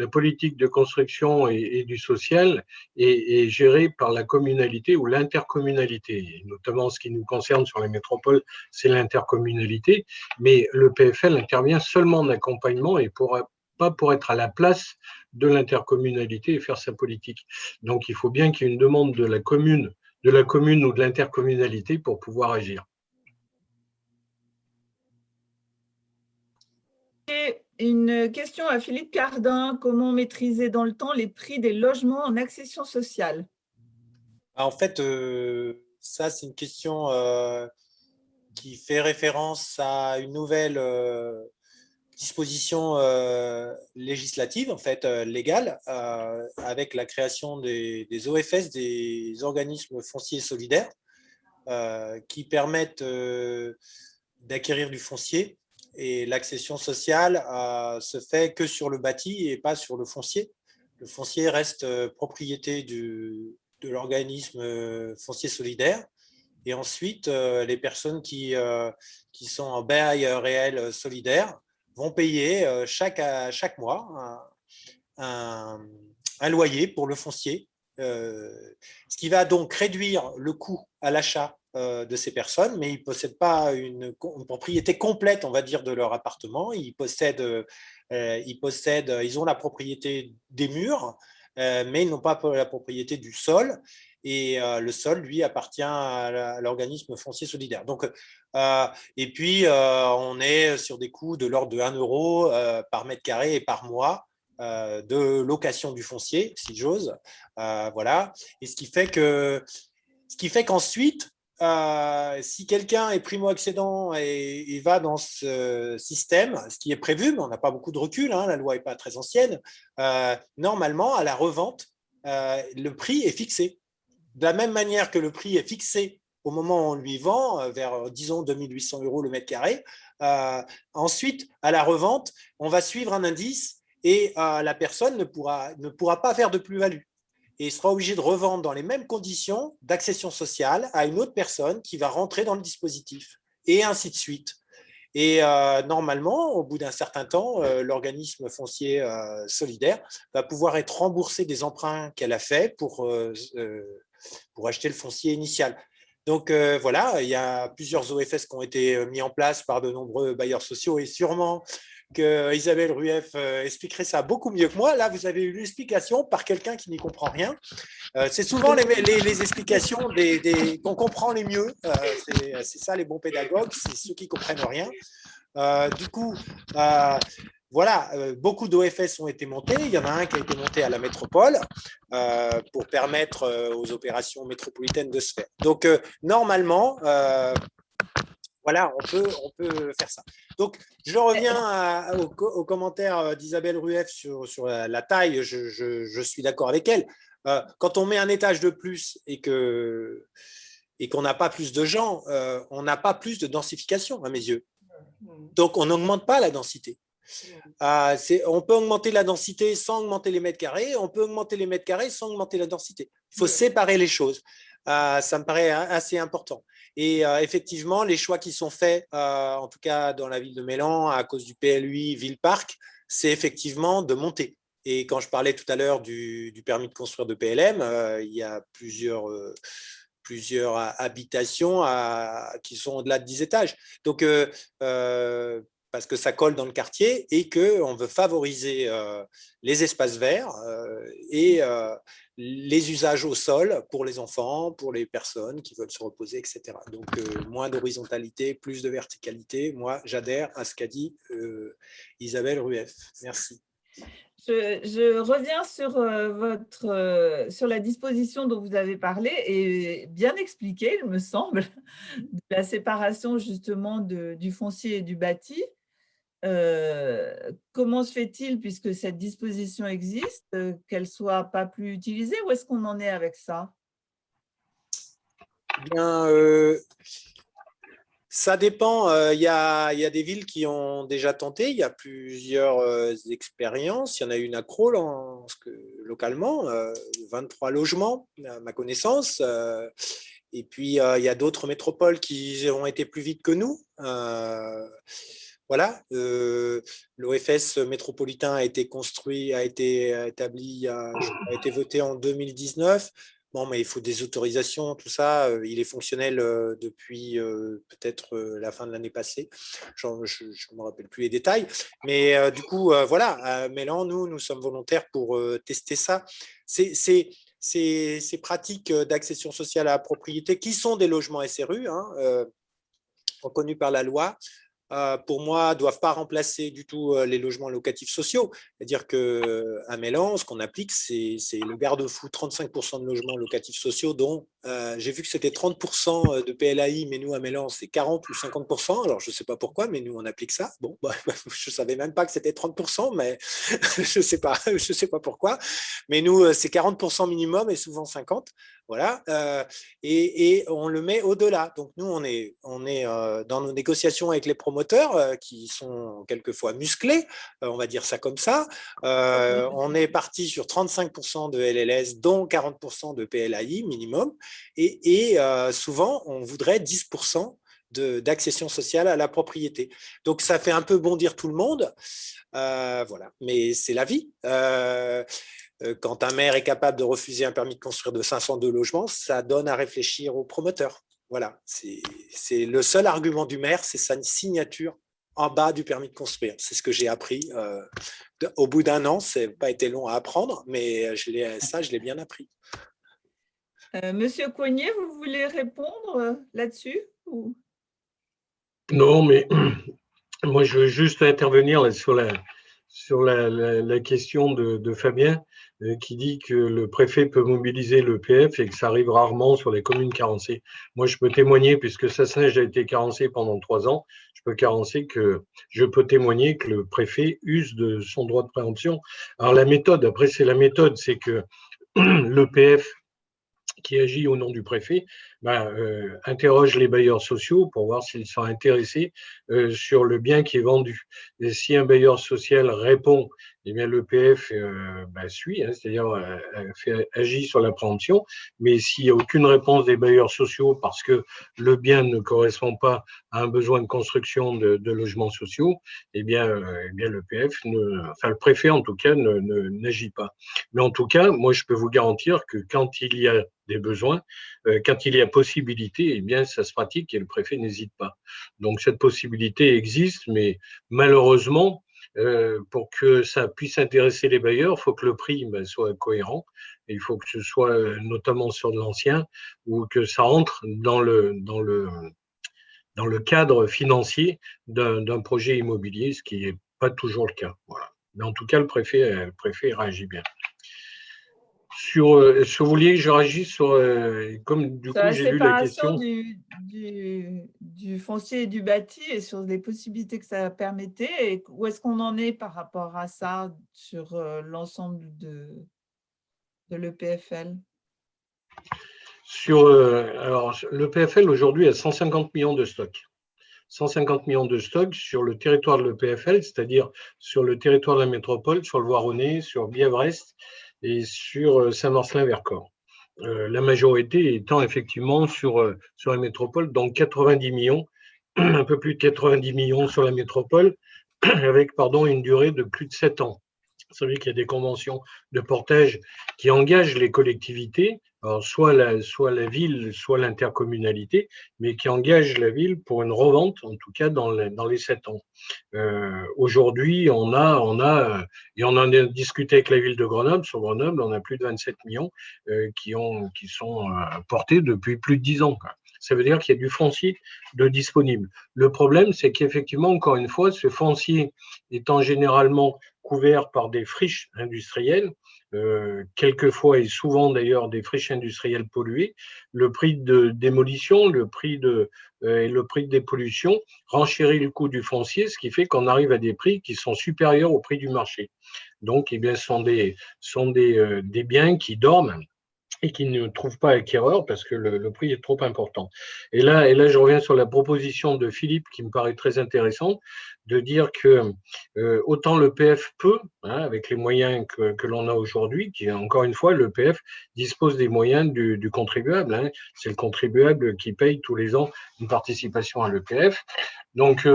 politique de construction et du social est gérée par la communalité ou l'intercommunalité. Et notamment, ce qui nous concerne sur les métropoles, c'est l'intercommunalité. Mais le PFL intervient seulement en accompagnement et pas pour être à la place de l'intercommunalité et faire sa politique. Donc, il faut bien qu'il y ait une demande de la commune ou de l'intercommunalité pour pouvoir agir. Une question à Philippe Cardin. Comment maîtriser dans le temps les prix des logements en accession sociale? En fait, ça, c'est une question qui fait référence à une nouvelle disposition législative, en fait, légale, avec la création des OFS, des organismes fonciers solidaires, qui permettent d'acquérir du foncier. Et l'accession sociale se fait que sur le bâti et pas sur le foncier. Le foncier reste propriété de l'organisme foncier solidaire. Et ensuite, les personnes qui sont en bail réel solidaire vont payer chaque mois un loyer pour le foncier, ce qui va donc réduire le coût à l'achat de ces personnes, mais ils ne possèdent pas une propriété complète, on va dire, de leur appartement. Ils ont la propriété des murs, mais ils n'ont pas la propriété du sol. Et le sol, lui, appartient à l'organisme foncier solidaire. Donc, et puis, on est sur des coûts de l'ordre de 1 euro par mètre carré et par mois de location du foncier, si j'ose. Voilà. Et ce qui fait qu'ensuite, si quelqu'un est primo-accédant et va dans ce système, ce qui est prévu, mais on n'a pas beaucoup de recul, hein, la loi n'est pas très ancienne, normalement, à la revente, le prix est fixé. De la même manière que le prix est fixé au moment où on lui vend, vers, disons, 2800 € le mètre carré, ensuite, à la revente, on va suivre un indice et la personne ne pourra pas faire de plus-value. Et sera obligé de revendre dans les mêmes conditions d'accession sociale à une autre personne qui va rentrer dans le dispositif, et ainsi de suite. Et normalement, au bout d'un certain temps, l'organisme foncier solidaire va pouvoir être remboursé des emprunts qu'elle a faits pour acheter le foncier initial. Donc voilà, il y a plusieurs OFS qui ont été mis en place par de nombreux bailleurs sociaux, et sûrement que Isabelle Rueff expliquerait ça beaucoup mieux que moi. Là, vous avez eu l'explication par quelqu'un qui n'y comprend rien. C'est souvent les explications qu'on comprend les mieux. C'est ça, les bons pédagogues, c'est ceux qui ne comprennent rien. Du coup, voilà, beaucoup d'OFS ont été montés. Il y en a un qui a été monté à la métropole pour permettre aux opérations métropolitaines de se faire. Donc, normalement, voilà, on peut faire ça. Donc, je reviens au commentaire d'Isabelle Rueff sur la taille. Je suis d'accord avec elle. Quand on met un étage de plus et qu'on n'a pas plus de gens, on n'a pas plus de densification, à mes yeux. Donc, on n'augmente pas la densité. On peut augmenter la densité sans augmenter les mètres carrés. On peut augmenter les mètres carrés sans augmenter la densité. Il faut séparer les choses. Ça me paraît assez important. Et effectivement, les choix qui sont faits, en tout cas dans la ville de Mélan, à cause du PLUI Ville-Parc, c'est effectivement de monter. Et quand je parlais tout à l'heure du permis de construire de PLM, il y a plusieurs habitations qui sont au-delà de 10 étages. Donc, parce que ça colle dans le quartier et qu'on veut favoriser les espaces verts et les usages au sol pour les enfants, pour les personnes qui veulent se reposer, etc. Donc, moins d'horizontalité, plus de verticalité. Moi, j'adhère à ce qu'a dit Isabelle Rueff. Merci. Je reviens sur la disposition dont vous avez parlé et bien expliqué, il me semble, de la séparation justement du foncier et du bâti. Comment se fait-il, puisque cette disposition existe, qu'elle ne soit pas plus utilisée? Où est-ce qu'on en est avec ça? Bien, ça dépend. Il y a des villes qui ont déjà tenté. Il y a plusieurs expériences. Il y en a une à Crolles localement, 23 logements, à ma connaissance. Et puis, il y a d'autres métropoles qui ont été plus vite que nous. Voilà, l'OFS métropolitain a été construit, a été établi, a été voté en 2019. Bon, mais il faut des autorisations, tout ça. Il est fonctionnel depuis peut-être la fin de l'année passée. Je ne me rappelle plus les détails. Mais du coup, voilà, à Mélan, nous sommes volontaires pour tester ça. Ces pratiques d'accession sociale à la propriété, qui sont des logements SRU, reconnus par la loi, pour moi, ne doivent pas remplacer du tout les logements locatifs sociaux. C'est-à-dire qu'à Mélan, ce qu'on applique, c'est le garde-fou, 35% de logements locatifs sociaux, dont j'ai vu que c'était 30% de PLAI, mais nous, à Mélan, c'est 40 ou 50%. Alors, je ne sais pas pourquoi, mais nous, on applique ça. Bon, je ne savais même pas que c'était 30%, mais je ne sais pas pourquoi. Mais nous, c'est 40% minimum et souvent 50%. Voilà, et on le met au-delà. Donc, nous, on est dans nos négociations avec les promoteurs qui sont quelquefois musclés, on va dire ça comme ça. On est parti sur 35% de LLS, dont 40% de PLAI minimum. Et souvent, on voudrait 10% d'accession sociale à la propriété. Donc, ça fait un peu bondir tout le monde. Voilà, mais c'est la vie. Quand un maire est capable de refuser un permis de construire de 502 logements, ça donne à réfléchir aux promoteurs. Voilà, c'est le seul argument du maire, c'est sa signature en bas du permis de construire. C'est ce que j'ai appris. Au bout d'un an, ça n'a pas été long à apprendre, mais je l'ai bien appris. Monsieur Coignet, vous voulez répondre là-dessus ou... Non, mais moi, je veux juste intervenir sur sur la question de Fabien qui dit que le préfet peut mobiliser l'EPF et que ça arrive rarement sur les communes carencées. Moi, je peux témoigner, puisque Sassenage a été carencé pendant 3 ans, je peux témoigner que le préfet use de son droit de préemption. Alors la méthode, après c'est la méthode, c'est que l'EPF qui agit au nom du préfet, interroge les bailleurs sociaux pour voir s'ils sont intéressés sur le bien qui est vendu. Et si un bailleur social répond, eh bien l'EPF suit, c'est-à-dire agit sur la préemption. Mais s'il n'y a aucune réponse des bailleurs sociaux parce que le bien ne correspond pas à un besoin de construction de logements sociaux, eh bien l'EPF, le préfet en tout cas, n'agit pas. Mais en tout cas, moi je peux vous garantir que quand il y a des besoins, quand il y a possibilité, eh bien ça se pratique et le préfet n'hésite pas. Donc cette possibilité existe, mais malheureusement, pour que ça puisse intéresser les bailleurs, il faut que le prix soit cohérent. Et il faut que ce soit notamment sur de l'ancien ou que ça entre dans le cadre financier d'un projet immobilier, ce qui n'est pas toujours le cas. Voilà. Mais en tout cas, le préfet réagit bien. Est-ce que vous vouliez que je réagisse sur, comme du coup j'ai lu la question. Du foncier et du bâti et sur les possibilités que ça permettait, et où est-ce qu'on en est par rapport à ça sur l'ensemble de l'EPFL? Alors, l'EPFL aujourd'hui a 150 millions de stocks. 150 millions de stocks sur le territoire de l'EPFL, c'est-à-dire sur le territoire de la métropole, sur le Voironnais, sur Bièvre-Est et sur Saint-Marcellin-Vercors. La majorité étant effectivement sur la métropole, donc 90 millions, un peu plus de 90 millions sur la métropole, avec une durée de plus de 7 ans. Vous savez qu'il y a des conventions de portage qui engagent les collectivités, alors soit la ville, soit l'intercommunalité, mais qui engagent la ville pour une revente, en tout cas dans les 7 ans. Aujourd'hui, on en a discuté avec la ville de Grenoble. Sur Grenoble, on a plus de 27 millions qui sont portés depuis plus de 10 ans. Ça veut dire qu'il y a du foncier de disponible. Le problème, c'est qu'effectivement, encore une fois, ce foncier étant généralement couvert par des friches industrielles, quelquefois et souvent d'ailleurs des friches industrielles polluées, le prix de démolition, le prix de dépollution renchérit le coût du foncier, ce qui fait qu'on arrive à des prix qui sont supérieurs au prix du marché. Donc, ce sont des biens qui dorment et qui ne trouvent pas acquéreur parce que le prix est trop important. Et là, je reviens sur la proposition de Philippe qui me paraît très intéressante, de dire que autant l'EPF peut, avec les moyens que l'on a aujourd'hui, qui encore une fois, l'EPF dispose des moyens du contribuable. C'est le contribuable qui paye tous les ans une participation à l'EPF. Donc,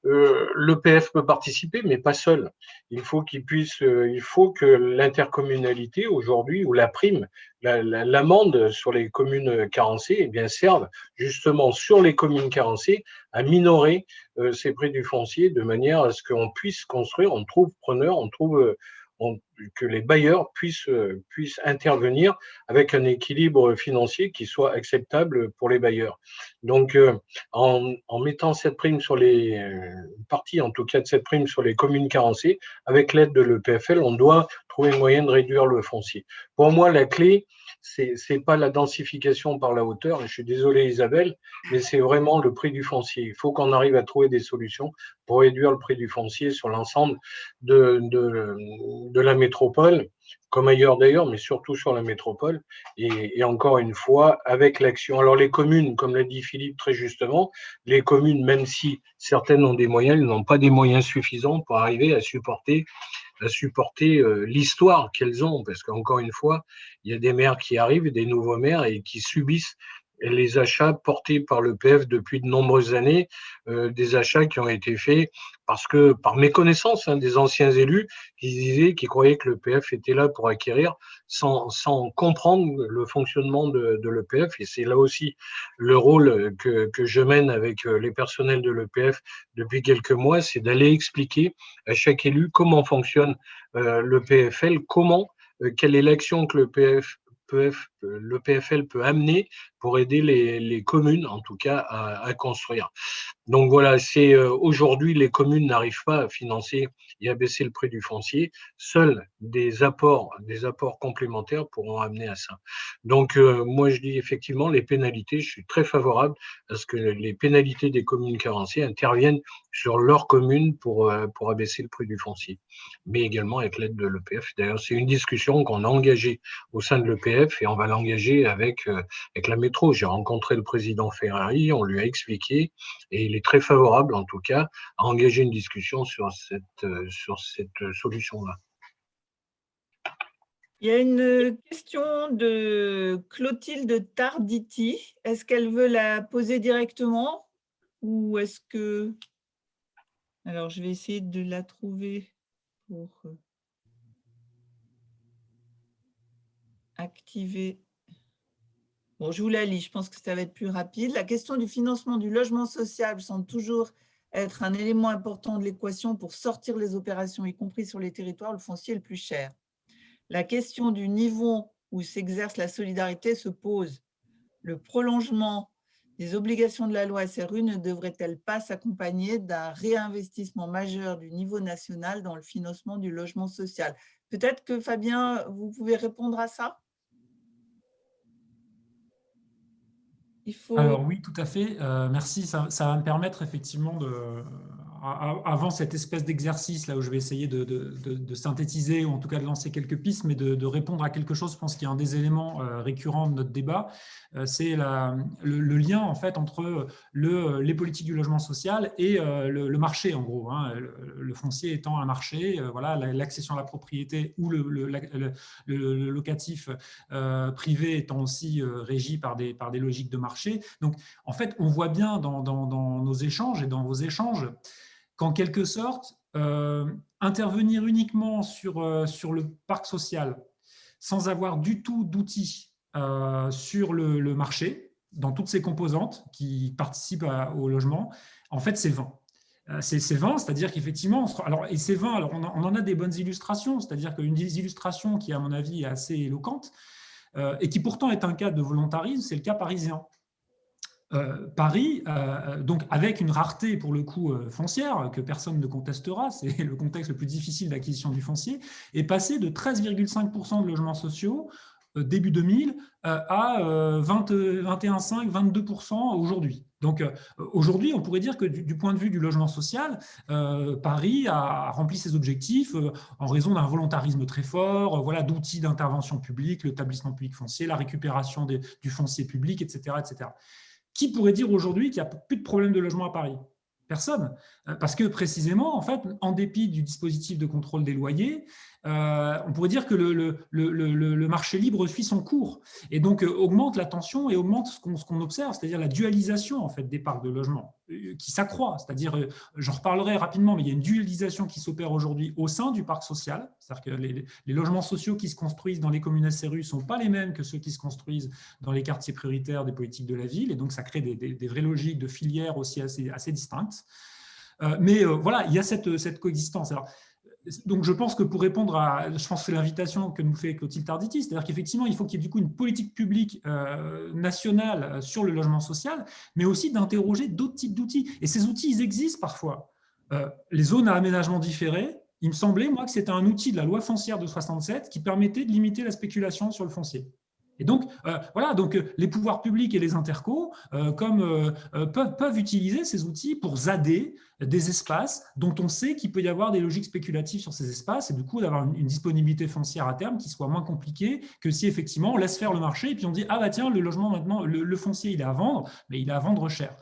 l'EPF peut participer, mais pas seul. Il faut que l'intercommunalité aujourd'hui, ou la prime, l'amende sur les communes carencées, serve justement sur les communes carencées à minorer ces prix du foncier de manière à ce qu'on puisse construire, on trouve preneur, que les bailleurs puissent intervenir avec un équilibre financier qui soit acceptable pour les bailleurs. Donc, en mettant cette prime sur partie en tout cas de cette prime sur les communes carencées, avec l'aide de l'EPFL, on doit trouver un moyen de réduire le foncier. Pour moi, la clé, c'est pas la densification par la hauteur, je suis désolé Isabelle, mais c'est vraiment le prix du foncier. Il faut qu'on arrive à trouver des solutions pour réduire le prix du foncier sur l'ensemble de la métropole, comme ailleurs d'ailleurs, mais surtout sur la métropole. Et encore une fois, avec l'action. Alors les communes, comme l'a dit Philippe très justement, les communes, même si certaines ont des moyens, elles n'ont pas des moyens suffisants pour arriver à supporter l'histoire qu'elles ont, parce qu'encore une fois, il y a des maires qui arrivent, des nouveaux maires, et qui subissent les achats portés par l'EPF depuis de nombreuses années, des achats qui ont été faits par méconnaissance des anciens élus qui croyaient que l'EPF était là pour acquérir sans comprendre le fonctionnement de l'EPF. Et c'est là aussi le rôle que je mène avec les personnels de l'EPF depuis quelques mois, c'est d'aller expliquer à chaque élu comment fonctionne l'EPFL, quelle est l'action que l'EPF l'EPFL peut amener pour aider les communes, en tout cas, à construire. Donc voilà, c'est aujourd'hui, les communes n'arrivent pas à financer et à baisser le prix du foncier. Seuls des apports complémentaires pourront amener à ça. Donc moi, je dis effectivement, les pénalités, je suis très favorable à ce que les pénalités des communes carencées interviennent sur leur commune pour abaisser le prix du foncier, mais également avec l'aide de l'EPF. D'ailleurs, c'est une discussion qu'on a engagée au sein de l'EPF et on va l'engager avec la métro. J'ai rencontré le président Ferrari, on lui a expliqué et il est très favorable, en tout cas, à engager une discussion sur cette solution-là. Il y a une question de Clotilde Tarditi. Est-ce qu'elle veut la poser directement ou est-ce que… Alors, je vais essayer de la trouver pour activer. Bon, je vous la lis, je pense que ça va être plus rapide. La question du financement du logement social semble toujours être un élément important de l'équation pour sortir les opérations, y compris sur les territoires où le foncier est le plus cher. La question du niveau où s'exerce la solidarité se pose. Le prolongement des obligations de la loi SRU ne devrait-elle pas s'accompagner d'un réinvestissement majeur du niveau national dans le financement du logement social? Peut-être que Fabien, vous pouvez répondre à ça? Alors oui, tout à fait. Merci. Ça va me permettre effectivement avant cette espèce d'exercice là où je vais essayer de synthétiser ou en tout cas de lancer quelques pistes, mais de répondre à quelque chose, je pense qu'il y a un des éléments récurrents de notre débat, c'est le lien en fait entre les politiques du logement social et le marché en gros, hein, le foncier étant un marché, voilà, l'accession à la propriété ou le locatif privé étant aussi régi par des logiques de marché. Donc en fait on voit bien dans nos échanges et dans vos échanges qu'en quelque sorte, intervenir uniquement sur le parc social sans avoir du tout d'outils sur le marché, dans toutes ses composantes qui participent au logement, en fait, c'est vain. C'est vain, c'est-à-dire qu'effectivement, et c'est vain, alors on en a des bonnes illustrations, c'est-à-dire qu'une des illustrations qui, à mon avis, est assez éloquente, et qui pourtant est un cas de volontarisme, c'est le cas parisien. Paris, donc avec une rareté pour le coup foncière que personne ne contestera, c'est le contexte le plus difficile d'acquisition du foncier, est passé de 13,5% de logements sociaux début 2000 à 21,5, 22% aujourd'hui. Donc aujourd'hui, on pourrait dire que du point de vue du logement social, Paris a rempli ses objectifs en raison d'un volontarisme très fort, voilà, d'outils d'intervention publique, l'établissement public foncier, la récupération du foncier public, etc., etc. Qui pourrait dire aujourd'hui qu'il n'y a plus de problème de logement à Paris? Personne. Parce que précisément, en fait, en dépit du dispositif de contrôle des loyers, on pourrait dire que le marché libre suit son cours et donc augmente la tension et augmente ce qu'on observe, c'est-à-dire la dualisation en fait, des parcs de logement qui s'accroît. C'est-à-dire, j'en reparlerai rapidement, mais il y a une dualisation qui s'opère aujourd'hui au sein du parc social. C'est-à-dire que les logements sociaux qui se construisent dans les communes SRU ne sont pas les mêmes que ceux qui se construisent dans les quartiers prioritaires des politiques de la ville et donc ça crée des vraies logiques de filières aussi assez distinctes. Mais voilà, il y a cette coexistence. Alors, donc, je pense que pour répondre je pense que c'est l'invitation que nous fait Clotilde Tarditi, c'est-à-dire qu'effectivement, il faut qu'il y ait du coup une politique publique nationale sur le logement social, mais aussi d'interroger d'autres types d'outils. Et ces outils, ils existent parfois. Les zones à aménagement différé, il me semblait, moi, que c'était un outil de la loi foncière de 67 qui permettait de limiter la spéculation sur le foncier. Et donc, voilà, donc les pouvoirs publics et les intercos peuvent utiliser ces outils pour ZADer des espaces dont on sait qu'il peut y avoir des logiques spéculatives sur ces espaces et du coup d'avoir une disponibilité foncière à terme qui soit moins compliquée que si effectivement on laisse faire le marché et puis on dit « Ah bah tiens, le logement maintenant, le foncier il est à vendre, mais il est à vendre cher ».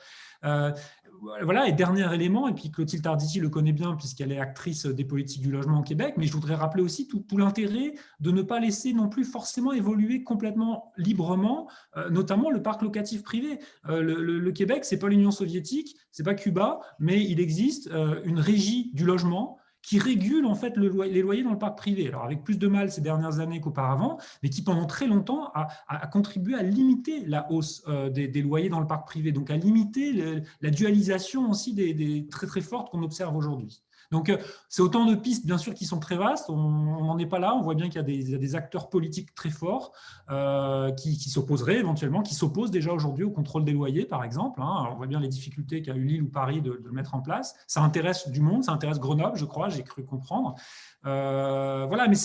Voilà, et dernier élément, et puis Clotilde Tarditi le connaît bien puisqu'elle est actrice des politiques du logement au Québec, mais je voudrais rappeler aussi tout l'intérêt de ne pas laisser non plus forcément évoluer complètement librement, notamment le parc locatif privé. Le Québec, ce n'est pas l'Union soviétique, ce n'est pas Cuba, mais il existe une régie du logement qui régule en fait les loyers dans le parc privé. Alors avec plus de mal ces dernières années qu'auparavant, mais qui pendant très longtemps a contribué à limiter la hausse des loyers dans le parc privé, donc à limiter la dualisation aussi des très très forte qu'on observe aujourd'hui. Donc, c'est autant de pistes, bien sûr, qui sont très vastes. On n'en est pas là. On voit bien qu'il y a des acteurs politiques très forts qui s'opposeraient éventuellement, qui s'opposent déjà aujourd'hui au contrôle des loyers, par exemple. Alors, on voit bien les difficultés qu'a eu Lille ou Paris de le mettre en place. Ça intéresse du monde, ça intéresse Grenoble, je crois, j'ai cru comprendre. Voilà, mais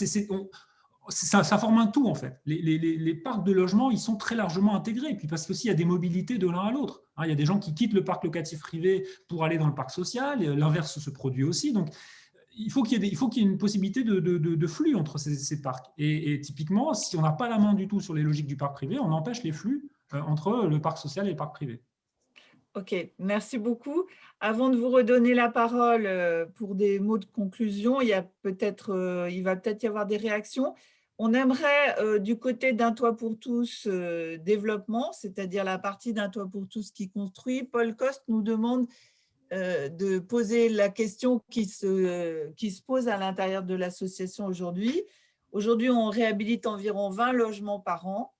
ça forme un tout, en fait. Les parcs de logement, ils sont très largement intégrés. Et puis parce qu'aussi, il y a des mobilités de l'un à l'autre. Il y a des gens qui quittent le parc locatif privé pour aller dans le parc social. Et l'inverse se produit aussi. Donc, il faut qu'il y ait une possibilité de flux entre ces parcs. Et typiquement, si on n'a pas la main du tout sur les logiques du parc privé, on empêche les flux entre le parc social et le parc privé. Ok, merci beaucoup. Avant de vous redonner la parole pour des mots de conclusion, il va peut-être y avoir des réactions. On aimerait, du côté d'Un Toit pour tous développement, c'est-à-dire la partie d'Un Toit pour tous qui construit, Paul Coste nous demande de poser la question qui se pose à l'intérieur de l'association aujourd'hui. Aujourd'hui, on réhabilite environ 20 logements par an.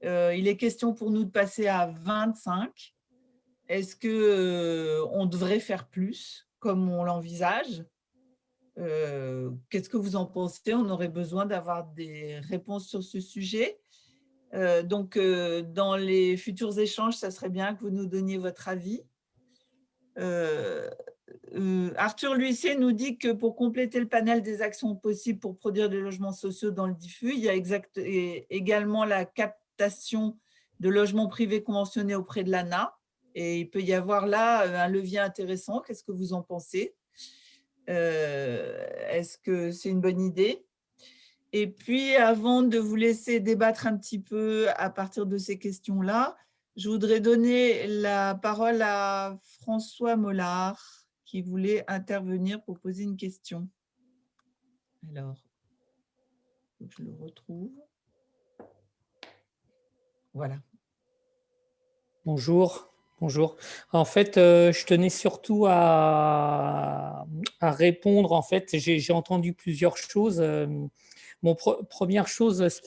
Il est question pour nous de passer à 25. Est-ce qu'on devrait faire plus, comme on l'envisage? Qu'est-ce que vous en pensez? On aurait besoin d'avoir des réponses sur ce sujet. Donc, dans les futurs échanges, ça serait bien que vous nous donniez votre avis. Arthur L'Huissier nous dit que pour compléter le panel des actions possibles pour produire des logements sociaux dans le diffus, il y a également la captation de logements privés conventionnés auprès de l'ANA. Et il peut y avoir là un levier intéressant. Qu'est-ce que vous en pensez? Est-ce que c'est une bonne idée? Et puis, avant de vous laisser débattre un petit peu à partir de ces questions-là, je voudrais donner la parole à François Mollard, qui voulait intervenir pour poser une question. Alors, faut que je le retrouve. Voilà. Bonjour. Bonjour. En fait, je tenais surtout à répondre. En fait, j'ai entendu plusieurs choses. Première chose, ce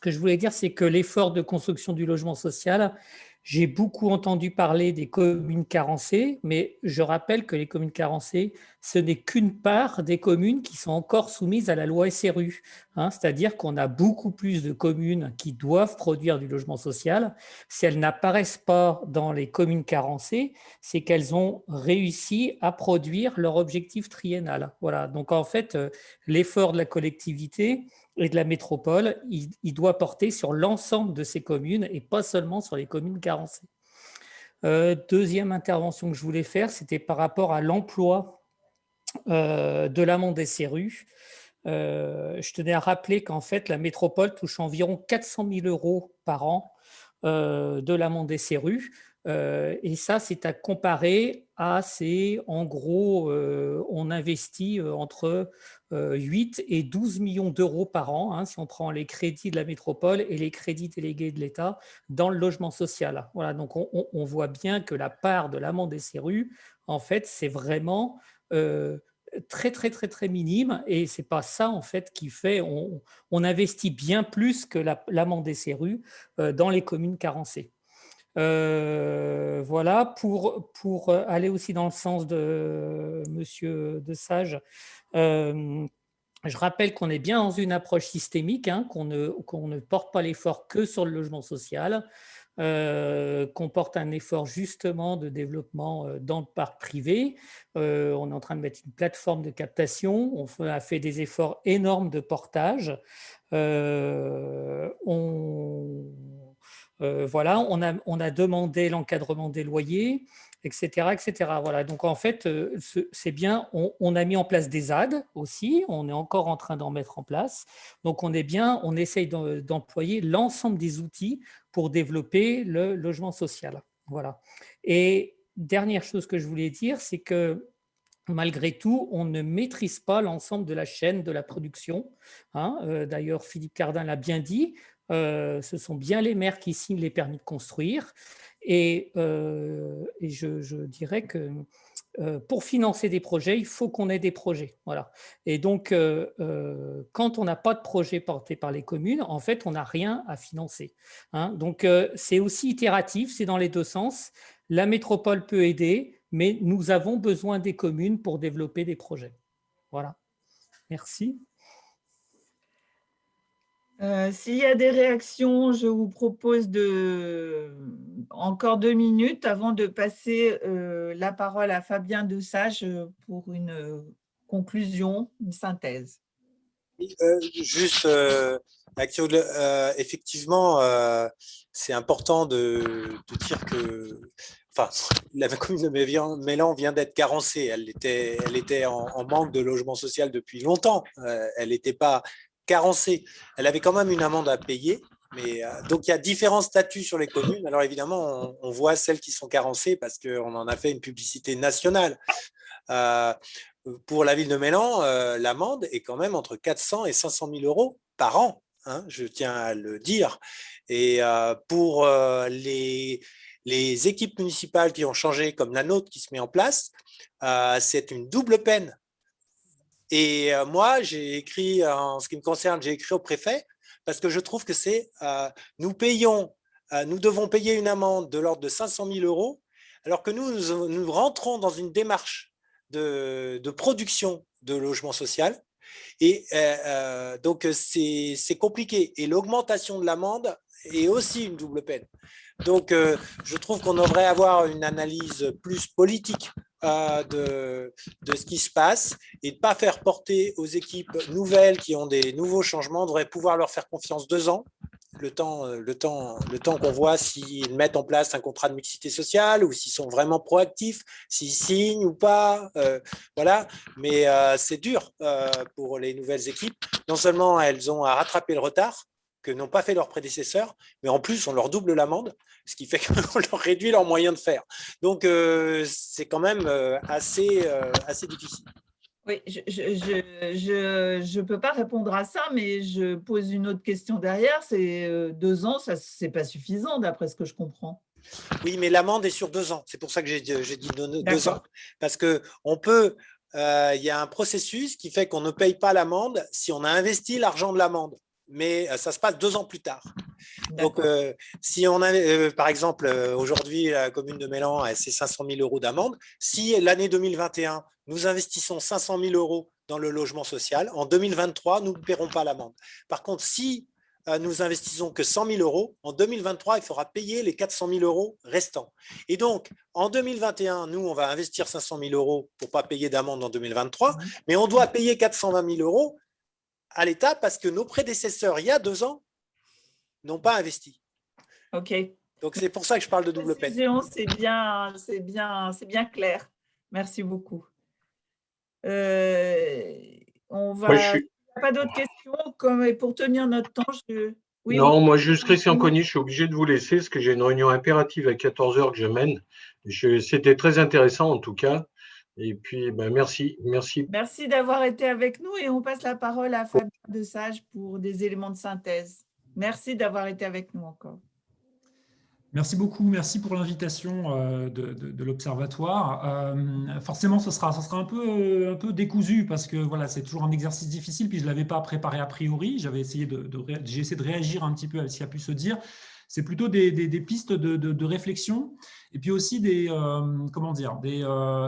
que je voulais dire, c'est que l'effort de construction du logement social, j'ai beaucoup entendu parler des communes carencées, mais je rappelle que les communes carencées, ce n'est qu'une part des communes qui sont encore soumises à la loi SRU. C'est-à-dire qu'on a beaucoup plus de communes qui doivent produire du logement social. Si elles n'apparaissent pas dans les communes carencées, c'est qu'elles ont réussi à produire leur objectif triennal. Voilà. Donc en fait, l'effort de la collectivité et de la métropole, il doit porter sur l'ensemble de ces communes et pas seulement sur les communes carencées. Deuxième intervention que je voulais faire, c'était par rapport à l'emploi de l'amende SRU. Je tenais à rappeler qu'en fait, la métropole touche environ 400 000 € par an de l'amende SRU. Et ça, c'est à comparer à en gros, on investit entre 8 et 12 millions d'euros par an, si on prend les crédits de la métropole et les crédits délégués de l'État dans le logement social. Voilà, donc on voit bien que la part de l'amende SRU, en fait, c'est vraiment très, très, très, très minime, et c'est pas ça, en fait, qui fait, on investit bien plus que l'amende SRU dans les communes carencées. Voilà, pour aller aussi dans le sens de Monsieur Desage, je rappelle qu'on est bien dans une approche systémique, qu'on ne porte pas l'effort que sur le logement social, qu'on porte un effort justement de développement dans le parc privé. On est en train de mettre une plateforme de captation, on a fait des efforts énormes de portage. Voilà, on a demandé l'encadrement des loyers, etc., etc. Voilà, donc en fait, c'est bien, on a mis en place des ZAD aussi, on est encore en train d'en mettre en place. Donc on essaye d'employer l'ensemble des outils pour développer le logement social. Voilà. Et dernière chose que je voulais dire, c'est que malgré tout, on ne maîtrise pas l'ensemble de la chaîne de la production. D'ailleurs, Philippe Cardin l'a bien dit, ce sont bien les maires qui signent les permis de construire. Et je dirais que pour financer des projets, il faut qu'on ait des projets. Voilà. Et donc, quand on n'a pas de projet porté par les communes, en fait, on n'a rien à financer. Donc, c'est aussi itératif, c'est dans les deux sens. La métropole peut aider, mais nous avons besoin des communes pour développer des projets. Voilà. Merci. S'il y a des réactions, je vous propose encore 2 minutes avant de passer la parole à Fabien Desage pour une conclusion, une synthèse. Juste, effectivement, c'est important de dire que la commune de Mélan vient d'être carencée. Elle était en manque de logement social depuis longtemps. Elle n'était pas carencée. Elle avait quand même une amende à payer. Mais, donc, il y a différents statuts sur les communes. Alors, évidemment, on voit celles qui sont carencées parce qu'on en a fait une publicité nationale. Pour la ville de Mélan, l'amende est quand même entre 400 et 500 000 euros par an, hein, je tiens à le dire. Et pour les équipes municipales qui ont changé, comme la nôtre qui se met en place, c'est une double peine. Et moi, j'ai écrit, en ce qui me concerne, j'ai écrit au préfet parce que je trouve que c'est, nous devons payer une amende de l'ordre de 500 000 euros, alors que nous rentrons dans une démarche de production de logement social. Et donc, c'est compliqué. Et l'augmentation de l'amende est aussi une double peine. Donc, je trouve qu'on devrait avoir une analyse plus politique de ce qui se passe et de ne pas faire porter aux équipes nouvelles qui ont des nouveaux changements. On devrait pouvoir leur faire confiance 2 ans. Le temps qu'on voit s'ils mettent en place un contrat de mixité sociale ou s'ils sont vraiment proactifs, s'ils signent ou pas. Voilà. Mais c'est dur pour les nouvelles équipes. Non seulement elles ont à rattraper le retard que n'ont pas fait leurs prédécesseurs, mais en plus, on leur double l'amende, ce qui fait qu'on leur réduit leurs moyens de faire. Donc, c'est quand même assez difficile. Oui, je peux pas répondre à ça, mais je pose une autre question derrière. C'est 2 ans, ça c'est pas suffisant d'après ce que je comprends. Oui, mais l'amende est sur 2 ans. C'est pour ça que j'ai dit 2 ans, parce que on peut. Il y a un processus qui fait qu'on ne paye pas l'amende si on a investi l'argent de l'amende, mais ça se passe 2 ans plus tard. Donc, si on a, par exemple, aujourd'hui, la commune de Mélan a ses 500 000 euros d'amende, si l'année 2021, nous investissons 500 000 euros dans le logement social, en 2023, nous ne paierons pas l'amende. Par contre, si nous investissons que 100 000 euros, en 2023, il faudra payer les 400 000 euros restants. Et donc, en 2021, nous, on va investir 500 000 euros pour ne pas payer d'amende en 2023, mais on doit payer 420 000 euros à l'État parce que nos prédécesseurs, il y a 2 ans, n'ont pas investi. OK. Donc, c'est pour ça que je parle de double peine. C'est bien clair. Merci beaucoup. On va... Il n'y a pas d'autres questions pour tenir notre temps. Oui, non, moi, juste Christian Conny, je suis obligé de vous laisser parce que j'ai une réunion impérative à 14h que je mène. C'était très intéressant en tout cas. Et puis, merci. Merci d'avoir été avec nous et on passe la parole à Fabien Desage pour des éléments de synthèse. Merci d'avoir été avec nous encore. Merci beaucoup, merci pour l'invitation de l'Observatoire. Forcément, ce sera un peu décousu parce que voilà, c'est toujours un exercice difficile, puis je ne l'avais pas préparé a priori. J'ai essayé de réagir un petit peu à ce qui a pu se dire. C'est plutôt des pistes de réflexion et puis aussi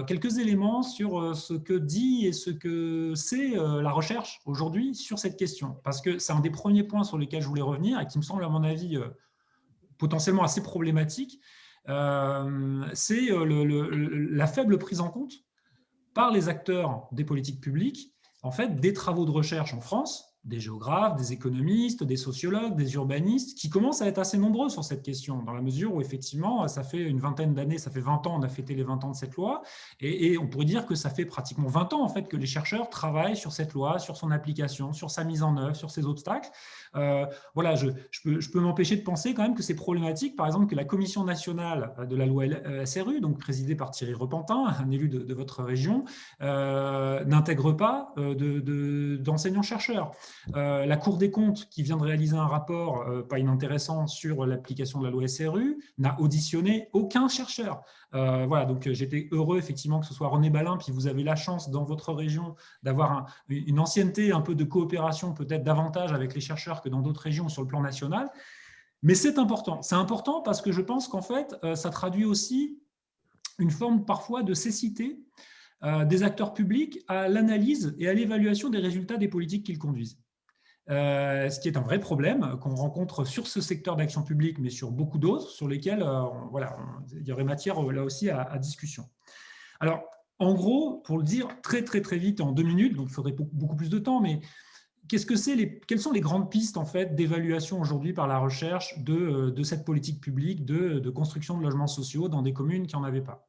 quelques éléments sur ce que dit et ce que c'est la recherche aujourd'hui sur cette question. Parce que c'est un des premiers points sur lesquels je voulais revenir et qui me semble, à mon avis, potentiellement assez problématique, c'est la faible prise en compte par les acteurs des politiques publiques, en fait, des travaux de recherche en France, des géographes, des économistes, des sociologues, des urbanistes, qui commencent à être assez nombreux sur cette question, dans la mesure où, effectivement, ça fait une vingtaine d'années, ça fait 20 ans, on a fêté les 20 ans de cette loi, et on pourrait dire que ça fait pratiquement 20 ans, en fait, que les chercheurs travaillent sur cette loi, sur son application, sur sa mise en œuvre, sur ses obstacles. Voilà, je peux m'empêcher de penser quand même que c'est problématique, par exemple, que la Commission nationale de la loi SRU, donc présidée par Thierry Repentin, un élu de votre région, n'intègre pas d'enseignants-chercheurs. La Cour des comptes, qui vient de réaliser un rapport pas inintéressant sur l'application de la loi SRU, n'a auditionné aucun chercheur. Voilà, donc j'étais heureux effectivement que ce soit René Balin, puis vous avez la chance dans votre région d'avoir une ancienneté, un peu de coopération peut-être davantage avec les chercheurs que dans d'autres régions sur le plan national. Mais c'est important parce que je pense qu'en fait, ça traduit aussi une forme parfois de cécité des acteurs publics à l'analyse et à l'évaluation des résultats des politiques qu'ils conduisent. Ce qui est un vrai problème qu'on rencontre sur ce secteur d'action publique, mais sur beaucoup d'autres, sur lesquels voilà, il y aurait matière là aussi à discussion. Alors, en gros, pour le dire très vite en 2 minutes, donc il faudrait beaucoup plus de temps, mais quelles sont les grandes pistes en fait, d'évaluation aujourd'hui par la recherche de cette politique publique de construction de logements sociaux dans des communes qui n'en avaient pas?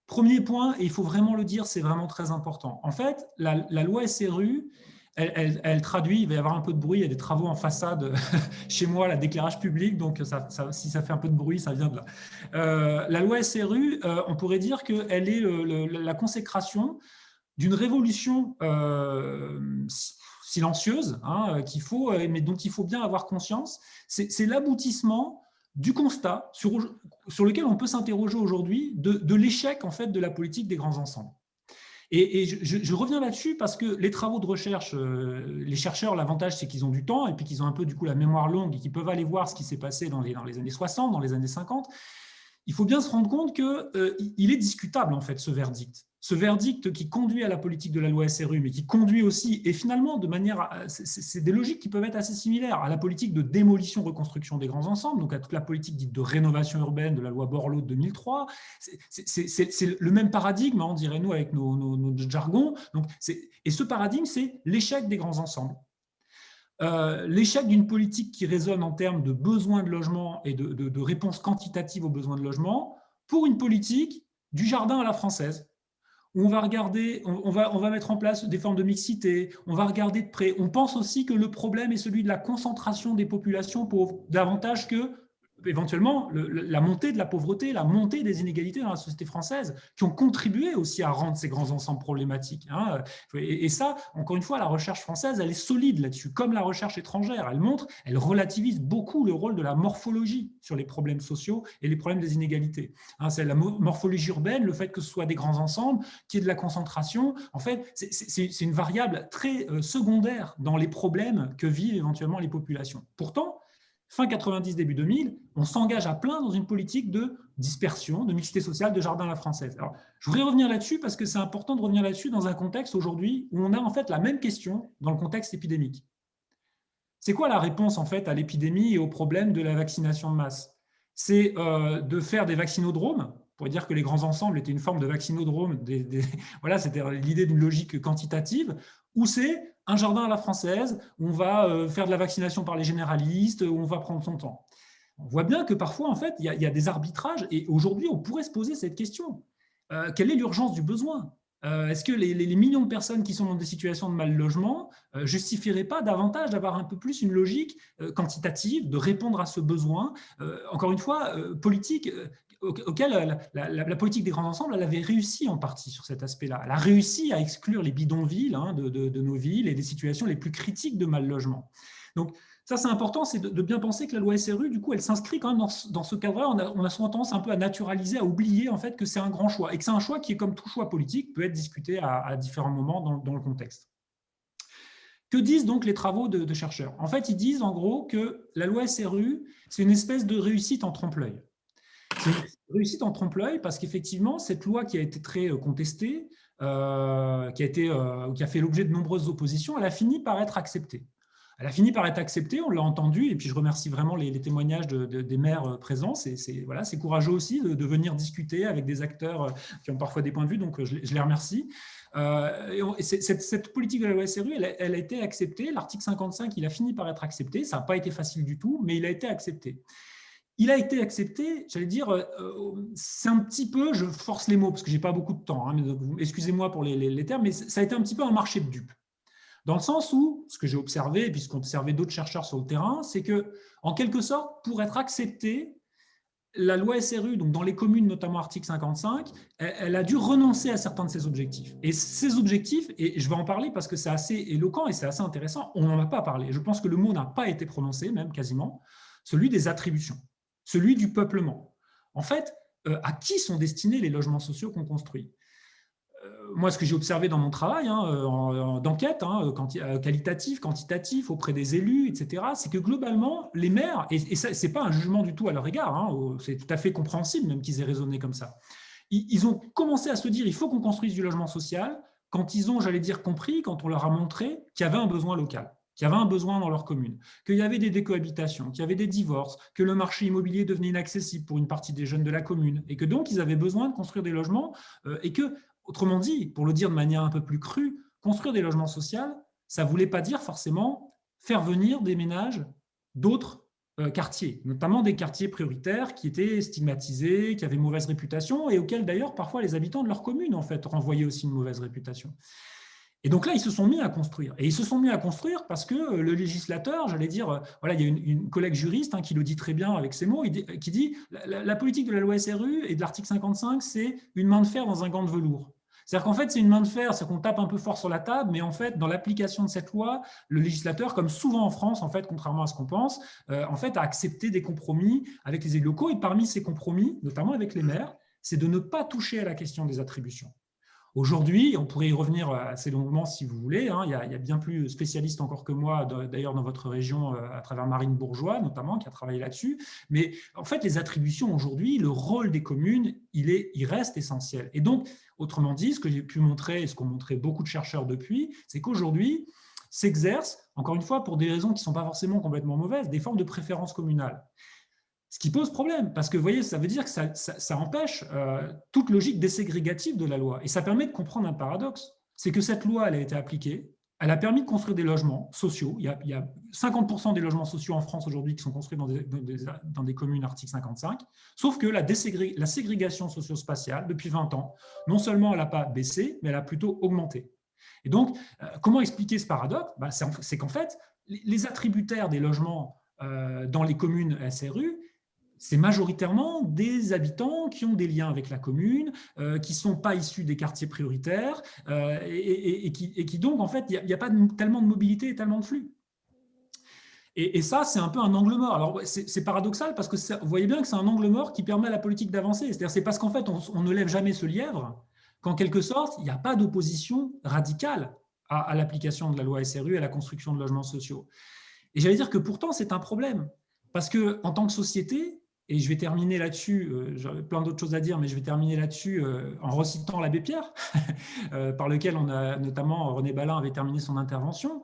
Premier point, et il faut vraiment le dire, c'est vraiment très important. En fait, la loi SRU, elle traduit, il va y avoir un peu de bruit, il y a des travaux en façade chez moi, d'éclairage public, donc si ça fait un peu de bruit, ça vient de là. La loi SRU, on pourrait dire qu'elle est la consécration d'une révolution silencieuse, hein, mais dont il faut bien avoir conscience. C'est l'aboutissement du constat sur lequel on peut s'interroger aujourd'hui de l'échec en fait, de la politique des grands ensembles. Et je reviens là-dessus parce que les travaux de recherche, les chercheurs, l'avantage c'est qu'ils ont du temps et puis qu'ils ont un peu du coup la mémoire longue et qu'ils peuvent aller voir ce qui s'est passé dans les années 60, dans les années 50. Il faut bien se rendre compte qu'il est discutable en fait ce verdict qui conduit à la politique de la loi SRU, mais qui conduit aussi, et finalement de manière, c'est des logiques qui peuvent être assez similaires à la politique de démolition-reconstruction des grands ensembles, donc à toute la politique dite de rénovation urbaine de la loi Borloo de 2003. C'est le même paradigme, on dirait nous avec nos jargons. Donc et ce paradigme, c'est l'échec des grands ensembles. L'échec d'une politique qui résonne en termes de besoins de logement et de réponse quantitative aux besoins de logement pour une politique du jardin à la française, où on va regarder, on va mettre en place des formes de mixité, on va regarder de près. On pense aussi que le problème est celui de la concentration des populations pauvres, davantage que éventuellement la montée de la pauvreté, la montée des inégalités dans la société française, qui ont contribué aussi à rendre ces grands ensembles problématiques. Hein. Et ça, encore une fois, la recherche française, elle est solide là-dessus, comme la recherche étrangère. Elle relativise beaucoup le rôle de la morphologie sur les problèmes sociaux et les problèmes des inégalités. Hein, c'est la morphologie urbaine, le fait que ce soit des grands ensembles, qu'il y ait de la concentration. En fait, c'est une variable très secondaire dans les problèmes que vivent éventuellement les populations. Pourtant, fin 90, début 2000, on s'engage à plein dans une politique de dispersion, de mixité sociale, de jardin à la française. Alors, je voudrais revenir là-dessus parce que c'est important de revenir là-dessus dans un contexte aujourd'hui où on a en fait la même question dans le contexte épidémique. C'est quoi la réponse en fait à l'épidémie et au problème de la vaccination de masse? C'est de faire des vaccinodromes. On pourrait dire que les grands ensembles étaient une forme de vaccinodrome. Voilà, c'était l'idée d'une logique quantitative. Ou c'est un jardin à la française, où on va faire de la vaccination par les généralistes, où on va prendre son temps. On voit bien que parfois, en fait, il y a des arbitrages, et aujourd'hui, on pourrait se poser cette question. Quelle est l'urgence du besoin? Est-ce que les millions de personnes qui sont dans des situations de mal logement justifieraient pas davantage d'avoir un peu plus une logique quantitative, de répondre à ce besoin, encore une fois, politique, auquel la politique des grands ensembles, elle avait réussi en partie sur cet aspect-là. Elle a réussi à exclure les bidonvilles de nos villes et des situations les plus critiques de mal logement. Donc, ça, c'est important, c'est de bien penser que la loi SRU, du coup, elle s'inscrit quand même dans ce cadre-là. On a souvent tendance un peu à naturaliser, à oublier en fait que c'est un grand choix et que c'est un choix qui, comme tout choix politique, peut être discuté à différents moments dans le contexte. Que disent donc les travaux de chercheurs? En fait, ils disent en gros que la loi SRU, c'est une espèce de réussite en trompe-l'œil. C'est une réussite en trompe-l'œil parce qu'effectivement, cette loi qui a été très contestée, qui a fait l'objet de nombreuses oppositions, elle a fini par être acceptée. Elle a fini par être acceptée, on l'a entendu, et puis je remercie vraiment les témoignages des maires présents. C'est courageux aussi de venir discuter avec des acteurs qui ont parfois des points de vue, donc je les remercie. Cette politique de la loi SRU, elle a été acceptée. L'article 55, il a fini par être accepté. Ça n'a pas été facile du tout, mais il a été accepté. Il a été accepté, j'allais dire, c'est un petit peu, je force les mots parce que je n'ai pas beaucoup de temps, hein, excusez-moi pour les termes, mais ça a été un petit peu un marché de dupes. Dans le sens où, ce que j'ai observé, et puis ce qu'ont observé d'autres chercheurs sur le terrain, c'est que, en quelque sorte, pour être acceptée, la loi SRU, donc dans les communes, notamment article 55, elle a dû renoncer à certains de ses objectifs. Et ces objectifs, et je vais en parler parce que c'est assez éloquent et c'est assez intéressant, on n'en a pas parlé. Je pense que le mot n'a pas été prononcé, même quasiment, celui des attributions, celui du peuplement. En fait, à qui sont destinés les logements sociaux qu'on construit? Moi, ce que j'ai observé dans mon travail d'enquête, qualitatif, quantitatif, auprès des élus, etc., c'est que globalement, les maires, et ce n'est pas un jugement du tout à leur égard, c'est tout à fait compréhensible même qu'ils aient raisonné comme ça, Ils ont commencé à se dire il faut qu'on construise du logement social quand ils ont, j'allais dire, compris, quand on leur a montré qu'il y avait un besoin local, qu'il y avait un besoin dans leur commune, qu'il y avait des décohabitations, qu'il y avait des divorces, que le marché immobilier devenait inaccessible pour une partie des jeunes de la commune, et que donc ils avaient besoin de construire des logements, et que, autrement dit, pour le dire de manière un peu plus crue, construire des logements sociaux, ça ne voulait pas dire forcément faire venir des ménages d'autres quartiers, notamment des quartiers prioritaires qui étaient stigmatisés, qui avaient mauvaise réputation et auxquels d'ailleurs parfois les habitants de leur commune en fait renvoyaient aussi une mauvaise réputation. Et donc là, ils se sont mis à construire. Et ils se sont mis à construire parce que le législateur, j'allais dire, voilà, il y a une collègue juriste qui le dit très bien avec ses mots, qui dit la politique de la loi SRU et de l'article 55, c'est une main de fer dans un gant de velours. C'est-à-dire qu'en fait, c'est une main de fer, c'est qu'on tape un peu fort sur la table, mais en fait, dans l'application de cette loi, le législateur, comme souvent en France, en fait, contrairement à ce qu'on pense, en fait, a accepté des compromis avec les élus locaux. Et parmi ces compromis, notamment avec les maires, c'est de ne pas toucher à la question des attributions. Aujourd'hui, on pourrait y revenir assez longuement si vous voulez, il y a bien plus spécialistes encore que moi, d'ailleurs dans votre région, à travers Marine Bourgeois notamment, qui a travaillé là-dessus. Mais en fait, les attributions aujourd'hui, le rôle des communes, il reste essentiel. Et donc, autrement dit, ce que j'ai pu montrer, et ce qu'ont montré beaucoup de chercheurs depuis, c'est qu'aujourd'hui, s'exercent, encore une fois, pour des raisons qui ne sont pas forcément complètement mauvaises, des formes de préférence communale. Ce qui pose problème, parce que vous voyez, ça veut dire que ça empêche toute logique déségrégative de la loi. Et ça permet de comprendre un paradoxe. C'est que cette loi, elle a été appliquée, elle a permis de construire des logements sociaux. Il y a 50% des logements sociaux en France aujourd'hui qui sont construits dans des communes article 55, sauf que la ségrégation socio-spatiale, depuis 20 ans, non seulement elle n'a pas baissé, mais elle a plutôt augmenté. Et donc, comment expliquer ce paradoxe ? C'est qu'en fait, les attributaires des logements dans les communes SRU, c'est majoritairement des habitants qui ont des liens avec la commune, qui ne sont pas issus des quartiers prioritaires et qui donc, en fait, il n'y a pas tellement de mobilité et tellement de flux. Et ça, c'est un peu un angle mort. Alors, c'est paradoxal parce que vous voyez bien que c'est un angle mort qui permet à la politique d'avancer. C'est-à-dire c'est parce qu'en fait, on ne lève jamais ce lièvre qu'en quelque sorte, il n'y a pas d'opposition radicale à l'application de la loi SRU et à la construction de logements sociaux. Et j'allais dire que pourtant, c'est un problème. Parce qu'en tant que société, et je vais terminer là-dessus, j'avais plein d'autres choses à dire, mais je vais terminer là-dessus en recitant l'abbé Pierre, par lequel on a notamment René Balin avait terminé son intervention.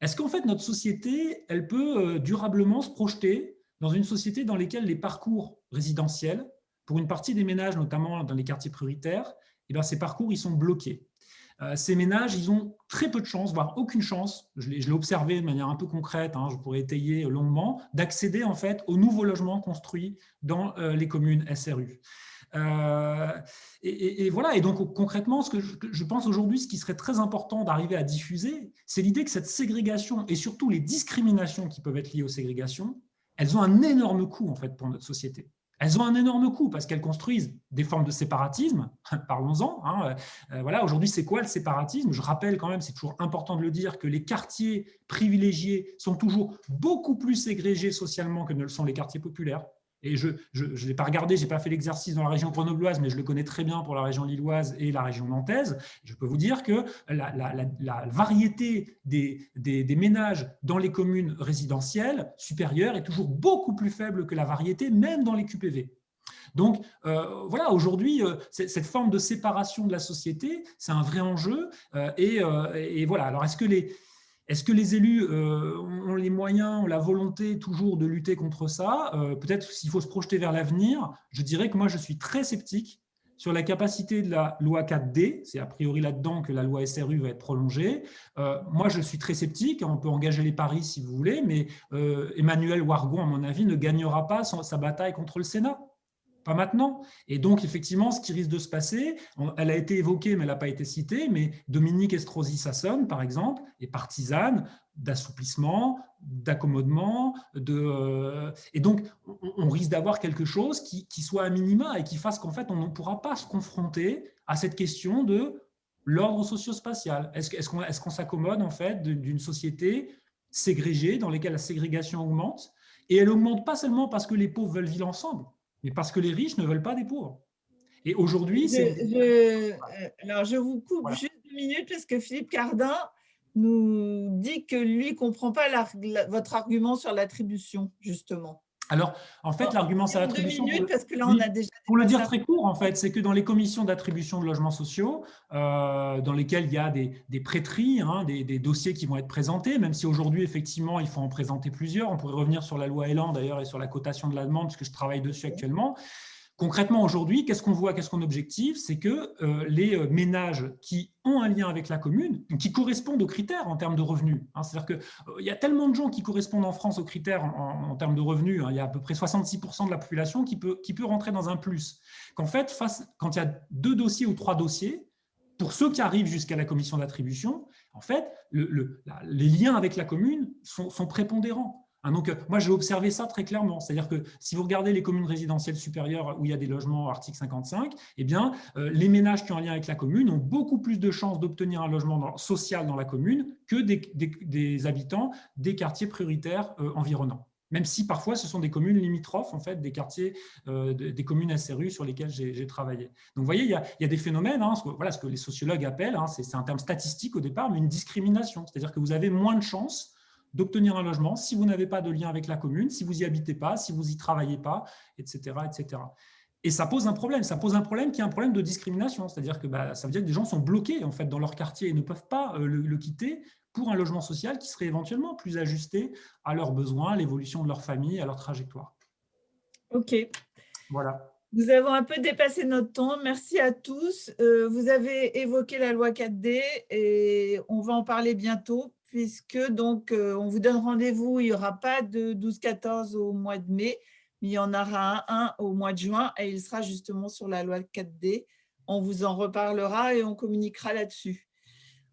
Est-ce qu'en fait notre société, elle peut durablement se projeter dans une société dans laquelle les parcours résidentiels, pour une partie des ménages, notamment dans les quartiers prioritaires, eh bien, ces parcours ils sont bloqués. Ces ménages, ils ont très peu de chances, voire aucune chance, je l'ai observé de manière un peu concrète, je pourrais étayer longuement, d'accéder en fait aux nouveaux logements construits dans les communes SRU. Et voilà, et donc concrètement, ce que je pense aujourd'hui, ce qui serait très important d'arriver à diffuser, c'est l'idée que cette ségrégation et surtout les discriminations qui peuvent être liées aux ségrégations, elles ont un énorme coût en fait pour notre société. Elles ont un énorme coût parce qu'elles construisent des formes de séparatisme, parlons-en. Voilà, aujourd'hui, c'est quoi le séparatisme ? Je rappelle quand même, c'est toujours important de le dire, que les quartiers privilégiés sont toujours beaucoup plus ségrégés socialement que ne le sont les quartiers populaires. Et je ne l'ai pas regardé, je n'ai pas fait l'exercice dans la région grenobloise, mais je le connais très bien pour la région lilloise et la région nantaise. Je peux vous dire que la variété des ménages dans les communes résidentielles supérieures est toujours beaucoup plus faible que la variété, même dans les QPV. Donc, voilà, aujourd'hui, cette forme de séparation de la société, c'est un vrai enjeu. Et voilà, alors est-ce que les élus ont les moyens, ont la volonté toujours de lutter contre ça ? Peut-être s'il faut se projeter vers l'avenir, je dirais que moi, je suis très sceptique sur la capacité de la loi 4D. C'est a priori là-dedans que la loi SRU va être prolongée. Moi, je suis très sceptique. On peut engager les paris si vous voulez, mais Emmanuel Wargon, à mon avis, ne gagnera pas sa bataille contre le Sénat. Pas maintenant. Et donc, effectivement, ce qui risque de se passer, elle a été évoquée, mais elle n'a pas été citée, mais Dominique Estrosi Sassone, par exemple, est partisane d'assouplissement, d'accommodement, et donc, on risque d'avoir quelque chose qui soit à minima et qui fasse qu'en fait, on ne pourra pas se confronter à cette question de l'ordre socio-spatial. Est-ce qu'on s'accommode, en fait, d'une société ségrégée, dans laquelle la ségrégation augmente, et elle augmente pas seulement parce que les pauvres veulent vivre ensemble, mais parce que les riches ne veulent pas des pauvres. Et aujourd'hui, alors, je vous coupe juste 2 minutes parce que Philippe Cardin nous dit que lui ne comprend pas votre argument sur l'attribution, justement. Alors, en fait, l'argument c'est l'attribution. 2 minutes, parce que là, on a déjà. Pour le dire très court, en fait, c'est que dans les commissions d'attribution de logements sociaux, dans lesquelles il y a des prêteries, hein, des dossiers qui vont être présentés, même si aujourd'hui, effectivement, il faut en présenter plusieurs. On pourrait revenir sur la loi Elan, d'ailleurs, et sur la cotation de la demande, puisque je travaille dessus actuellement. Concrètement, aujourd'hui, qu'est-ce qu'on voit, qu'est-ce qu'on objective? C'est que les ménages qui ont un lien avec la commune, qui correspondent aux critères en termes de revenus, hein, c'est-à-dire qu'il y a tellement de gens qui correspondent en France aux critères en termes de revenus, hein, il y a à peu près 66% de la population qui peut rentrer dans un plus, qu'en fait, quand il y a 2 dossiers ou 3 dossiers, pour ceux qui arrivent jusqu'à la commission d'attribution, en fait, les liens avec la commune sont prépondérants. Donc, moi, j'ai observé ça très clairement. C'est-à-dire que si vous regardez les communes résidentielles supérieures où il y a des logements article 55, eh bien, les ménages qui ont un lien avec la commune ont beaucoup plus de chances d'obtenir un logement social dans la commune que des habitants des quartiers prioritaires environnants. Même si parfois, ce sont des communes limitrophes, en fait, des quartiers, des communes SRU sur lesquelles j'ai travaillé. Donc, vous voyez, il y a des phénomènes, hein, voilà ce que les sociologues appellent, hein, c'est un terme statistique au départ, mais une discrimination. C'est-à-dire que vous avez moins de chances d'obtenir un logement si vous n'avez pas de lien avec la commune, si vous n'y habitez pas, si vous n'y travaillez pas, etc., etc. Et ça pose un problème. Ça pose un problème qui est un problème de discrimination. C'est-à-dire que ça veut dire que des gens sont bloqués en fait, dans leur quartier et ne peuvent pas le quitter pour un logement social qui serait éventuellement plus ajusté à leurs besoins, à l'évolution de leur famille, à leur trajectoire. OK. Voilà. Nous avons un peu dépassé notre temps. Merci à tous. Vous avez évoqué la loi 4D et on va en parler bientôt, puisque donc on vous donne rendez-vous. Il n'y aura pas de 12-14 au mois de mai, mais il y en aura un au mois de juin et il sera justement sur la loi 4D. On vous en reparlera et on communiquera là-dessus.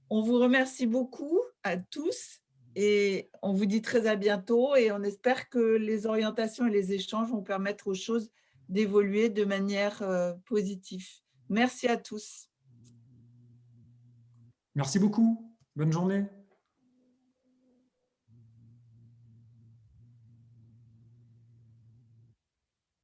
On vous remercie beaucoup à tous et on vous dit très à bientôt et on espère que les orientations et les échanges vont permettre aux choses d'évoluer de manière positive. Merci à tous. Merci beaucoup. Bonne journée.